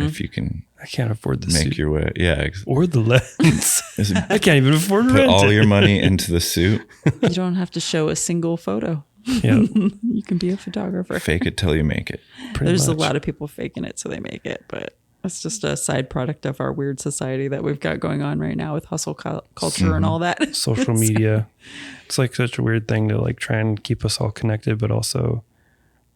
if you can I can't afford the make suit your way. Yeah. or the lens. Is it- I can't even afford to Put rent all it. your money into the suit, You don't have to show a single photo. Yeah, You can be a photographer. fake it till you make it. pretty There's much. a lot of people faking it so they make it, but it's just a side product of our weird society that we've got going on right now with hustle culture and all that. social media. It's like such a weird thing to like try and keep us all connected, but also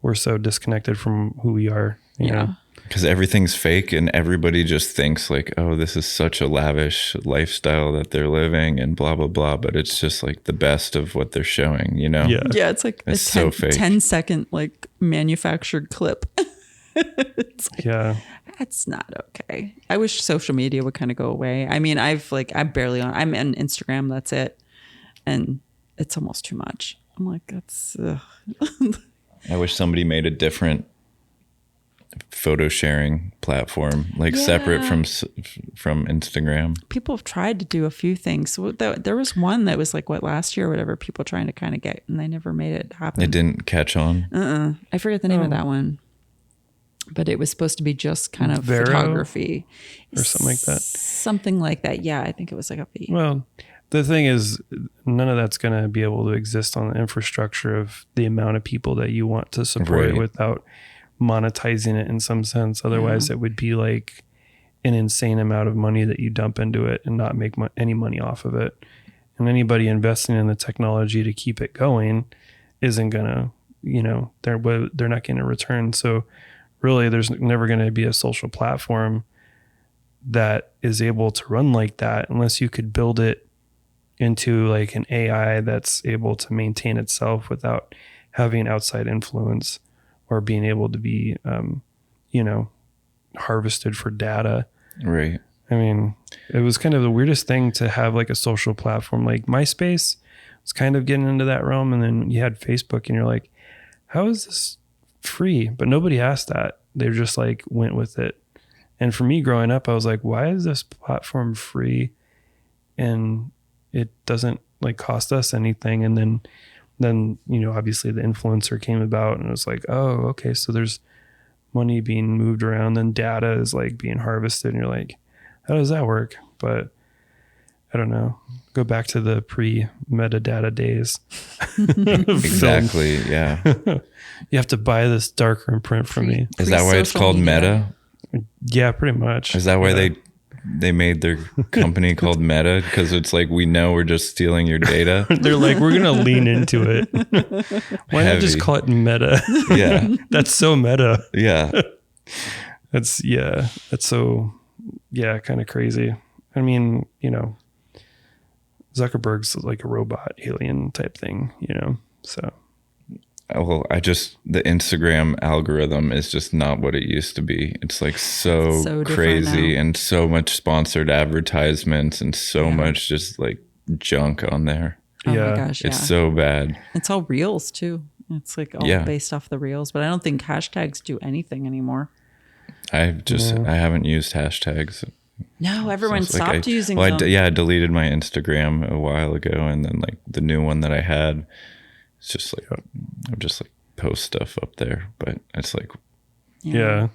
we're so disconnected from who we are. You Yeah. know? Because everything's fake and everybody just thinks like, oh, this is such a lavish lifestyle that they're living and blah, blah, blah. But it's just like the best of what they're showing, you know? Yeah. Yeah, it's like It's a so fake. 10-second like manufactured clip. It's like, Yeah. that's not okay. I wish social media would kind of go away. I mean, I'm on Instagram, that's it. And it's almost too much. I'm like, that's, I wish somebody made a different photo sharing platform, like separate Yeah. from Instagram. people have tried to do a few things. So there was one that was like, last year or whatever, people trying to kind of get, and they never made it happen. It didn't catch on. I forget the name of that one. But it was supposed to be just kind of Vero? photography. Or something like that. Something like that. Yeah, I think it was like a V. Well, the thing is, none of that's going to be able to exist on the infrastructure of the amount of people that you want to support Right. it without monetizing it in some sense. Otherwise, it would be like an insane amount of money that you dump into it and not make any money off of it. And anybody investing in the technology to keep it going isn't going to, they're not getting a return. So really, there's never going to be a social platform that is able to run like that unless you could build it into like an AI that's able to maintain itself without having outside influence or being able to be, harvested for data. Right. I mean, it was kind of the weirdest thing to have like a social platform. Like MySpace was kind of getting into that realm. And then you had Facebook and you're like, how is this free? But nobody asked that. They just like went with it. And for me growing up, I was like, why is this platform free? And it doesn't like cost us anything. And then, obviously the influencer came about and it was like, oh, okay. So there's money being moved around. Then data is like being harvested. And you're like, how does that work? But I don't know. Go back to the pre-metadata days. Exactly. Yeah. You have to buy this darkroom print from me. Is that why it's Pre-social called media. Meta? Yeah, pretty much. Is that why Yeah. they made their company called Meta? Because it's like, we know we're just stealing your data. They're like, we're gonna lean into it. Why not just Heavy. call it meta? Yeah. That's so meta. Yeah. That's so kind of crazy. I mean, Zuckerberg's like a robot alien type thing, so Well, the Instagram algorithm is just not what it used to be. It's like so different crazy now. and so much sponsored advertisements and so much just like junk on there. Oh yeah. my gosh, yeah. It's so bad. It's all reels too. It's like all Yeah. based off the reels, but I don't think hashtags do anything anymore. I haven't used hashtags. No, everyone It's like stopped using I them. deleted my Instagram a while ago, and then like the new one that I had, it's just like I just like post stuff up there, but it's like yeah.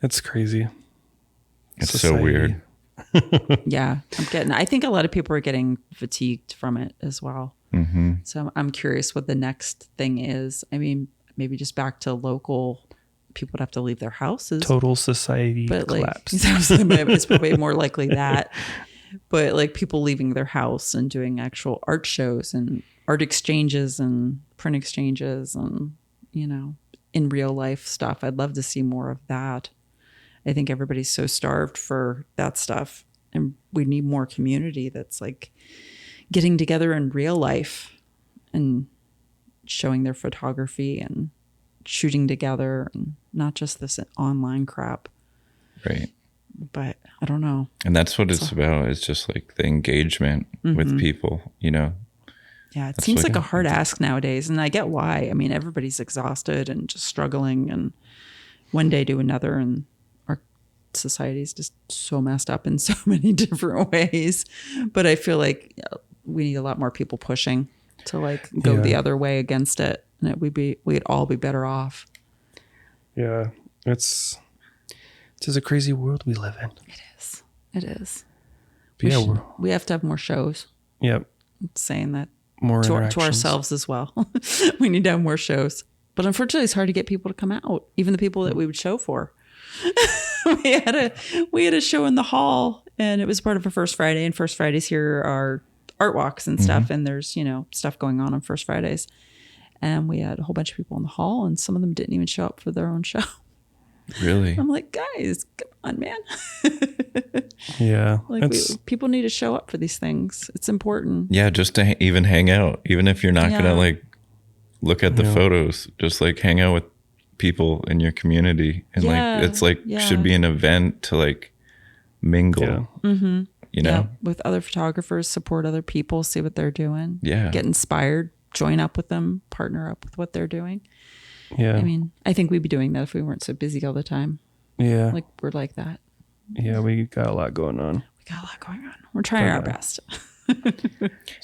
It's crazy. it's so Society. weird. Yeah, I think a lot of people are getting fatigued from it as well. Mm-hmm. So I'm curious what the next thing is. I mean, maybe just back to local. People would have to leave their houses. Total society But collapse. it's probably more likely that. But like people leaving their house and doing actual art shows and art exchanges and print exchanges and, in real life stuff. I'd love to see more of that. I think everybody's so starved for that stuff. And we need more community that's like getting together in real life and showing their photography and shooting together and not just this online crap. Right. but I don't know. And that's what it's about. It's just like the engagement with people, you know. Yeah, it That's seems like like a a- hard ask nowadays, and I get why. I mean, everybody's exhausted and just struggling, and one day to another, and our society's just so messed up in so many different ways. But I feel like we need a lot more people pushing to like go the other way against it, and we'd all be better off. Yeah, it's just a crazy world we live in. It is. But We have to have more shows. Yep, Saying that more to interactions. ourselves as well. We need to have more shows. But unfortunately, it's hard to get people to come out, even the people that we would show for. we had a show in the hall, and it was part of a First Friday. And First Fridays here are art walks and stuff, and there's stuff going on First Fridays. And we had a whole bunch of people in the hall, and some of them didn't even show up for their own show. Really? I'm like, guys, come on, man. Yeah, Like people need to show up for these things. It's important. Yeah, just to even hang out, even if you're not Yeah. gonna like look at the photos, just like hang out with people in your community, and Yeah, like it's like should be an event to like mingle. Yeah. You know? Yeah, with other photographers, support other people, see what they're doing. Yeah. Get inspired, join up with them, partner up with what they're doing. Yeah. I mean, I think we'd be doing that if we weren't so busy all the time. Yeah. Like we're like that. Yeah, we got a lot going on. We got a lot going on. We're trying our best.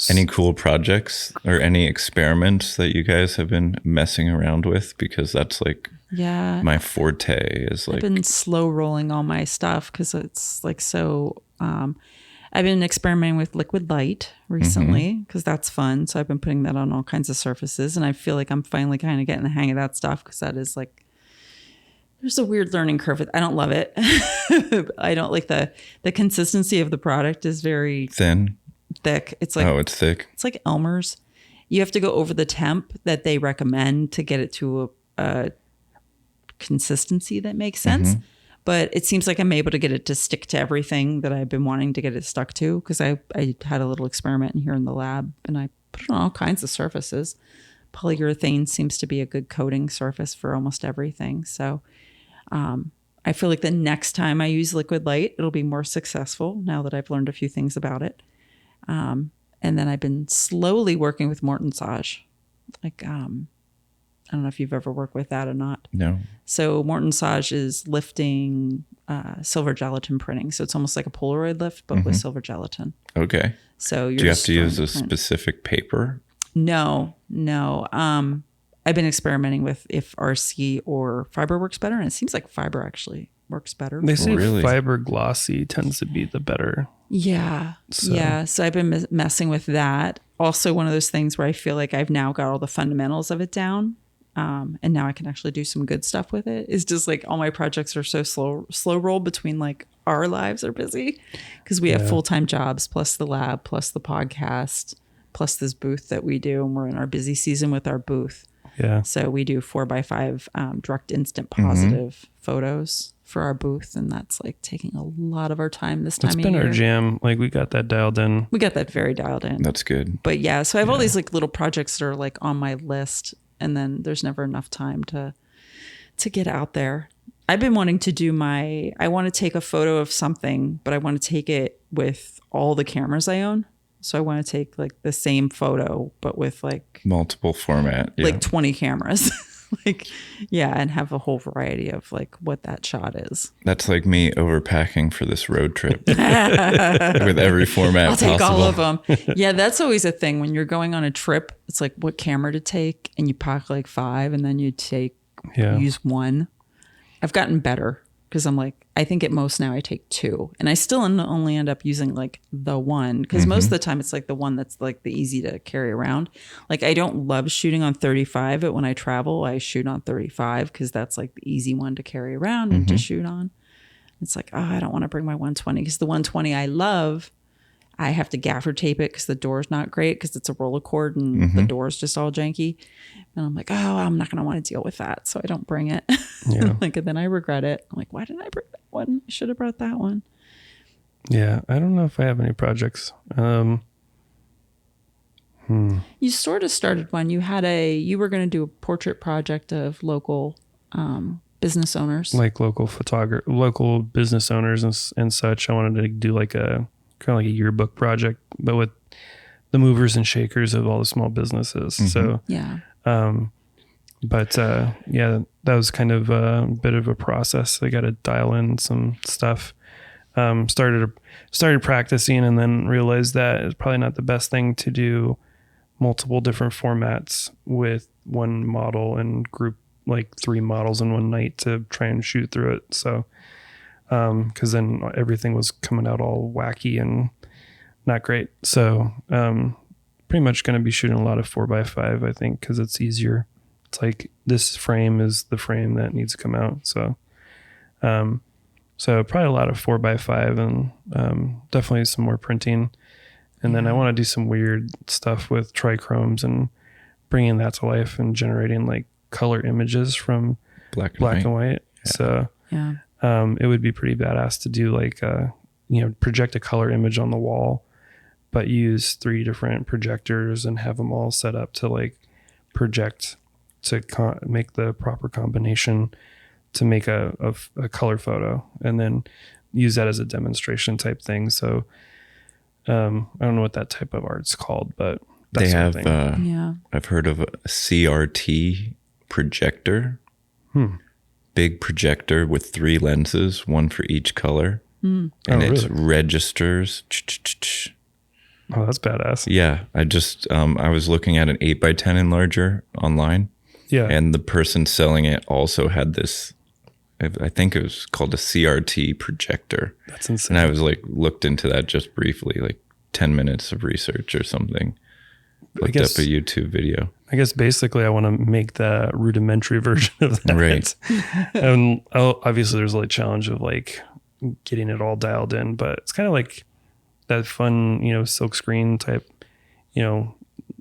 Any cool projects or any experiments that you guys have been messing around with? Because that's like Yeah. my forte is I've like been slow rolling all my stuff because it's like so. I've been experimenting with liquid light recently because that's fun. So I've been putting that on all kinds of surfaces, and I feel like I'm finally kind of getting the hang of that stuff because that is like there's a weird learning curve. I don't love it. I don't like the consistency of the product is very thin. thick. It's like It's thick. it's like Elmer's. You have to go over the temp that they recommend to get it to a consistency that makes sense. But it seems like I'm able to get it to stick to everything that I've been wanting to get it stuck to because I had a little experiment in here in the lab and I put it on all kinds of surfaces. Polyurethane seems to be a good coating surface for almost everything. So I feel like the next time I use liquid light, it'll be more successful now that I've learned a few things about it. And then I've been slowly working with Mortensage. Like, I don't know if you've ever worked with that or not. No. So Mortensage is lifting silver gelatin printing. So it's almost like a Polaroid lift, but with silver gelatin. Okay. So you're Do you have just to use trying a to print. specific paper? No. I've been experimenting with if RC or fiber works better, and it seems like fiber actually works better. They say Really? fiber glossy tends to be the better. Yeah. Yeah. So I've been messing with that. Also, one of those things where I feel like I've now got all the fundamentals of it down. And now I can actually do some good stuff with it. It's just like all my projects are so slow roll between like our lives are busy because we have full-time jobs plus the lab, plus the podcast, plus this booth that we do. And we're in our busy season with our booth. Yeah. So we do 4x5 direct instant positive photos for our booth. And that's like taking a lot of our time this time It's of been year. our jam. Like we got that dialed in. We got that very dialed in. That's good. But yeah, so I have all these like little projects that are like on my list, and then there's never enough time to get out there. I've been wanting to do I want to take a photo of something, but I want to take it with all the cameras I own. So I want to take like the same photo, but with like Multiple format. Yeah. like 20 cameras. Like, yeah, and have a whole variety of like what that shot is. That's like me overpacking for this road trip with every format I'll take possible. all of them. Yeah, that's always a thing when you're going on a trip. It's like what camera to take, and you pack like 5, and then you use 1. I've gotten better because I'm like, I think at most now I take 2, and I still only end up using like the 1 because most of the time it's like the one that's like the easy to carry around. Like I don't love shooting on 35, but when I travel, I shoot on 35 because that's like the easy one to carry around and to shoot on. It's like, oh, I don't want to bring my 120 because the 120 I love, I have to gaffer tape it because the door's not great because it's a roller cord and the door's just all janky. And I'm like, oh, I'm not going to want to deal with that. So I don't bring it. Yeah. Like, and then I regret it. I'm like, why didn't I bring that one? I should have brought that one. Yeah. I don't know if I have any projects. You sort of started one. You were going to do a portrait project of local business owners. like local business owners and such. I wanted to do like a kind of like a yearbook project, but with the movers and shakers of all the small businesses. So, Yeah. yeah, that was kind of a bit of a process. I got to dial in some stuff. Started practicing and then realized that it's probably not the best thing to do multiple different formats with one model and group like 3 models in one night to try and shoot through it. So, cause then everything was coming out all wacky and not great. So, pretty much going to be shooting a lot of 4x5, I think, cause it's easier. It's like this frame is the frame that needs to come out. So, probably a lot of 4x5 and, definitely some more printing. And then I want to do some weird stuff with trichromes and bringing that to life and generating like color images from black and white. Yeah. So it would be pretty badass to do like, project a color image on the wall, but use 3 different projectors and have them all set up to like project to make the proper combination to make a color photo and then use that as a demonstration type thing. So, I don't know what that type of art's called, but they have, I've heard of a CRT projector, big projector with 3 lenses, 1 for each color. And it's registers. Oh, that's badass. Yeah. I was looking at an 8x10 enlarger online. Yeah. And the person selling it also had this, I think it was called a CRT projector. That's insane. And I was like, looked into that just briefly, like 10 minutes of research or something. Looked up a YouTube video. I guess basically I want to make the rudimentary version of that. Right. And obviously there's a challenge of like getting it all dialed in, but it's kind of like that fun, silk screen type,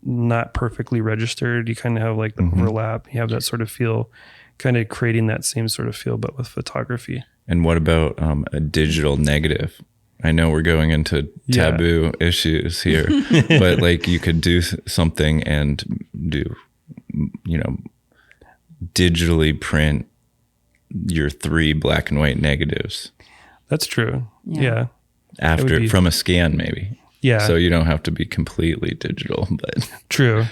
not perfectly registered. You kind of have like the overlap. You have that sort of feel, kind of creating that same sort of feel, but with photography. And what about a digital negative? I know we're going into taboo issues here, but like you could do something and do, digitally print your 3 black and white negatives. That's true. Yeah. After from a scan, maybe. Yeah. So you don't have to be completely digital, but true.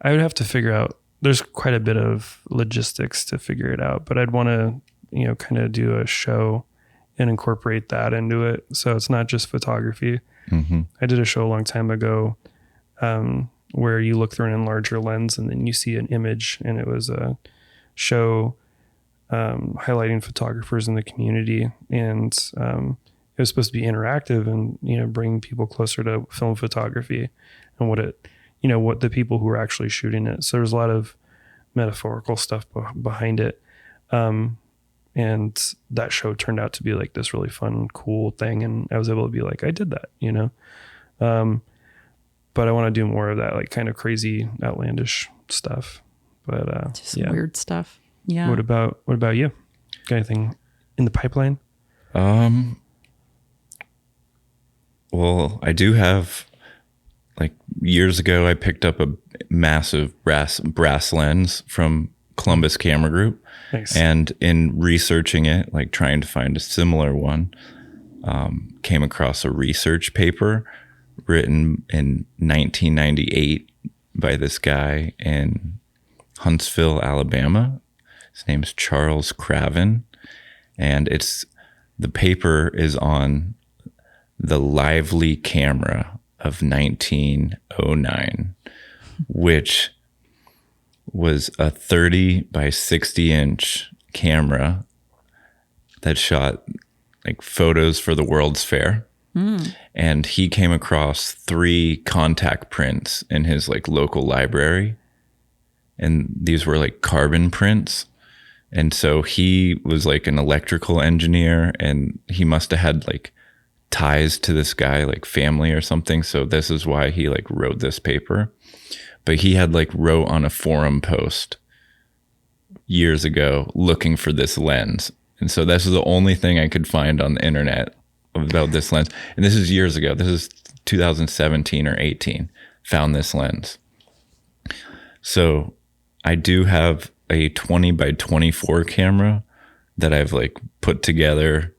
I would have to figure out, there's quite a bit of logistics to figure it out, but I'd want to, kind of do a show and incorporate that into it. So it's not just photography. I did a show a long time ago where you look through an enlarger lens and then you see an image, and it was a show highlighting photographers in the community. And it was supposed to be interactive and, bring people closer to film photography and what the people who were actually shooting it. So there's a lot of metaphorical stuff behind it. And that show turned out to be like this really fun, cool thing. And I was able to be like, I did that, but I want to do more of that, like kind of crazy, outlandish stuff. But just weird stuff. Yeah. What about you? Got anything in the pipeline? Well, I do have, like years ago, I picked up a massive brass lens from Columbus Camera Group. Nice. And in researching it, like trying to find a similar one, came across a research paper written in 1998 by this guy in Huntsville, Alabama. His name's Charles Craven. And the paper is on the Lively camera of 1909, which was a 30 by 60 inch camera that shot like photos for the World's Fair. And he came across 3 contact prints in his like local library. And these were like carbon prints. And so he was like an electrical engineer, and he must have had like ties to this guy, like family or something. So this is why he like wrote this paper. But he had like wrote on a forum post years ago looking for this lens. And so this is the only thing I could find on the internet about this lens. And this is years ago. This is 2017 or 18. Found this lens. So I do have a 20 by 24 camera that I've like put together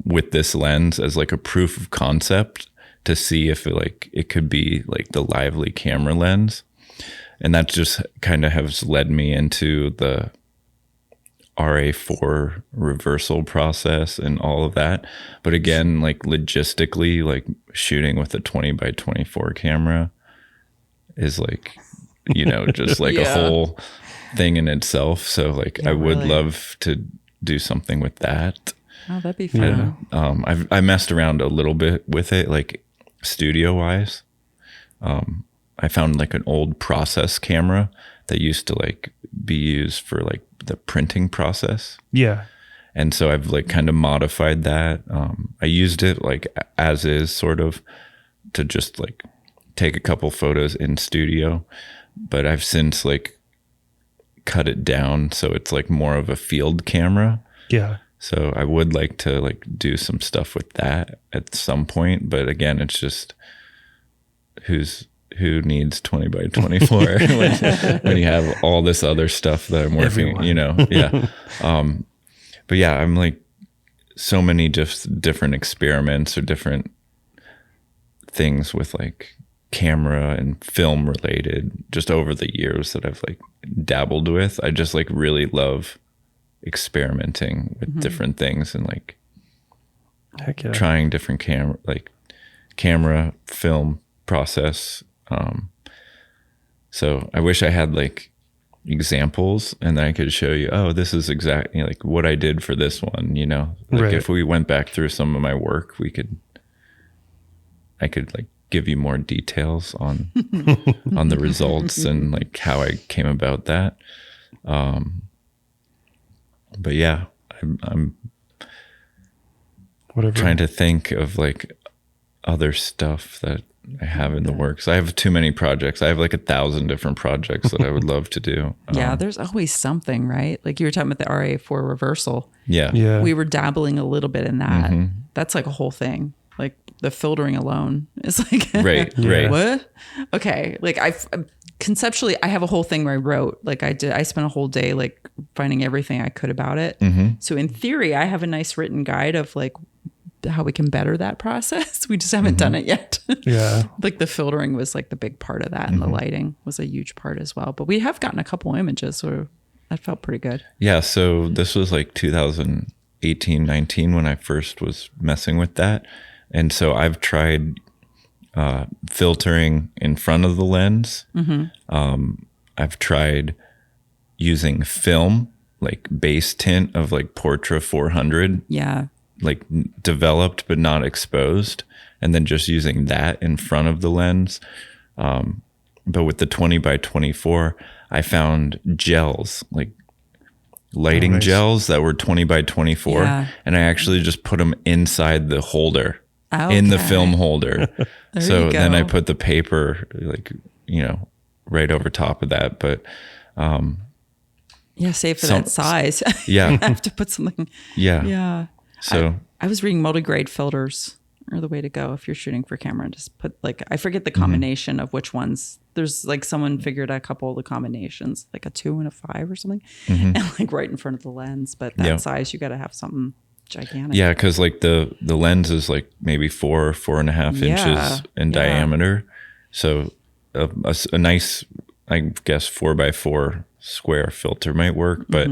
with this lens as like a proof of concept to see if it could be like the Lively camera lens. And that just kind of has led me into the RA4 reversal process and all of that. But again, like logistically, like shooting with a 20x24 camera is like, just like a whole thing in itself. So like I would love to do something with that. Oh, that'd be fun. I messed around a little bit with it, like studio wise. I found like an old process camera that used to like be used for like the printing process. Yeah. And so I've like kind of modified that. I used it like as is, sort of, to just like take a couple photos in studio, but I've since like cut it down so it's like more of a field camera. Yeah. So I would like to like do some stuff with that at some point, but again, it's just who needs 20x24 when you have all this other stuff that I'm working, Everyone. Yeah. But yeah, I'm like so many just different experiments or different things with like camera and film related just over the years that I've like dabbled with. I just like really love experimenting with different things and like Heck yeah. trying different camera film process. So I wish I had like examples and then I could show you, oh, this is exactly like what I did for this one, like Right. if we went back through some of my work, I could like give you more details on the results and like how I came about that. But yeah, I'm Whatever. trying to think of like other stuff that I have in the works. I have too many projects. I have like 1,000 different projects that I would love to do. Yeah, there's always something, right? Like you were talking about the RA4 reversal. Yeah. Yeah. We were dabbling a little bit in that. That's like a whole thing. Like the filtering alone is like, Right. what? Okay. Like conceptually, I have a whole thing where I wrote, like I spent a whole day like finding everything I could about it. So in theory, I have a nice written guide of like how we can better that process. We just haven't done it yet. Yeah. Like the filtering was like the big part of that, and the lighting was a huge part as well. But we have gotten a couple images, so that felt pretty good. Yeah. So this was like 2018, 19 when I first was messing with that. And so I've tried filtering in front of the lens. I've tried using film, like base tint of like Portra 400. Yeah. Like developed but not exposed, and then just using that in front of the lens. But with the 20x24, I found gels, like lighting nice. gels that were 20x24, Yeah. and I actually just put them inside the holder, in the Okay. film holder. So you then I go. put the paper, like, right over top of that. But Yeah, save for Some- that size. yeah, I have to put something. yeah. Yeah. So I was reading multigrade filters are the way to go if you're shooting for camera. Just put like, I forget the combination of which ones. There's like someone figured out a couple of the combinations, like a 2 and a 5 or something, and like right in front of the lens. But that Yeah. size, you got to have something gigantic. Yeah, because like the lens is like maybe 4.5 Yeah, inches in yeah. diameter. So a nice, I guess, 4x4 square filter might work. But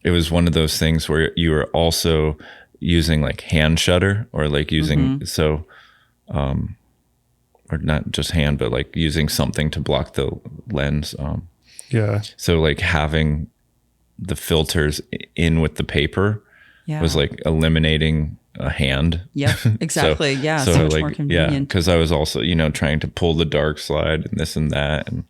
it was one of those things where you were also using like hand shutter or like using, or not just hand, but like using something to block the lens. Yeah. So like having the filters in with the paper Yeah. was like eliminating a hand. Yep, exactly. Yeah, so much like, more convenient. because I was also, trying to pull the dark slide and this and that. And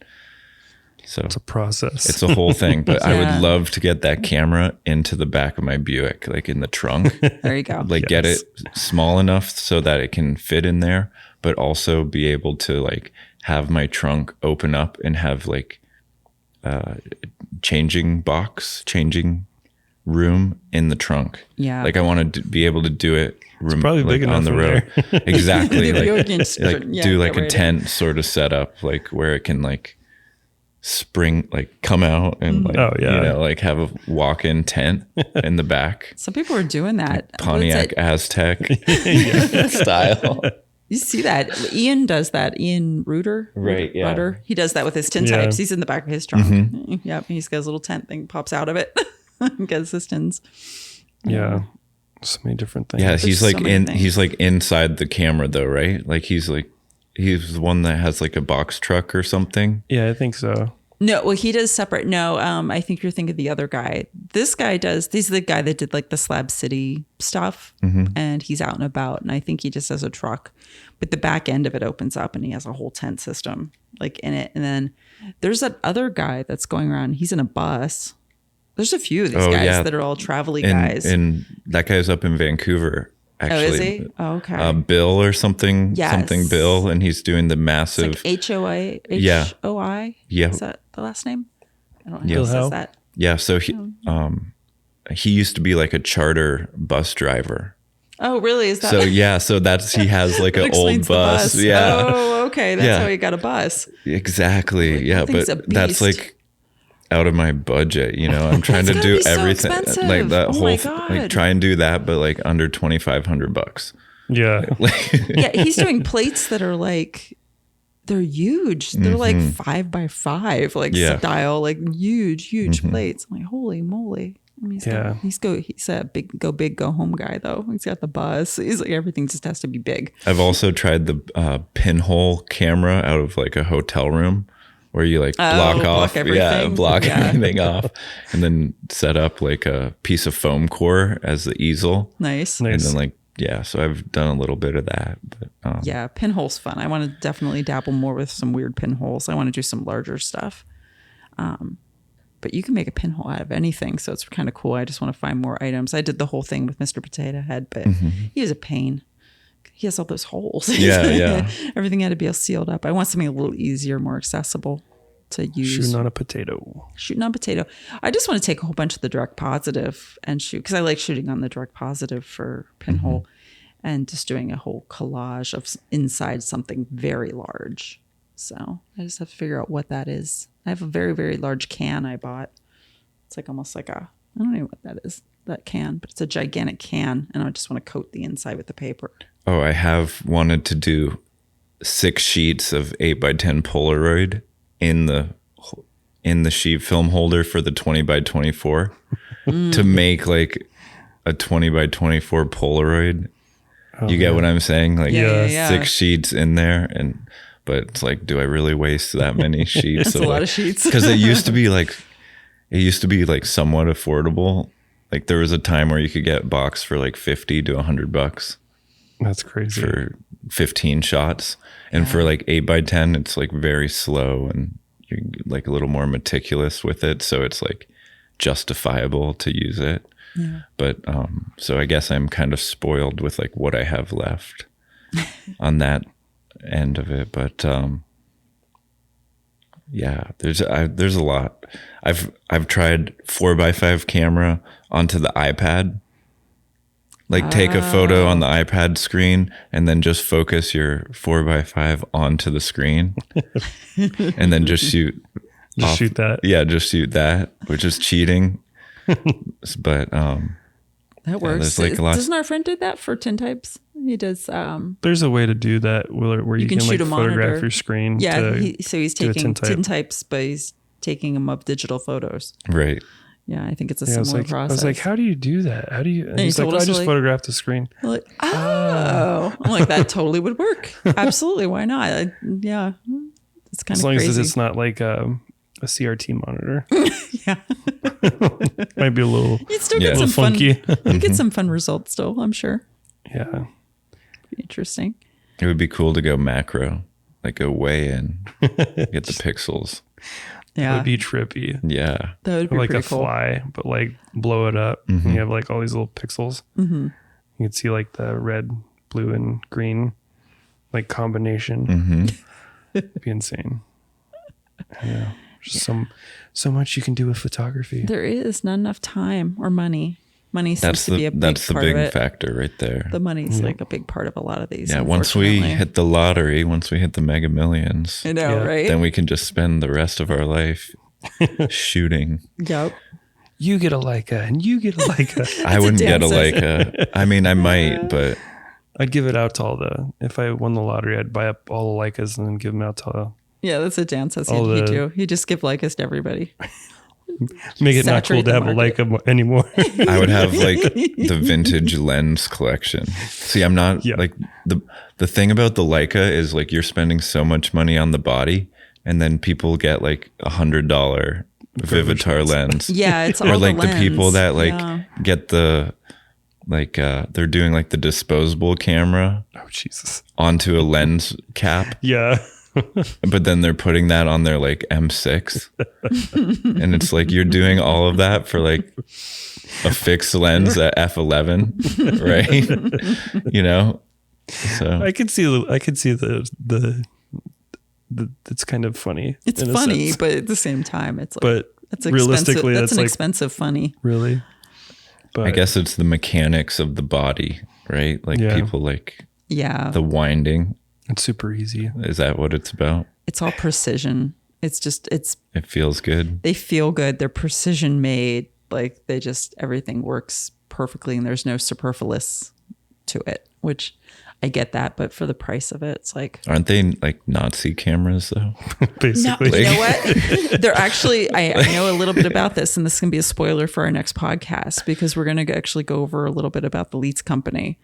so It's a process. it's a whole thing, but I Yeah. would love to get that camera into the back of my Buick, like in the trunk, There you go. like get it small enough so that it can fit in there, but also be able to like have my trunk open up and have like changing room in the trunk. Yeah. Like I want to be able to do it probably big enough on the in road. Exactly. You like can like yeah, do like get a right in. tent sort of setup, like where it can like spring, like come out and like, Oh, yeah. you know, like have a walk-in tent in the back. Some people are doing that. Pontiac Aztec style. You see that? Ian does that. Ian Reuter. Right, yeah. Rudder. He does that with his tin Yeah. types. He's in the back of his trunk. Yep. He's got his little tent thing pops out of it. Gets his tins. Yeah. So many different things. Yeah, he's so like many things. he's like inside the camera though, right? Like he's the one that has like a box truck or something. Yeah, I think so. No, well, he does separate. No, I think you're thinking of the other guy. This guy does. He's the guy that did like the Slab City stuff, and he's out and about. And I think he just has a truck, but the back end of it opens up, and he has a whole tent system like in it. And then there's that other guy that's going around. He's in a bus. There's a few of these guys that are all travel-y guys. And that guy's up in Vancouver. Actually, Oh, is he? Oh, okay. Bill or something, Yes. something Bill, and he's doing the massive. Like HOI. Yeah. HOI. Yeah. Is that the last name? I don't know Bill how it Howe? says that. Yeah, so he used to be like a charter bus driver. Oh, really? Is that? So yeah, so he has like that an old explains the bus. Yeah, Oh, okay. That's Yeah. how he got a bus. exactly. Yeah, thing's but a that's beast. like out of my budget. You know, I'm trying to It's do gonna be so everything expensive. like that Oh whole my like God. try and do that, but like under $2,500. Yeah. Yeah, he's doing plates that are like they're huge. They're like 5x5, like Yeah. style, like huge plates. I'm like, holy moly. I mean, he's a big go home guy though. He's got the bus. He's like everything just has to be big. I've also tried the pinhole camera out of like a hotel room where you like block off, everything. block Yeah. everything off, and then set up like a piece of foam core as the easel, Nice. and then like so I've done a little bit of that. But Yeah, pinhole's fun. I want to definitely dabble more with some weird pinholes. I want to do some larger stuff. But you can make a pinhole out of anything, so it's kind of cool. I just want to find more items. I did the whole thing with Mr. Potato Head, but he was a pain. He has all those holes. Yeah. Everything had to be sealed up. I want something a little easier, more accessible to use. Shooting on a potato. Shooting on potato. I just want to take a whole bunch of the direct positive and shoot, because I like shooting on the direct positive for pinhole and just doing a whole collage of inside something very large. So I just have to figure out what that is. I have a very, very large can I bought. It's like almost like I don't know what that is, that can, but it's a gigantic can. And I just want to coat the inside with the paper. Oh, I have wanted to do 6 sheets of 8x10 Polaroid in the sheet film holder for the 20x24 to make like a 20x24 Polaroid. You get what I'm saying? Like Yeah. 6 sheets in there, but it's like, do I really waste that many sheets? That's a lot of sheets. Because it used to be like somewhat affordable. Like there was a time where you could get a box for like $50 to $100 That's crazy. for 15 shots, and for like 8x10, it's like very slow and you're like a little more meticulous with it, so it's like justifiable to use it. Yeah. But so I guess I'm kind of spoiled with like what I have left on that end of it. But yeah, there's a lot. I've tried 4x5 camera onto the iPad. Like take a photo on the iPad screen and then just focus your 4x5 onto the screen and then just shoot. Just shoot that. Yeah, just shoot that, which is cheating. But That works. there's like a lot. Doesn't our friend do that for tintypes? He does. There's a way to do that where you can shoot like a photograph monitor. your screen. Yeah. to So he's do a taking tintype. tintypes, but he's taking them of digital photos. Right. Yeah, I think it's a Yeah, similar process. I was like, how do you do that? How do you? And he he's like, told I us, just like- photographed the screen. I'm like, oh, I'm like, that totally would work. Absolutely, why not? Yeah, it's kind As of long crazy. as it's not like a CRT monitor. Yeah, Might be a little, you'd still Yeah. get little some fun. funky. You get some fun results still. I'm sure. Yeah. Be interesting. It would be cool to go macro, like go way in, get the pixels. It Yeah, would be trippy. Yeah. that would be Or like pretty a cool. fly, but like blow it up. And you have like all these little pixels. Mm-hmm. You can see like the red, blue, and green like combination. It'd be insane. Yeah. There's so much you can do with photography. There is not enough time or money Money seems to be a big that's the part of big it. factor right there. The money's like a big part of a lot of these. Yeah, once we unfortunately. hit the lottery, once we hit the Mega Millions, I know, Yeah. right? then we can just spend the rest of our life shooting. Yep. You get a Leica and you get a Leica. I wouldn't get a dancer. Leica. I mean, I might, but I'd give it out to all the, if I won the lottery, I'd buy up all the Leicas and then give them out to Yeah, that's what Dan says All he'd the- do. He just give Leicas to everybody. make it not cool Saturate to the have a market. Leica anymore. I would have like the vintage lens collection. See, I'm not Yeah. like the thing about the Leica is like you're spending so much money on the body, and then people get like $100 Vivitar lens. Yeah, it's all Or like the the people lens. that like Yeah. get the like they're doing like the disposable camera Oh, Jesus. onto a lens cap, Yeah. but then they're putting that on their like M6. And it's like you're doing all of that for like a fixed lens at f11, right? You know? So I could see the it's kind of funny. It's in a funny, sense. but at the same time, it's like but that's realistically, expensive. That's that's an like expensive funny. really. But I guess it's the mechanics of the body, right? Like Yeah. people like Yeah, the winding. it's super easy. Is that what it's about? it's all precision. It's It feels good. they feel good. They're precision made. Like they just everything works perfectly, and there's no superfluous to it. Which I get that, but for the price of it, it's like Aren't they like Nazi cameras though? no. Basically, You know what? They're actually. I know a little bit about this, and this can be a spoiler for our next podcast because we're going to actually go over a little bit about the Leeds Company.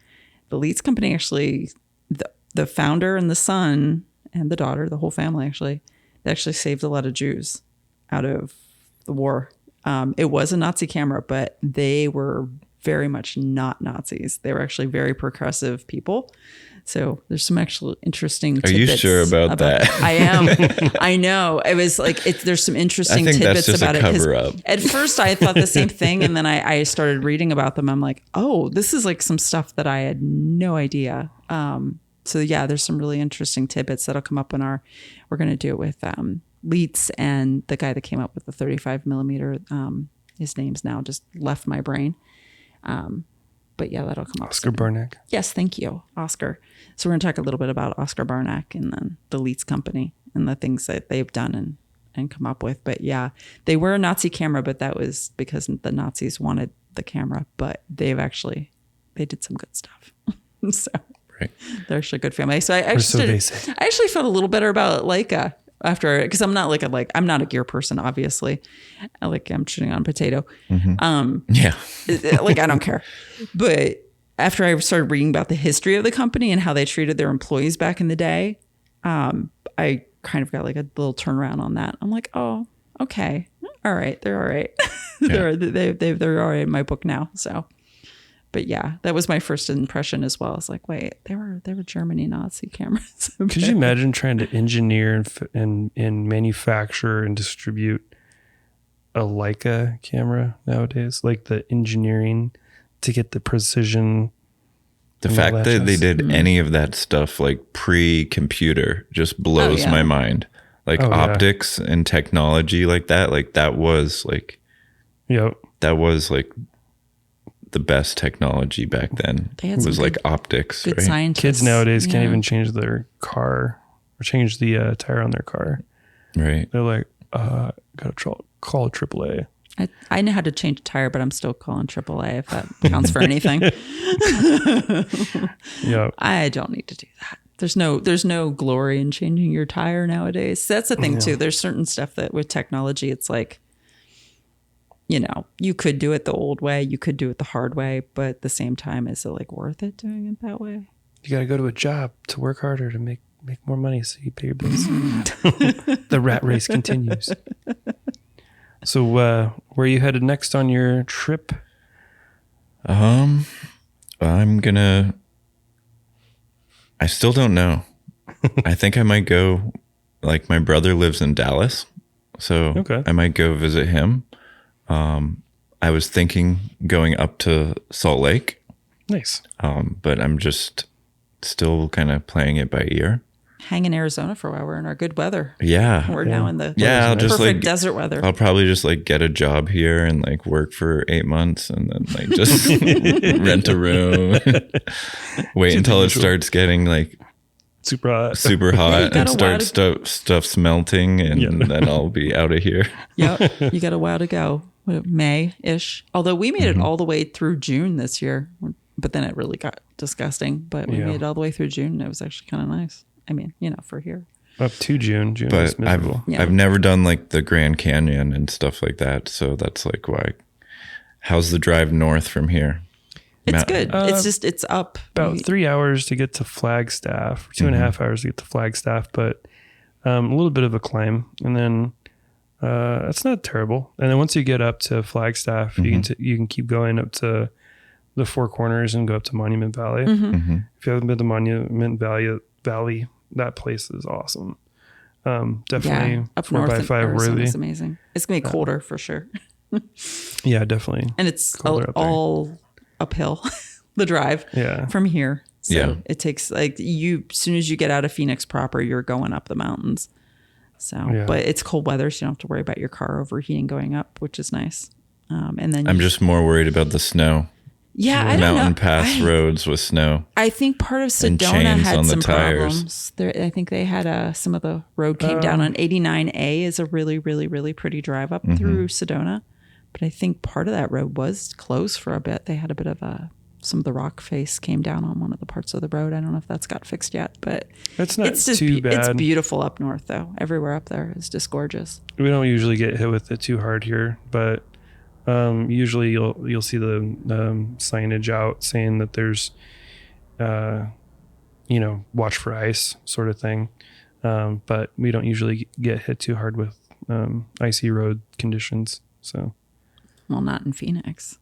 The Leeds Company actually, the founder and the son and the daughter, the whole family actually, they actually saved a lot of Jews out of the war. It was a Nazi camera, but they were very much not Nazis. They were actually very progressive people. So there's some actual interesting Are you tidbits sure about that? I am. I know. It was like, there's some interesting I think that's tidbits just a about it. 'cause cover-up. At first I thought the same thing. And then I started reading about them. I'm like, oh, this is like some stuff that I had no idea. So yeah, there's some really interesting tidbits that'll come up in we're going to do it with Leitz and the guy that came up with the 35 millimeter. His name's now just left my brain. But yeah, that'll come up. Oscar Barnack. Yes, thank you, Oscar. So we're going to talk a little bit about Oscar Barnack and then the Leeds Company and the things that they've done and come up with. But yeah, they were a Nazi camera, but that was because the Nazis wanted the camera. But they did some good stuff. So Right. they're actually a good family. So so they say. I actually felt a little better about Leica after, because I'm not I'm not a gear person, obviously. I'm chewing on a potato. Yeah. Like I don't care. But after I started reading about the history of the company and how they treated their employees back in the day, I kind of got like a little turnaround on that. I'm like, oh, okay, all right, they're all right. they're all right in my book now. So, but yeah, that was my first impression as well. I was like, wait, they were Germany Nazi cameras. Okay. Could you imagine trying to engineer and manufacture and distribute a Leica camera nowadays? Like the engineering to get the precision. The and fact that they latches. did any of that stuff like pre-computer just blows yeah. my mind. Like Oh, yeah. optics and technology like that was like Yep. the best technology back then. They had It some was like optics, good right? scientists. Kids nowadays can't Yeah. even change their car or change the tire on their car. Right. They're like, gotta call AAA. I know how to change a tire, but I'm still calling AAA if that counts for anything. Yeah. I don't need to do that. There's no glory in changing your tire nowadays. That's the thing too. There's certain stuff that with technology, it's like, you could do it the old way, you could do it the hard way, but at the same time, is it like worth it doing it that way? You gotta go to a job to work harder to make more money so you pay your bills. The rat race continues. So where are you headed next on your trip? I still don't know. I think I might go, like my brother lives in Dallas, so Okay. I might go visit him. I was thinking going up to Salt Lake, Nice. but I'm just still kind of playing it by ear. hang in Arizona for a while. We're in our good weather. Yeah. We're now in the I'll just perfect like desert weather. I'll probably just like get a job here and like work for 8 months and then like just rent a room. Wait until it starts getting like Super hot. super hot got and a starts stuff melting and then I'll be out of here. Yep. You got a while to go. May-ish. Although we made it all the way through June this year, but then it really got disgusting. But we made it all the way through June and it was actually kind of nice. I mean, for here. Up to June. June But was miserable. I've never done like the Grand Canyon and stuff like that. So that's like why. How's the drive north from here? It's good. It's up. About 3 hours to get to Flagstaff, 2.5 hours to get to Flagstaff, but a little bit of a climb. And then that's not terrible. And then once you get up to Flagstaff, you can keep going up to the Four Corners and go up to Monument Valley. If you haven't been to Monument Valley, that place is awesome. Definitely up 4 north by in 5 Arizona worthy. is amazing. It's gonna be colder for sure, Yeah, definitely. and it's Colder up there. all uphill. The drive from here. So it takes like as soon as you get out of Phoenix proper, you're going up the mountains. So, but it's cold weather, so you don't have to worry about your car overheating going up, which is nice. And then I'm just more worried about the snow. I don't Mountain know. pass roads with snow. I think part of And Sedona chains had on the some tires. problems. I think they had some of the road came down on 89A is a really, really, really pretty drive up through Sedona. But I think part of that road was closed for a bit. They had a bit of some of the rock face came down on one of the parts of the road. I don't know if that's got fixed yet, but It's not it's just too bad. It's beautiful up north though. Everywhere up there is just gorgeous. We don't usually get hit with it too hard here, but usually you'll see the signage out saying that there's watch for ice sort of thing, but we don't usually get hit too hard with icy road conditions. So Well, not in Phoenix.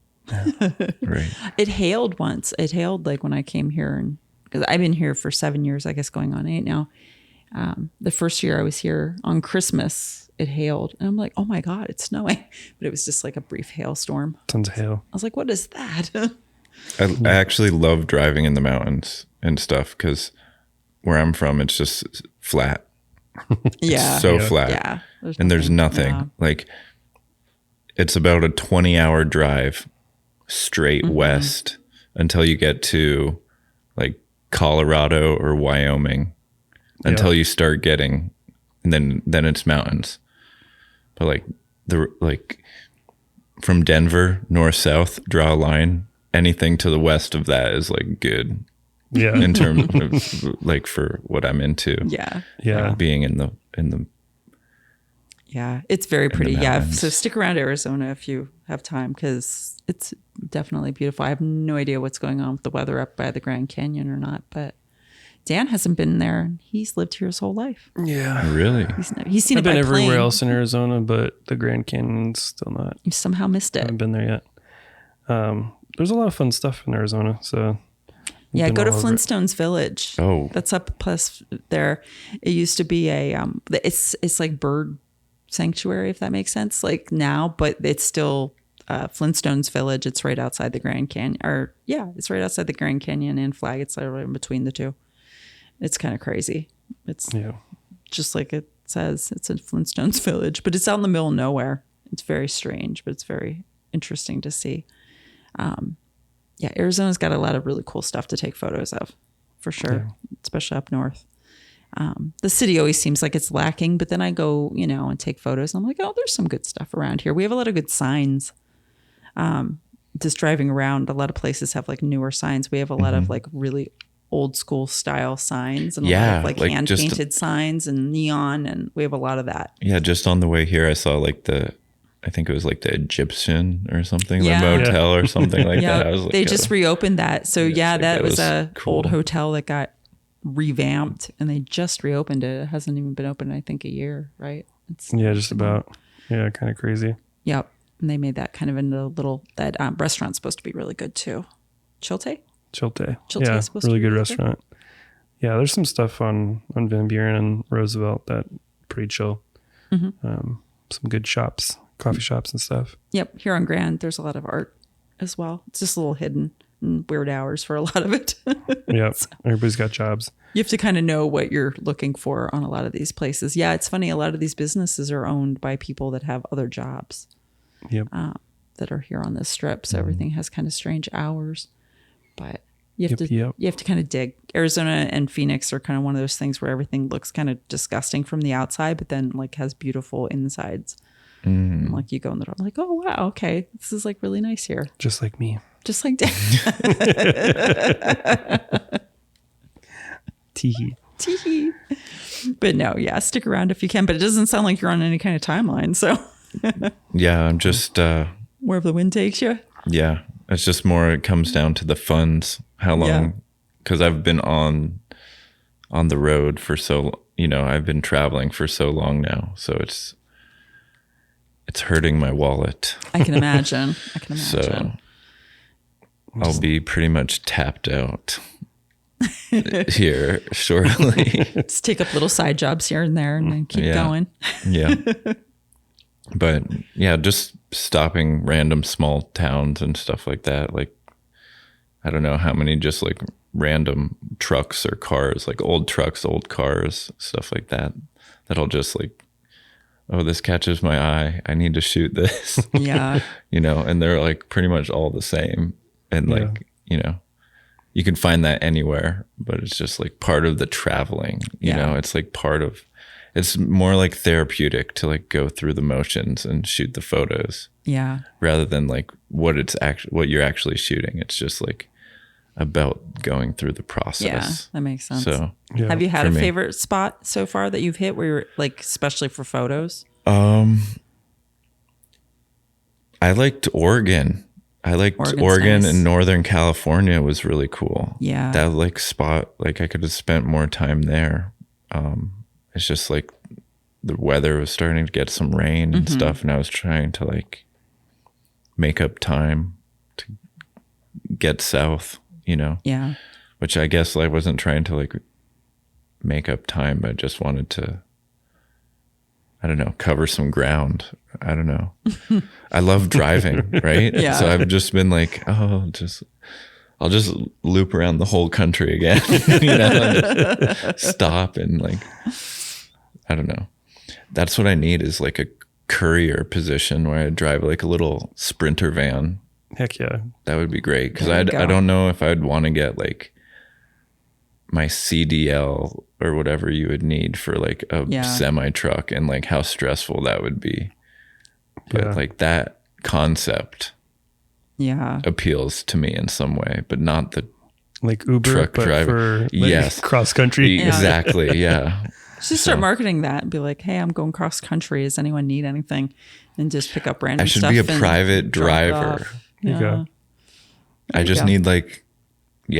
Right. It hailed once. It hailed like when I came here, and because I've been here for 7 years, I guess going on 8 now. The first year I was here on Christmas, it hailed, and I'm like, oh my God, it's snowing. But it was just like a brief hailstorm. tons of hail. I was like, what is that? I actually love driving in the mountains and stuff because where I'm from, it's just flat. Yeah. So flat. Yeah. And there's nothing. Yeah. Like it's about a 20-hour drive straight west until you get to like Colorado or Wyoming until you start getting, and then it's mountains. But like from Denver north south, draw a line. Anything to the west of that is like good Yeah. in terms of like for what I'm into. Yeah. Yeah. Being in the Yeah. It's very pretty. Yeah. mountains. So stick around Arizona if you have time because it's definitely beautiful. I have no idea what's going on with the weather up by the Grand Canyon or not, but Dan hasn't been there. He's lived here his whole life. Yeah. really. He's seen I've it by been everywhere plane. else in Arizona, but the Grand Canyon's still not. You somehow missed I it. haven't been there yet. There's a lot of fun stuff in Arizona. So Yeah, been go to all over it. Flintstones Village. Oh. That's up plus there. It used to be a it's like bird sanctuary, if that makes sense. Like now, but it's still Flintstones Village. It's right outside the Grand Canyon. It's right outside the Grand Canyon and Flag. It's right in between the two. It's kind of crazy. It's just like it says. It's a Flintstones Village, but it's out in the middle of nowhere. It's very strange, but it's very interesting to see. Arizona's got a lot of really cool stuff to take photos of, for sure, especially up north. The city always seems like it's lacking, but then I go, and take photos. And I'm like, oh, there's some good stuff around here. We have a lot of good signs. Just driving around, a lot of places have like newer signs. We have a lot of like really old school style signs and a lot of like hand painted signs and neon, and we have a lot of that. Yeah, just on the way here, I saw like I think it was like the Egyptian or something, Yeah. the motel or something like that. I was like, they just reopened that. So that that was was a cool. old hotel that got revamped, and they just reopened it. It hasn't even been open, I think, a year, right? just about. Yeah, kind of crazy. Yep. And they made that kind of into a little, that restaurant's supposed to be really good too. Chilte? Chilte. Chilte Yeah, is supposed to really be good really restaurant. Yeah, there's some stuff on Van Buren and Roosevelt that pretty chill. Some good shops, coffee shops and stuff. Yep. Here on Grand, there's a lot of art as well. It's just a little hidden. and weird hours for a lot of it. Yep. Everybody's got jobs. You have to kind of know what you're looking for on a lot of these places. Yeah, it's funny. A lot of these businesses are owned by people that have other jobs Yep. that are here on this strip. So everything has kind of strange hours. But you have Yep. you have to kind of dig. Arizona and Phoenix are kind of one of those things where everything looks kind of disgusting from the outside, but then like has beautiful insides. And, like you go in the door, I'm like, oh wow, okay, this is like really nice here. Just like me. Just like Tee. Tee. But no, yeah, stick around if you can. But it doesn't sound like you're on any kind of timeline. So Yeah, I'm just wherever the wind takes you. yeah. It's just more. It comes down to the funds. How long? Yeah. Because I've been on the road for I've been traveling for so long now. So it's hurting my wallet. I can imagine. So I'll be pretty much tapped out here shortly. Just take up little side jobs here and there and then keep Yeah. going. Yeah. But yeah, just stopping random small towns and stuff like that. Like, I don't know how many just like random trucks or cars, like old trucks, old cars, stuff like that. That'll just like, oh, this catches my eye. I need to shoot this. Yeah. And they're like pretty much all the same. And like, you can find that anywhere, but it's just like part of the traveling, it's like it's more like therapeutic to like go through the motions and shoot the photos Yeah. rather than like what you're actually shooting. It's just like about going through the process. Yeah. That makes sense. So Yeah. Have you had For a me. favorite spot so far that you've hit where you're like, especially for photos? I liked Oregon. Oregon's Oregon nice. and Northern California was really cool. Yeah. That like spot, like I could have spent more time there. It's just like the weather was starting to get some rain and stuff. And I was trying to like make up time to get south, Yeah. which I guess I wasn't trying to like make up time. I just wanted to, I don't know, cover some ground. I don't know. I love driving, right? Yeah. So I've just been like, I'll just loop around the whole country again, and stop and like, I don't know. That's what I need is like a courier position where I drive like a little Sprinter van. Heck yeah. That would be great because There you I go. don't know if I'd want to get like my CDL or whatever you would need for like a Yeah. semi truck and like how stressful that would be. But Yeah. like that concept Yeah. appeals to me in some way, but not the Like Uber, Truck but driver. for like, Yes. cross country. exactly. Yeah. Just start marketing that and be like, hey, I'm going cross country. Does anyone need anything? And just pick up random I should stuff. be a and private drop it driver. off. There you go. I you just go. need like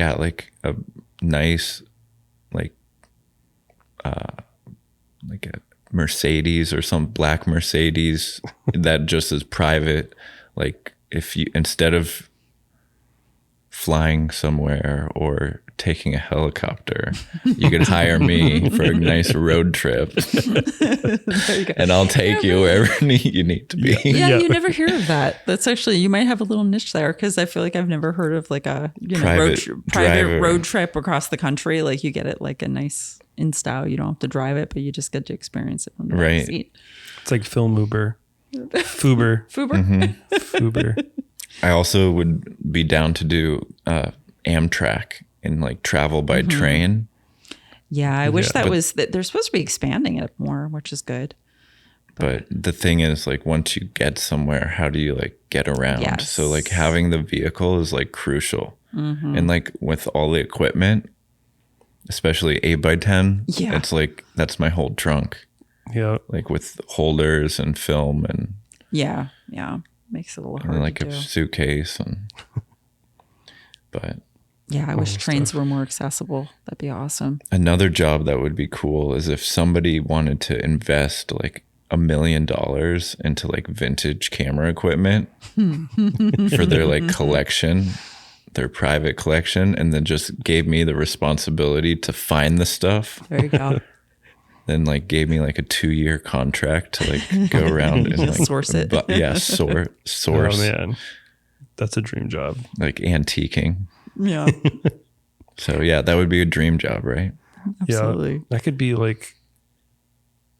a nice like a Mercedes or some black Mercedes that just is private. Like if you, instead of flying somewhere or taking a helicopter, you could hire me for a nice road trip and I'll take you wherever you need to be. Yeah, Yeah. you never hear of that. That's actually, you might have a little niche there because I feel like I've never heard of like a Private private driver. road trip across the country. Like you get it like a nice in style. You don't have to drive it, but you just get to experience it from the back Right. seat. It's like film Uber. Fuber. Fuber. Fuber. I also would be down to do Amtrak and like travel by train. Yeah, I wish that but- was that. They're supposed to be expanding it more, which is good. But the thing is, like, once you get somewhere, how do you like get around? Yes. So like having the vehicle is like crucial. And like with all the equipment, especially 8x10, Yeah. it's like that's my whole trunk. Yeah. Like with holders and film and Yeah, makes it a little hard like to a do. suitcase and but Yeah, I wish trains were more accessible. That'd be awesome. another job that would be cool is if somebody wanted to invest like $1 million into like vintage camera equipment for their like collection, their private collection, and then just gave me the responsibility to find the stuff. There you go. Then like gave me like a 2-year contract to like go around and Just like source it. source Oh man. That's a dream job. like antiquing. Yeah, So yeah, that would be a dream job, right? absolutely. Yeah, that could be like,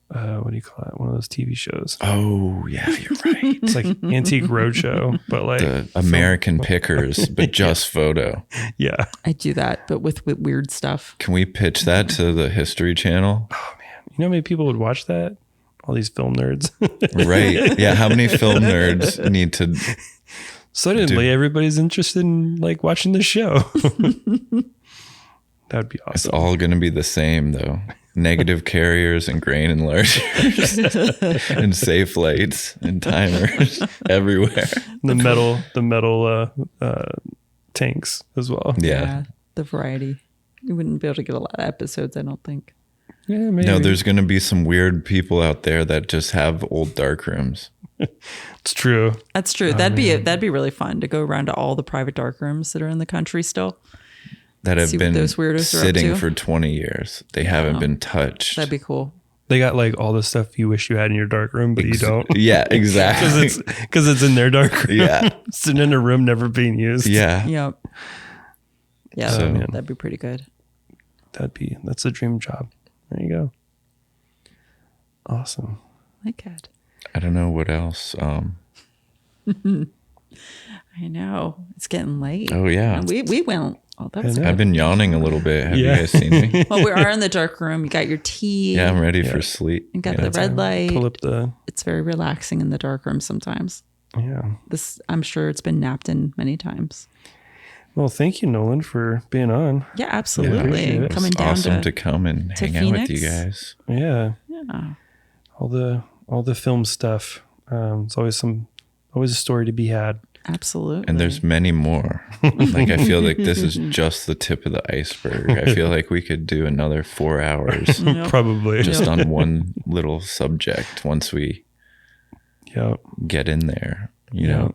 what do you call it? One of those TV shows. Oh yeah, you're right. It's like Antique Roadshow, but like The American Pickers, but just photo. yeah. I do that, but with weird stuff. Can we pitch that to the History Channel? You know how many people would watch that? All these film nerds. Right. Yeah. How many film nerds need to? Suddenly, everybody's interested in like watching the show. That'd be It's awesome. all going to be the same though. Negative carriers and grain enlargers and safe lights and timers everywhere. The metal tanks as well. Yeah. The variety. You wouldn't be able to get a lot of episodes, I don't think. Yeah, maybe. No, there's going to be some weird people out there that just have old dark rooms. It's true. That's true. That'd be really fun to go around to all the private dark rooms that are in the country still. That have See what been those weirdos are up sitting to. for 20 years. They haven't been touched. That'd be cool. They got like all the stuff you wish you had in your dark room, but you don't. Yeah, exactly. Because it's in their dark room. Yeah. Sitting in a room never being used. Yeah. Yep. Yeah, So- that'd be pretty good. That's a dream job. There you go. Awesome. I like it. I don't know what else. I know. It's getting late. Oh, yeah. And we went. Oh, that was I know. I've been yawning a little bit. Have Yeah. you guys seen me? Well, we are in the dark room. You got your tea. Yeah, I'm ready for sleep. You got Yeah. the red light. Pull up the, It's very relaxing in the dark room sometimes. yeah. I'm sure it's been napped in many times. Well, thank you, Nolan, for being on. Yeah, appreciate absolutely. it. Coming It's down awesome to to come and to hang out with you Phoenix. guys. Yeah. yeah. All the film stuff. It's always a story to be had. Absolutely. And there's many more. Like, I feel like this is just the tip of the iceberg. I feel like we could do another 4 hours Yep. Probably. just on one little subject once we Yeah. get in there, you know?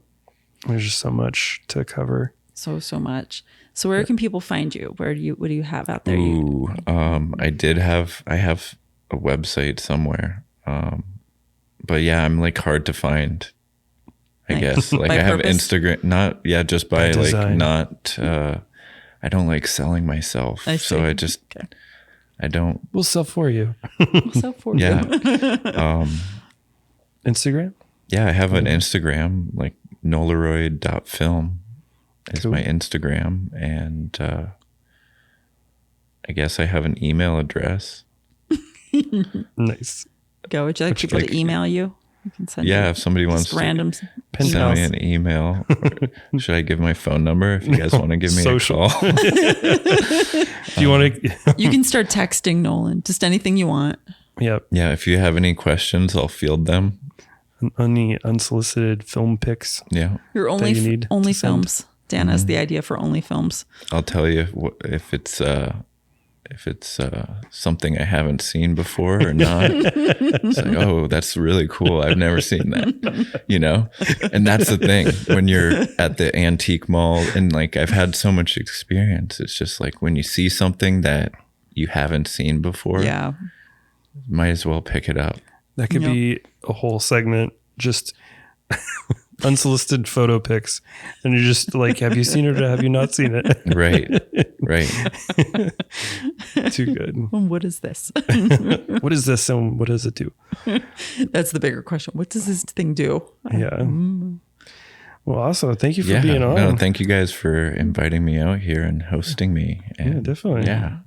There's just so much to cover. so much. So where can people find you? What do you have out there? Ooh, I have a website somewhere. But yeah, I'm like hard to find, I Nice. guess. Like By I have purpose? Instagram, just by like design. not, I don't like selling myself. I So see. I just, Okay. I don't, We'll sell for you. So for yeah. Instagram? Yeah, I have an Instagram, like Nolaroid.film is Cool. my Instagram. And I guess I have an email address. Nice. Go. Would you like people to email you? You can send Yeah, you if somebody wants just to random send me an email. Or should I give my phone number if you guys want to give me Social. a call? Do you want to? You can start texting Nolan. Just anything you want. Yep. Yeah, if you have any questions, I'll field them. Any unsolicited film pics. Yeah, Your only you need only to send. films. Dan has the idea for only films. I'll tell you if it's something I haven't seen before or not. It's like, oh, that's really cool. I've never seen that, you know? And that's the thing when you're at the antique mall and like I've had so much experience. It's just like when you see something that you haven't seen before, Yeah. might as well pick it up. That could Yep. be a whole segment, just unsolicited photo pics. And you're just like, have you seen it or have you not seen it? Right. Right. Too good. What is this? What is this and what does it do? That's the bigger question. What does this thing do? Yeah. Well, awesome. Thank you for Yeah. being on. No, thank you guys for inviting me out here and hosting me. And Yeah, definitely. Yeah.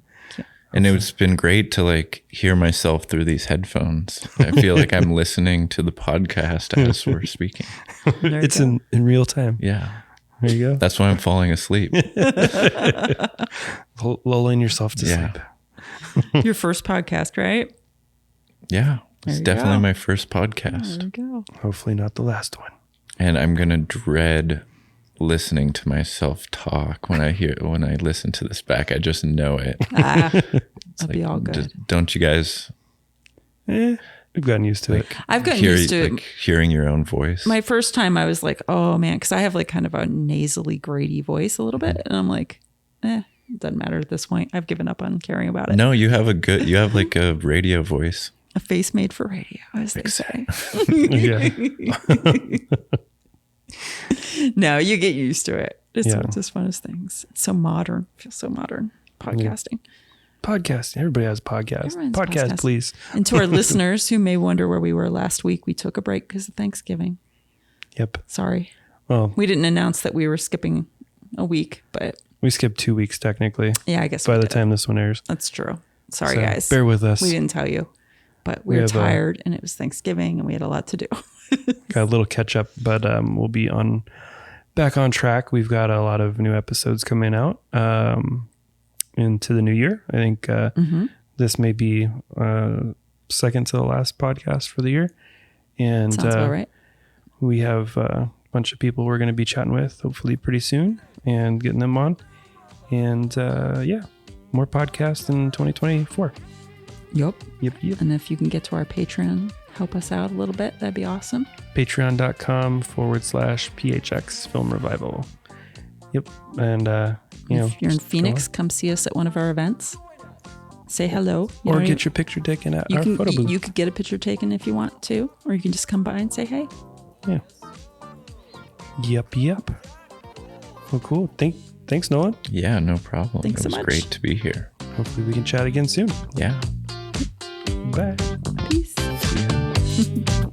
And it's been great to like hear myself through these headphones. I feel like I'm listening to the podcast as we're speaking. There you It's go. in real time. Yeah. There you go. That's why I'm falling asleep. Lulling yourself to Yeah. sleep. Your first podcast, right? Yeah. It's you definitely go. my first podcast. There you go. Hopefully not the last one. And I'm going to dread listening to myself talk when I listen to this back. I just know it. That'll be all good. Don't you guys We've gotten used to it. I've gotten used to like hearing your own voice? my first time. I was like, oh man, because I have like kind of a nasally, grady voice a little bit, and I'm like, it doesn't matter at this point. I've given up on caring about it. No, you have like a radio voice. A face made for radio, as they say. Yeah. No, you get used to it. It's Yeah. just one of those things. It's so modern. It feels so modern. Podcasting. Podcast. Everybody has podcasts. Everyone's Podcast, podcast. please. And to our listeners who may wonder where we were last week, we took a break because of Thanksgiving. Yep. Sorry. Well, We didn't announce that we were skipping a week, but we skipped 2 weeks technically yeah, I guess by we the did. time this one airs. That's true. Sorry, So guys. bear with us. We didn't tell you, but We we were have, tired and it was Thanksgiving and we had a lot to do. Got a little catch up, but we'll be back on track. We've got a lot of new episodes coming out into the new year. I think this may be second to the last podcast for the year. And Sounds about right. we have a bunch of people we're going to be chatting with hopefully pretty soon and getting them on. And yeah, more podcasts in 2024. Yep. Yep. And if you can get to our Patreon, help us out a little bit, that'd be awesome. Patreon.com/PHX Film Revival. Yep. And, If you're in just Phoenix, go come see us at one of our events. Say hello. on. Or get your picture taken at our photo booth. You could get a picture taken if you want to, or you can just come by and say hey. Yeah. Yep. Well, cool. Thanks, Nolan. Yeah, no problem. Thanks it so was much. great to be here. Hopefully we can chat again soon. Yeah. Bye. Peace. See ya.